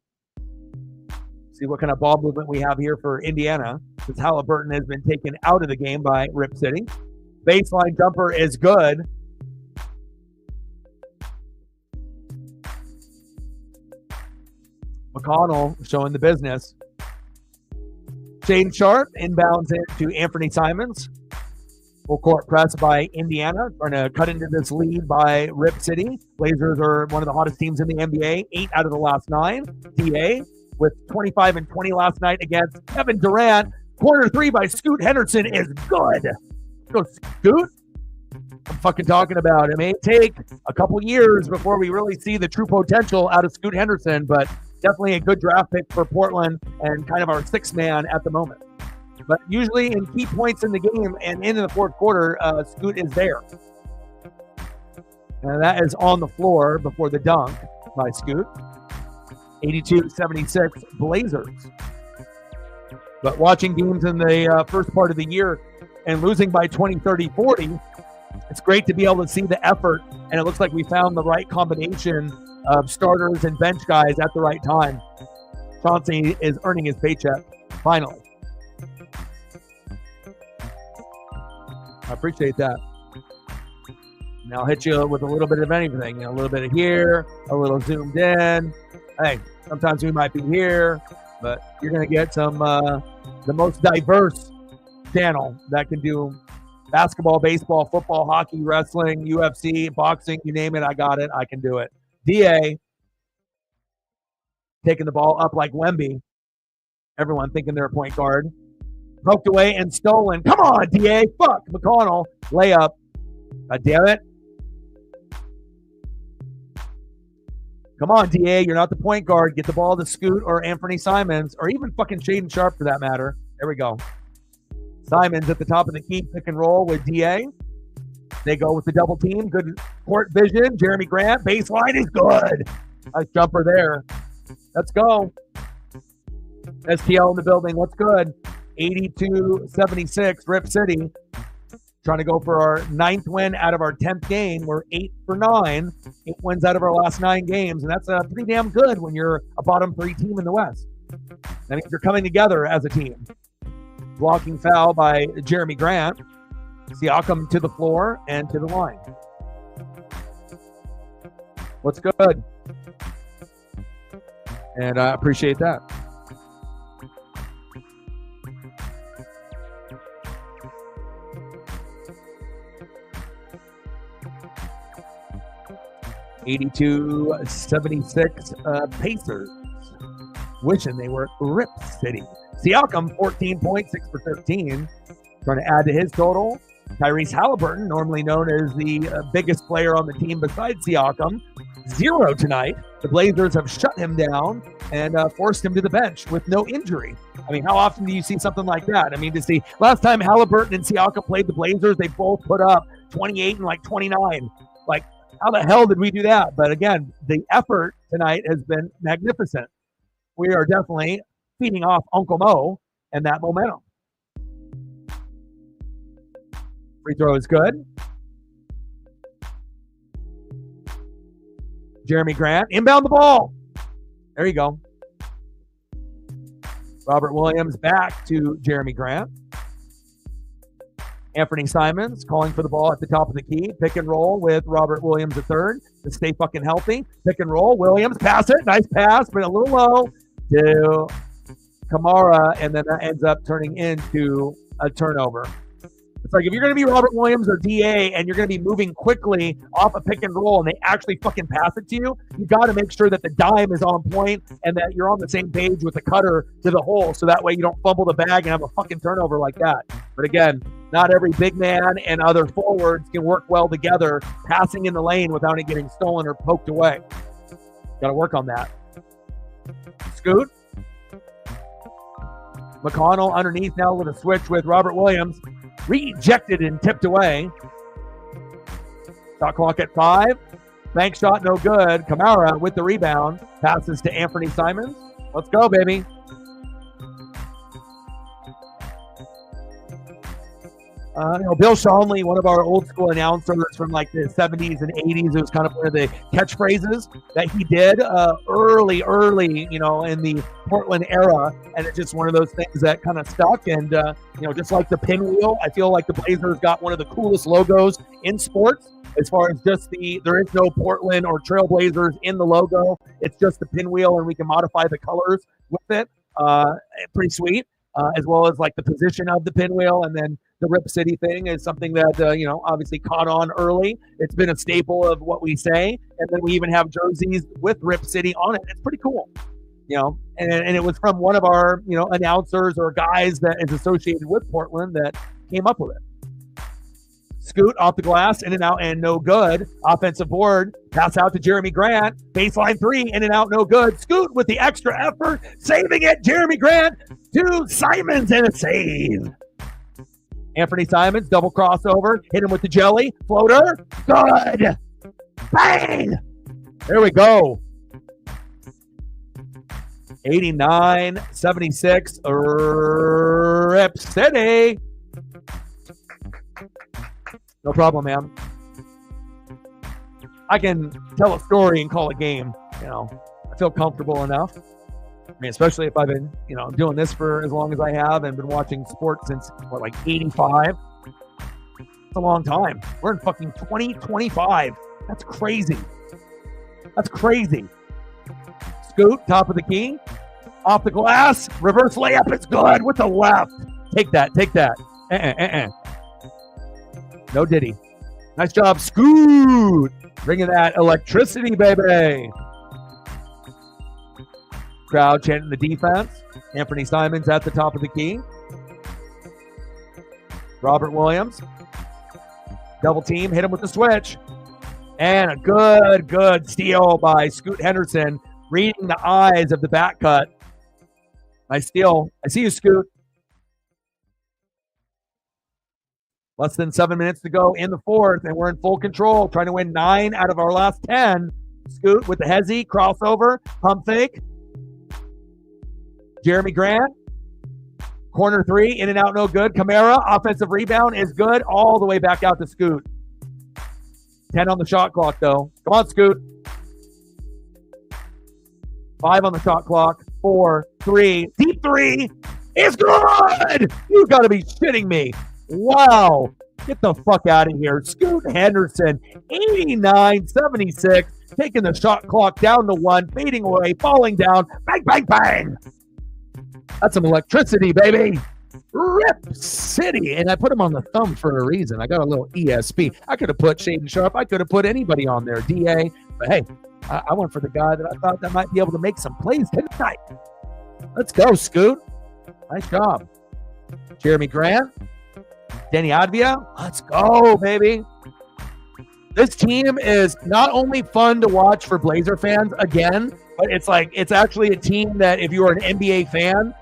See what kind of ball movement we have here for Indiana, since Halliburton has been taken out of the game by Rip City. Baseline jumper is good. McConnell showing the business. Shaedon Sharpe inbounds into Anthony Simons. Full court press by Indiana. Trying to cut into this lead by Rip City. Blazers are one of the hottest teams in the NBA. 8 out of the last 9. DA with 25 and 20 last night against Kevin Durant. Corner 3 by Scoot Henderson is good. Go Scoot. I'm fucking talking about. It may take a couple years before we really see the true potential out of Scoot Henderson, but definitely a good draft pick for Portland and kind of our sixth man at the moment. But usually in key points in the game and into the fourth quarter, Scoot is there. And that is on the floor before the dunk by Scoot. 82-76 Blazers. But watching games in the first part of the year and losing by 20, 30, 40, it's great to be able to see the effort, and it looks like we found the right combination of starters and bench guys at the right time. Chauncey is earning his paycheck, finally. I appreciate that. And I'll hit you with a little bit of anything. A little bit of here, a little zoomed in. Hey, sometimes we might be here, but you're going to get some the most diverse channel that can do basketball, baseball, football, hockey, wrestling, UFC, boxing, you name it, I got it. I can do it. DA taking the ball up like Wemby. Everyone thinking they're a point guard. Poked away and stolen. Come on, DA. Fuck. McConnell. Layup. God damn it. Come on, DA. You're not the point guard. Get the ball to Scoot or Anthony Simons or even fucking Shaedon Sharpe for that matter. There we go. Simons at the top of the key, pick and roll with DA. They go with the double team. Good court vision. Jeremy Grant. Baseline is good. Nice jumper there. Let's go. STL in the building. What's good? 82-76. Rip City. Trying to go for our 9th win out of our 10th game. We're 8 for 9. 8 wins out of our last 9 games. And that's pretty damn good when you're a bottom 3 team in the West. That means you're coming together as a team. Blocking foul by Jeremy Grant. Siakam to the floor and to the line. What's good? And I appreciate that. (82-76) Pacers. wishing they were Rip City. Siakam, 14 points, 6 for 13. Trying to add to his total. Tyrese Halliburton, normally known as the biggest player on the team besides Siakam, 0 tonight. The Blazers have shut him down and forced him to the bench with no injury. I mean, how often do you see something like that? I mean, to see last time Halliburton and Siakam played the Blazers, they both put up 28 and like 29. Like, how the hell did we do that? But again, the effort tonight has been magnificent. We are definitely feeding off Uncle Mo and that momentum. Free throw is good. Jeremy Grant, inbound the ball. There you go. Robert Williams back to Jeremy Grant. Anthony Simons calling for the ball at the top of the key. Pick and roll with Robert Williams III to stay fucking healthy. Pick and roll. Williams, pass it. Nice pass, but a little low to Kamara, and then that ends up turning into a turnover. It's like if you're going to be Robert Williams or DA and you're going to be moving quickly off a pick and roll and they actually fucking pass it to you, you got to make sure that the dime is on point and that you're on the same page with the cutter to the hole so that way you don't fumble the bag and have a fucking turnover like that. But again, not every big man and other forwards can work well together passing in the lane without it getting stolen or poked away. Got to work on that. Scoot. McConnell underneath now with a switch with Robert Williams. Rejected and tipped away. Shot clock at 5. Bank shot no good. Kamara with the rebound. Passes to Anthony Simons. Let's go, baby. Bill Schonely, one of our old school announcers from like the 70s and 80s, it was kind of one of the catchphrases that he did early, in the Portland era. And it's just one of those things that kind of stuck. And, just like the pinwheel, I feel like the Blazers got one of the coolest logos in sports as far as just there is no Portland or Trailblazers in the logo. It's just the pinwheel and we can modify the colors with it. Pretty sweet. As well as like the position of the pinwheel, and then the Rip City thing is something that obviously caught on early. It's been a staple of what we say, and then we even have jerseys with Rip City on it. It's pretty cool, and it was from one of our announcers or guys that is associated with Portland that came up with it. Scoot off the glass, in and out, and no good. Offensive board, pass out to Jeremy Grant. Baseline 3, in and out, no good. Scoot with the extra effort, saving it. Jeremy Grant to Simons, and a save. Anthony Simons, double crossover, hit him with the jelly. Floater, good. Bang! There we go. 89-76, Rip City. No problem, man. I can tell a story and call a game. I feel comfortable enough. I mean, especially if I've been, doing this for as long as I have and been watching sports since, 85? It's a long time. We're in fucking 2025. That's crazy. That's crazy. Scoot, top of the key. Off the glass. Reverse layup. It's good with the left. Take that. No Diddy. Nice job, Scoot. Bringing that electricity, baby. Crowd chanting the defense. Anthony Simons at the top of the key. Robert Williams. Double team. Hit him with the switch. And a good steal by Scoot Henderson. Reading the eyes of the back cut. Nice steal. I see you, Scoot. Less than 7 minutes to go in the fourth, and we're in full control, trying to win 9 out of our last 10. Scoot with the hezzy, crossover, pump fake. Jeremy Grant, corner 3, in and out, no good. Kamara, offensive rebound is good, all the way back out to Scoot. 10 on the shot clock, though. Come on, Scoot. 5 on the shot clock. 4, 3, deep 3 is good! You gotta be shitting me. Wow. Get the fuck out of here. Scoot Henderson, 89-76, taking the shot clock down to 1, fading away, falling down. Bang, bang, bang. That's some electricity, baby. Rip City. And I put him on the thumb for a reason. I got a little ESP. I could have put Shaden Sharp. I could have put anybody on there, DA. But hey, I went for the guy that I thought that might be able to make some plays tonight. Let's go, Scoot. Nice job. Jeremy Grant. Denny Advia. Let's go, baby. This team is not only fun to watch for Blazer fans again, but it's actually a team that if you are an NBA fan,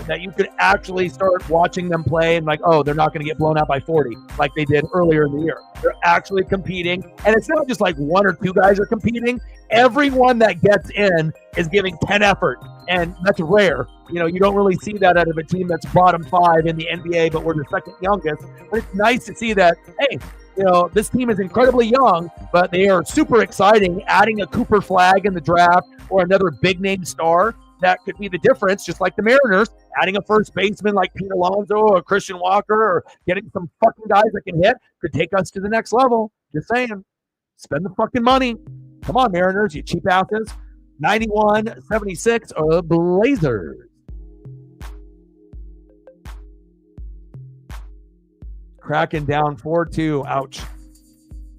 that you could actually start watching them play and like, oh, they're not going to get blown out by 40 like they did earlier in the year. They're actually competing. And it's not just like one or two guys are competing. Everyone that gets in is giving 10 effort. And that's rare. You don't really see that out of a team that's bottom 5 in the NBA, but we're the second youngest. But it's nice to see that, hey, this team is incredibly young, but they are super exciting. Adding a Cooper Flag in the draft or another big name star, that could be the difference, just like the Mariners, adding a first baseman like Pete Alonso or Christian Walker or getting some fucking guys that can hit could take us to the next level. Just saying. Spend the fucking money. Come on, Mariners, you cheap asses. 91-76 Blazers. Kraken down 4-2. Ouch.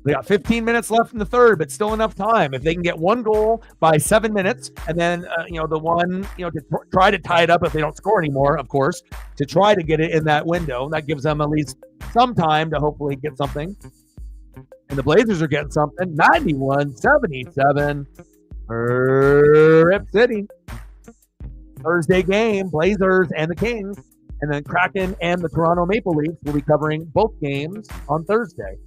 They got 15 minutes left in the third, but still enough time. If they can get one goal by 7 minutes, and then the one to try to tie it up if they don't score anymore, of course, to try to get it in that window, that gives them at least some time to hopefully get something. And the Blazers are getting something. 91-77. Rip City. Thursday game, Blazers and the Kings. And then Kraken and the Toronto Maple Leafs will be covering both games on Thursday.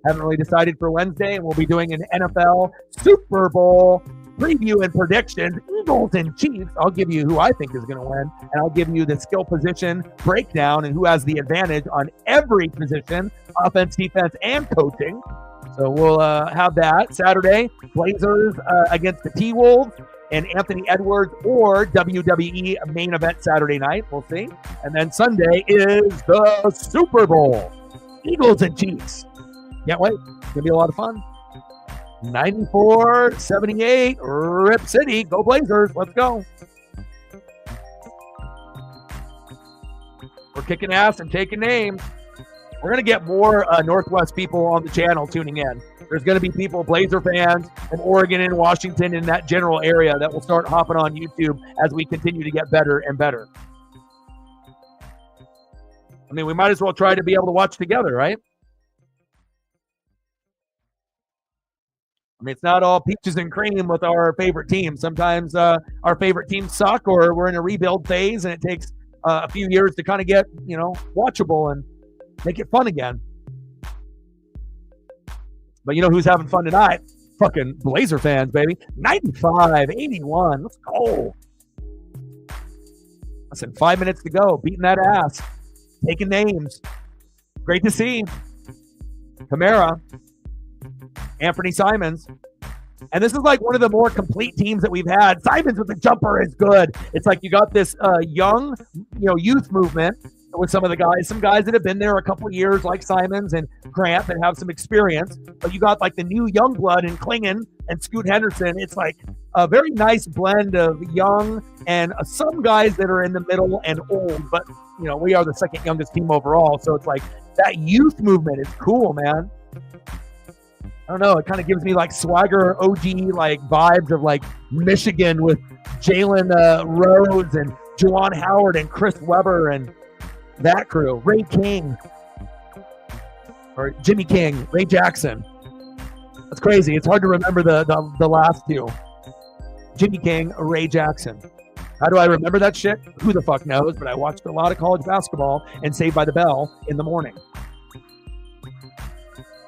Haven't really decided for Wednesday, and we'll be doing an NFL Super Bowl preview and predictions. Eagles and Chiefs. I'll give you who I think is going to win, and I'll give you the skill position breakdown and who has the advantage on every position, offense, defense, and coaching. So we'll have that Saturday. Blazers against the T-Wolves and Anthony Edwards or WWE main event Saturday night. We'll see. And then Sunday is the Super Bowl. Eagles and Chiefs. Can't wait. It's going to be a lot of fun. 94-78, Rip City. Go Blazers. Let's go. We're kicking ass and taking names. We're going to get more Northwest people on the channel tuning in. There's going to be people, Blazer fans from Oregon and Washington in that general area that will start hopping on YouTube as we continue to get better and better. I mean, we might as well try to be able to watch together, right? I mean, it's not all peaches and cream with our favorite team. Sometimes our favorite teams suck or we're in a rebuild phase and it takes a few years to kind of get, watchable and make it fun again. But you know who's having fun tonight? Fucking Blazer fans, baby. 95-81. Let's go. Listen, 5 minutes to go. Beating that ass. Taking names. Great to see. Kamara. Anthony Simons. And this is like one of the more complete teams that we've had. Simons with the jumper is good. It's like you got this young, youth movement with some of the guys, some guys that have been there a couple of years like Simons and Grant that have some experience. But you got like the new young blood in Klingon and Scoot Henderson. It's like a very nice blend of young and some guys that are in the middle and old. But, we are the second youngest team overall. So it's like that youth movement is cool, man. I don't know. It kind of gives me like swagger OG like vibes of like Michigan with Jalen Rhodes and Juwan Howard and Chris Webber and that crew. Ray King or Jimmy King, Ray Jackson. That's crazy. It's hard to remember the last two. Jimmy King, Ray Jackson. How do I remember that shit? Who the fuck knows? But I watched a lot of college basketball and Saved by the Bell in the morning.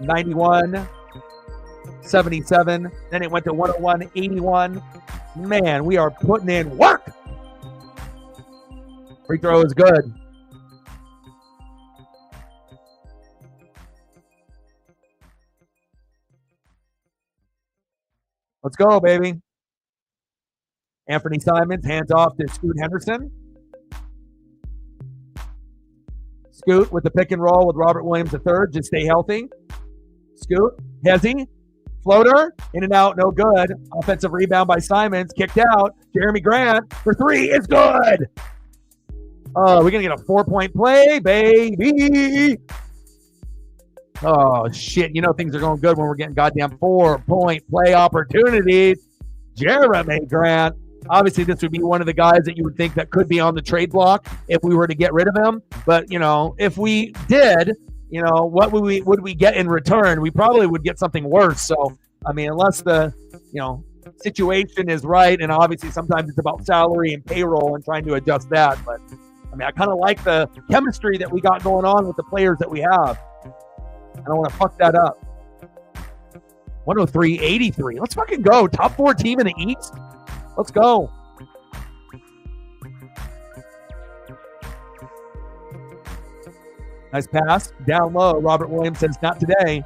91-77. Then it went to 101-81. Man, we are putting in work. Free throw is good. Let's go, baby. Anthony Simons hands off to Scoot Henderson. Scoot with the pick and roll with Robert Williams III. Just stay healthy. Scoot, Hezzy, floater, in and out, no good. Offensive rebound by Simons, kicked out. Jeremy Grant for three is good. Oh, we're going to get a 4-point play, baby. Oh, shit. Things are going good when we're getting goddamn 4-point play opportunities. Jeremy Grant. Obviously, this would be one of the guys that you would think that could be on the trade block if we were to get rid of him. But, if we did, what would we get in return? We probably would get something worse. So, unless the, situation is right, and obviously sometimes it's about salary and payroll and trying to adjust that. But, I kind of like the chemistry that we got going on with the players that we have. I don't want to fuck that up. 103-83. Let's fucking go. Top 4 team in the East. Let's go. Nice pass. Down low. Robert Williams says, not today.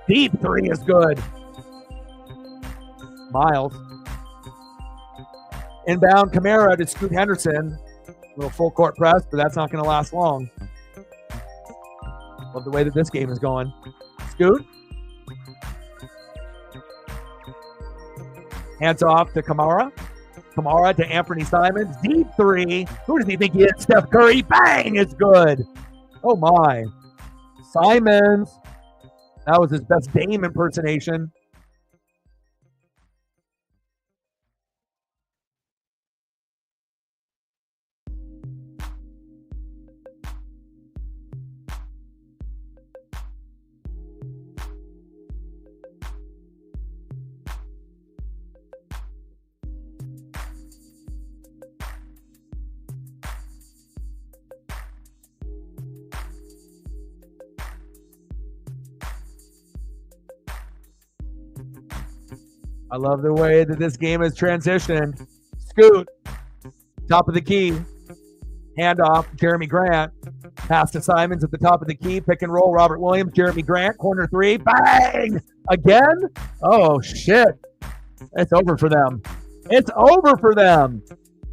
Deep 3 is good. Miles. Inbound Kamara to Scoot Henderson. A little full court press, but that's not going to last long. Love the way that this game is going. Scoot. Hands off to Kamara. Kamara to Anthony Simons. Deep 3. Who does he think he is? Steph Curry. Bang! It's good. Oh, my. Simons. That was his best Dame impersonation. I love the way that this game has transitioned. Scoot, top of the key. Handoff, Jeremy Grant. Pass to Simons at the top of the key. Pick and roll, Robert Williams. Jeremy Grant, corner 3. Bang! Again? Oh, shit. It's over for them. It's over for them.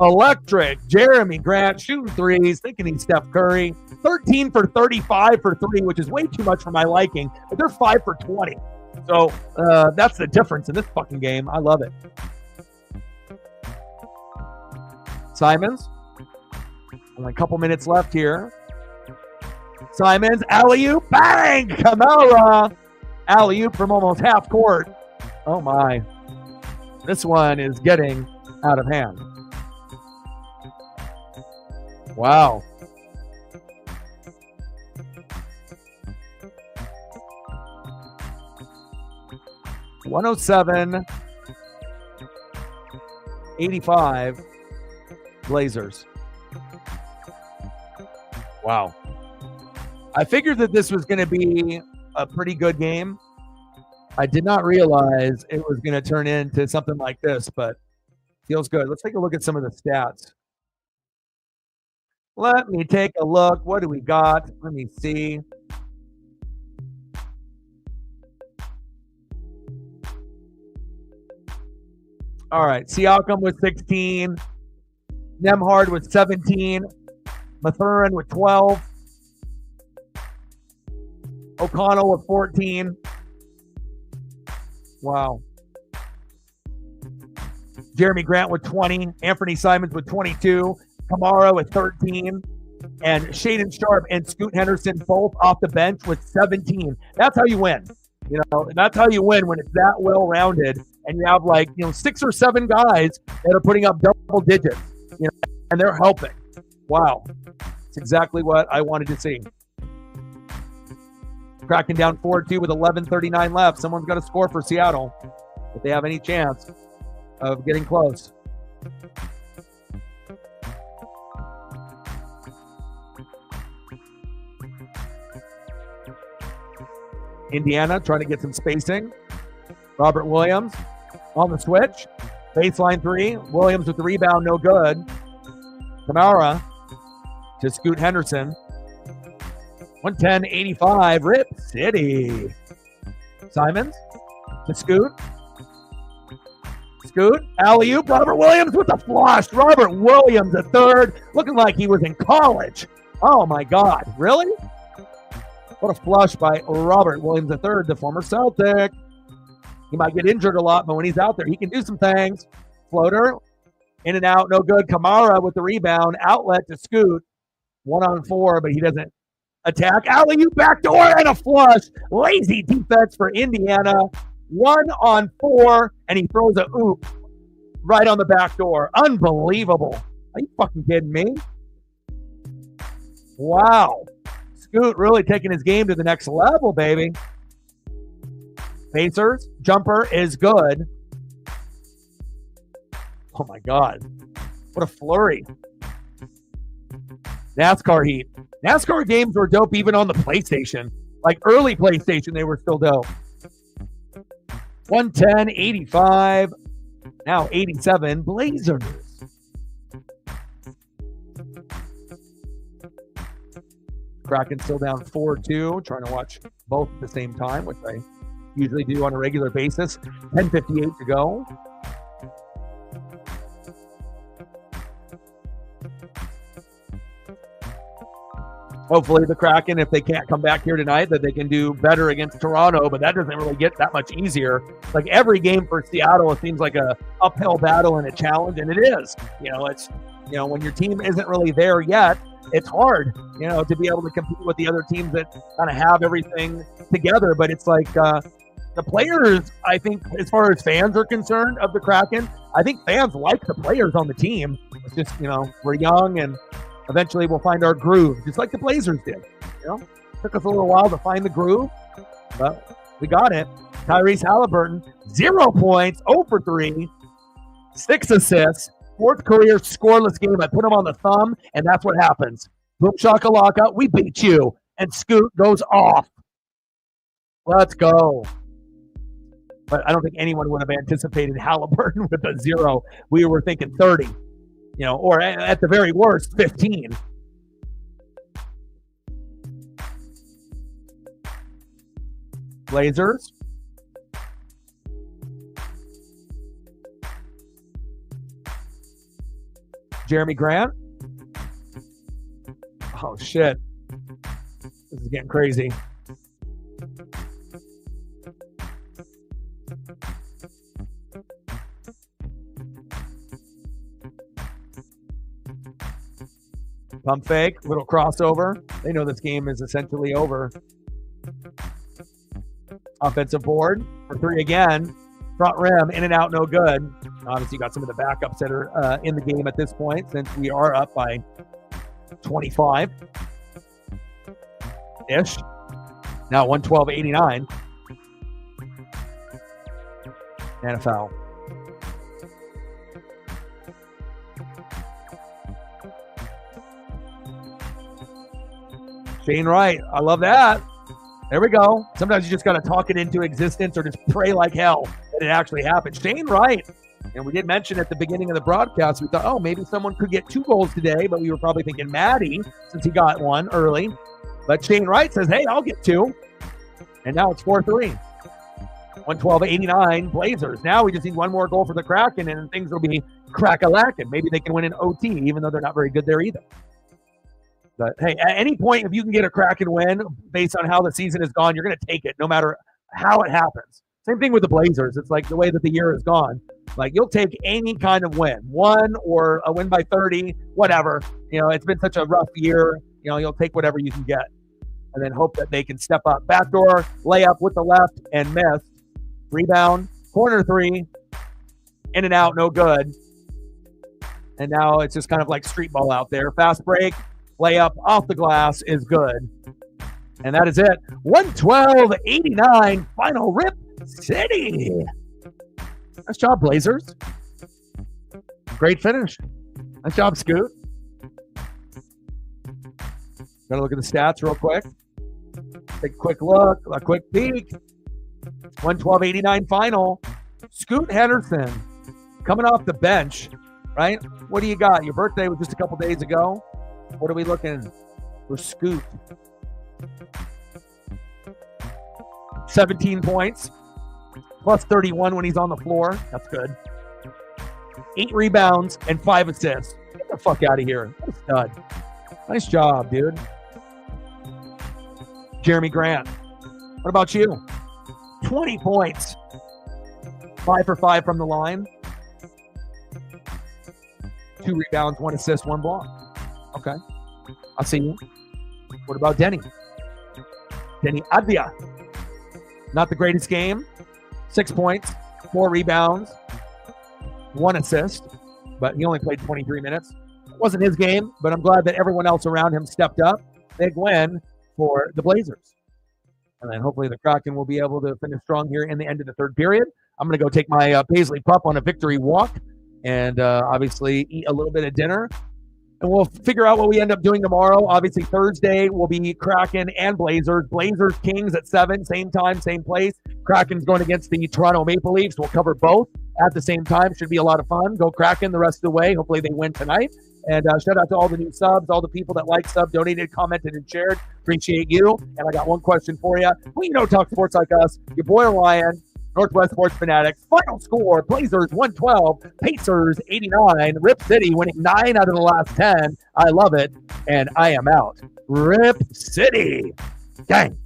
Electric. Jeremy Grant shooting threes, thinking he's Steph Curry. 13 for 35 for 3, which is way too much for my liking, but they're 5 for 20. So that's the difference in this fucking game. I love it. Simons. Only a couple minutes left here. Simons, alley-oop, bang! Kamara. Alley-oop from almost half court. Oh, my. This one is getting out of hand. Wow. $107-85 Blazers. Wow. I figured that this was going to be a pretty good game. I did not realize it was going to turn into something like this, but feels good. Let's take a look at some of the stats. Let me take a look. What do we got? Let me see. All right. Siakam with 16. Nembhard with 17. Mathurin with 12. O'Connell with 14. Wow. Jeremy Grant with 20. Anthony Simons with 22. Kamara with 13. And Shaedon Sharpe and Scoot Henderson both off the bench with 17. That's how you win. You know, and that's how you win when it's that well-rounded and you have 6 or 7 guys that are putting up double digits, and they're helping. Wow. It's exactly what I wanted to see. Cracking down 4-2 with 11:39 left. Someone's got to score for Seattle if they have any chance of getting close. Indiana trying to get some spacing. Robert Williams on the switch. Baseline 3. Williams with the rebound, no good. Kamara to Scoot Henderson. 110-85, Rip City. Simons to Scoot. Scoot, alley-oop, Robert Williams with the flush. Robert Williams, a third, looking like he was in college. Oh, my God. Really? What a flush by Robert Williams III, the former Celtic. He might get injured a lot, but when he's out there, he can do some things. Floater, in and out, no good. Kamara with the rebound, outlet to Scoot. 1-on-4, but he doesn't attack. Alley-oop, backdoor, and a flush. Lazy defense for Indiana. 1-on-4, and he throws a oop. right on the back door. Unbelievable. Are you fucking kidding me? Wow. Scoot really taking his game to the next level, baby. Pacers, jumper is good. Oh my God. What a flurry. NASCAR heat. NASCAR games were dope even on the PlayStation. Like early PlayStation, they were still dope. 110, 85, now 87, Blazers. Kraken still down 4-2, trying to watch both at the same time, which I usually do on a regular basis. 10:58 to go. Hopefully the Kraken, if they can't come back here tonight, that they can do better against Toronto, but that doesn't really get that much easier. Like every game for Seattle, it seems like a uphill battle and a challenge, and it is. It's when your team isn't really there yet, it's hard, to be able to compete with the other teams that kind of have everything together. But it's like the players, I think, as far as fans are concerned of the Kraken, I think fans like the players on the team. It's just, we're young and eventually we'll find our groove, just like the Blazers did. Took us a little while to find the groove, but we got it. Tyrese Halliburton, 0 points, 0 for 3, 6 assists, 4th career scoreless game. I put him on the thumb, and that's what happens. Boom shakalaka, we beat you. And Scoot goes off. Let's go. But I don't think anyone would have anticipated Halliburton with a 0. We were thinking 30. Or at the very worst, 15. Blazers. Jeremy Grant. Oh, shit. This is getting crazy. Pump fake, little crossover. They know this game is essentially over. Offensive board for 3 again. Front rim, in and out, no good. Obviously, got some of the backups that are in the game at this point since we are up by 25-ish. Now 112-89. And a foul. Shane Wright, I love that. There we go. Sometimes you just got to talk it into existence or just pray like hell that it actually happened. Shane Wright, and we did mention at the beginning of the broadcast, we thought, maybe someone could get 2 goals today, but we were probably thinking Maddie since he got 1 early. But Shane Wright says, hey, I'll get 2. And now it's 4-3. 112-89 Blazers. Now we just need 1 more goal for the Kraken, and things will be crack-a-lacking. Maybe they can win in OT, even though they're not very good there either. But, hey, at any point, if you can get a Kraken win based on how the season has gone, you're going to take it no matter how it happens. Same thing with the Blazers. It's like the way that the year has gone. Like, you'll take any kind of win. 1 or a win by 30, whatever. It's been such a rough year. You'll take whatever you can get and then hope that they can step up. Backdoor, layup with the left and miss. Rebound, corner 3, in and out, no good. And now it's just kind of like street ball out there. Fast break. Layup off the glass is good. And that is it. 112-89, final Rip City. Nice job, Blazers. Great finish. Nice job, Scoot. Gotta look at the stats real quick. Take a quick look, a quick peek. 112-89 final. Scoot Henderson coming off the bench, right? What do you got? Your birthday was just a couple days ago. What are we looking for Scoot? 17 points, plus 31 when he's on the floor. That's good. 8 rebounds and 5 assists. Get the fuck out of here. What a stud. Nice job, dude. Jeremy Grant. What about you? 20 points. 5 for 5 from the line. 2 rebounds, 1 assist, 1 block. Okay. I'll see you. What about Denny? Denny Advia. Not the greatest game. 6 points, 4 rebounds, 1 assist, but he only played 23 minutes. It wasn't his game, but I'm glad that everyone else around him stepped up. Big win for the Blazers. And then hopefully the Kraken will be able to finish strong here in the end of the third period. I'm going to go take my Paisley pup on a victory walk and obviously eat a little bit of dinner. And we'll figure out what we end up doing tomorrow. Obviously, Thursday will be Kraken and Blazers. Blazers, Kings at 7, same time, same place. Kraken's going against the Toronto Maple Leafs. We'll cover both at the same time. Should be a lot of fun. Go Kraken the rest of the way. Hopefully they win tonight. And shout out to all the new subs, all the people that liked, sub, donated, commented, and shared. Appreciate you. And I got one question for you. Well, you know, talk sports like us. Your boy Ryan, Northwest Sports Fanatics. Final score, Blazers 112, Pacers 89. Rip City winning 9 out of the last 10. I love it. And I am out. Rip City. Gang.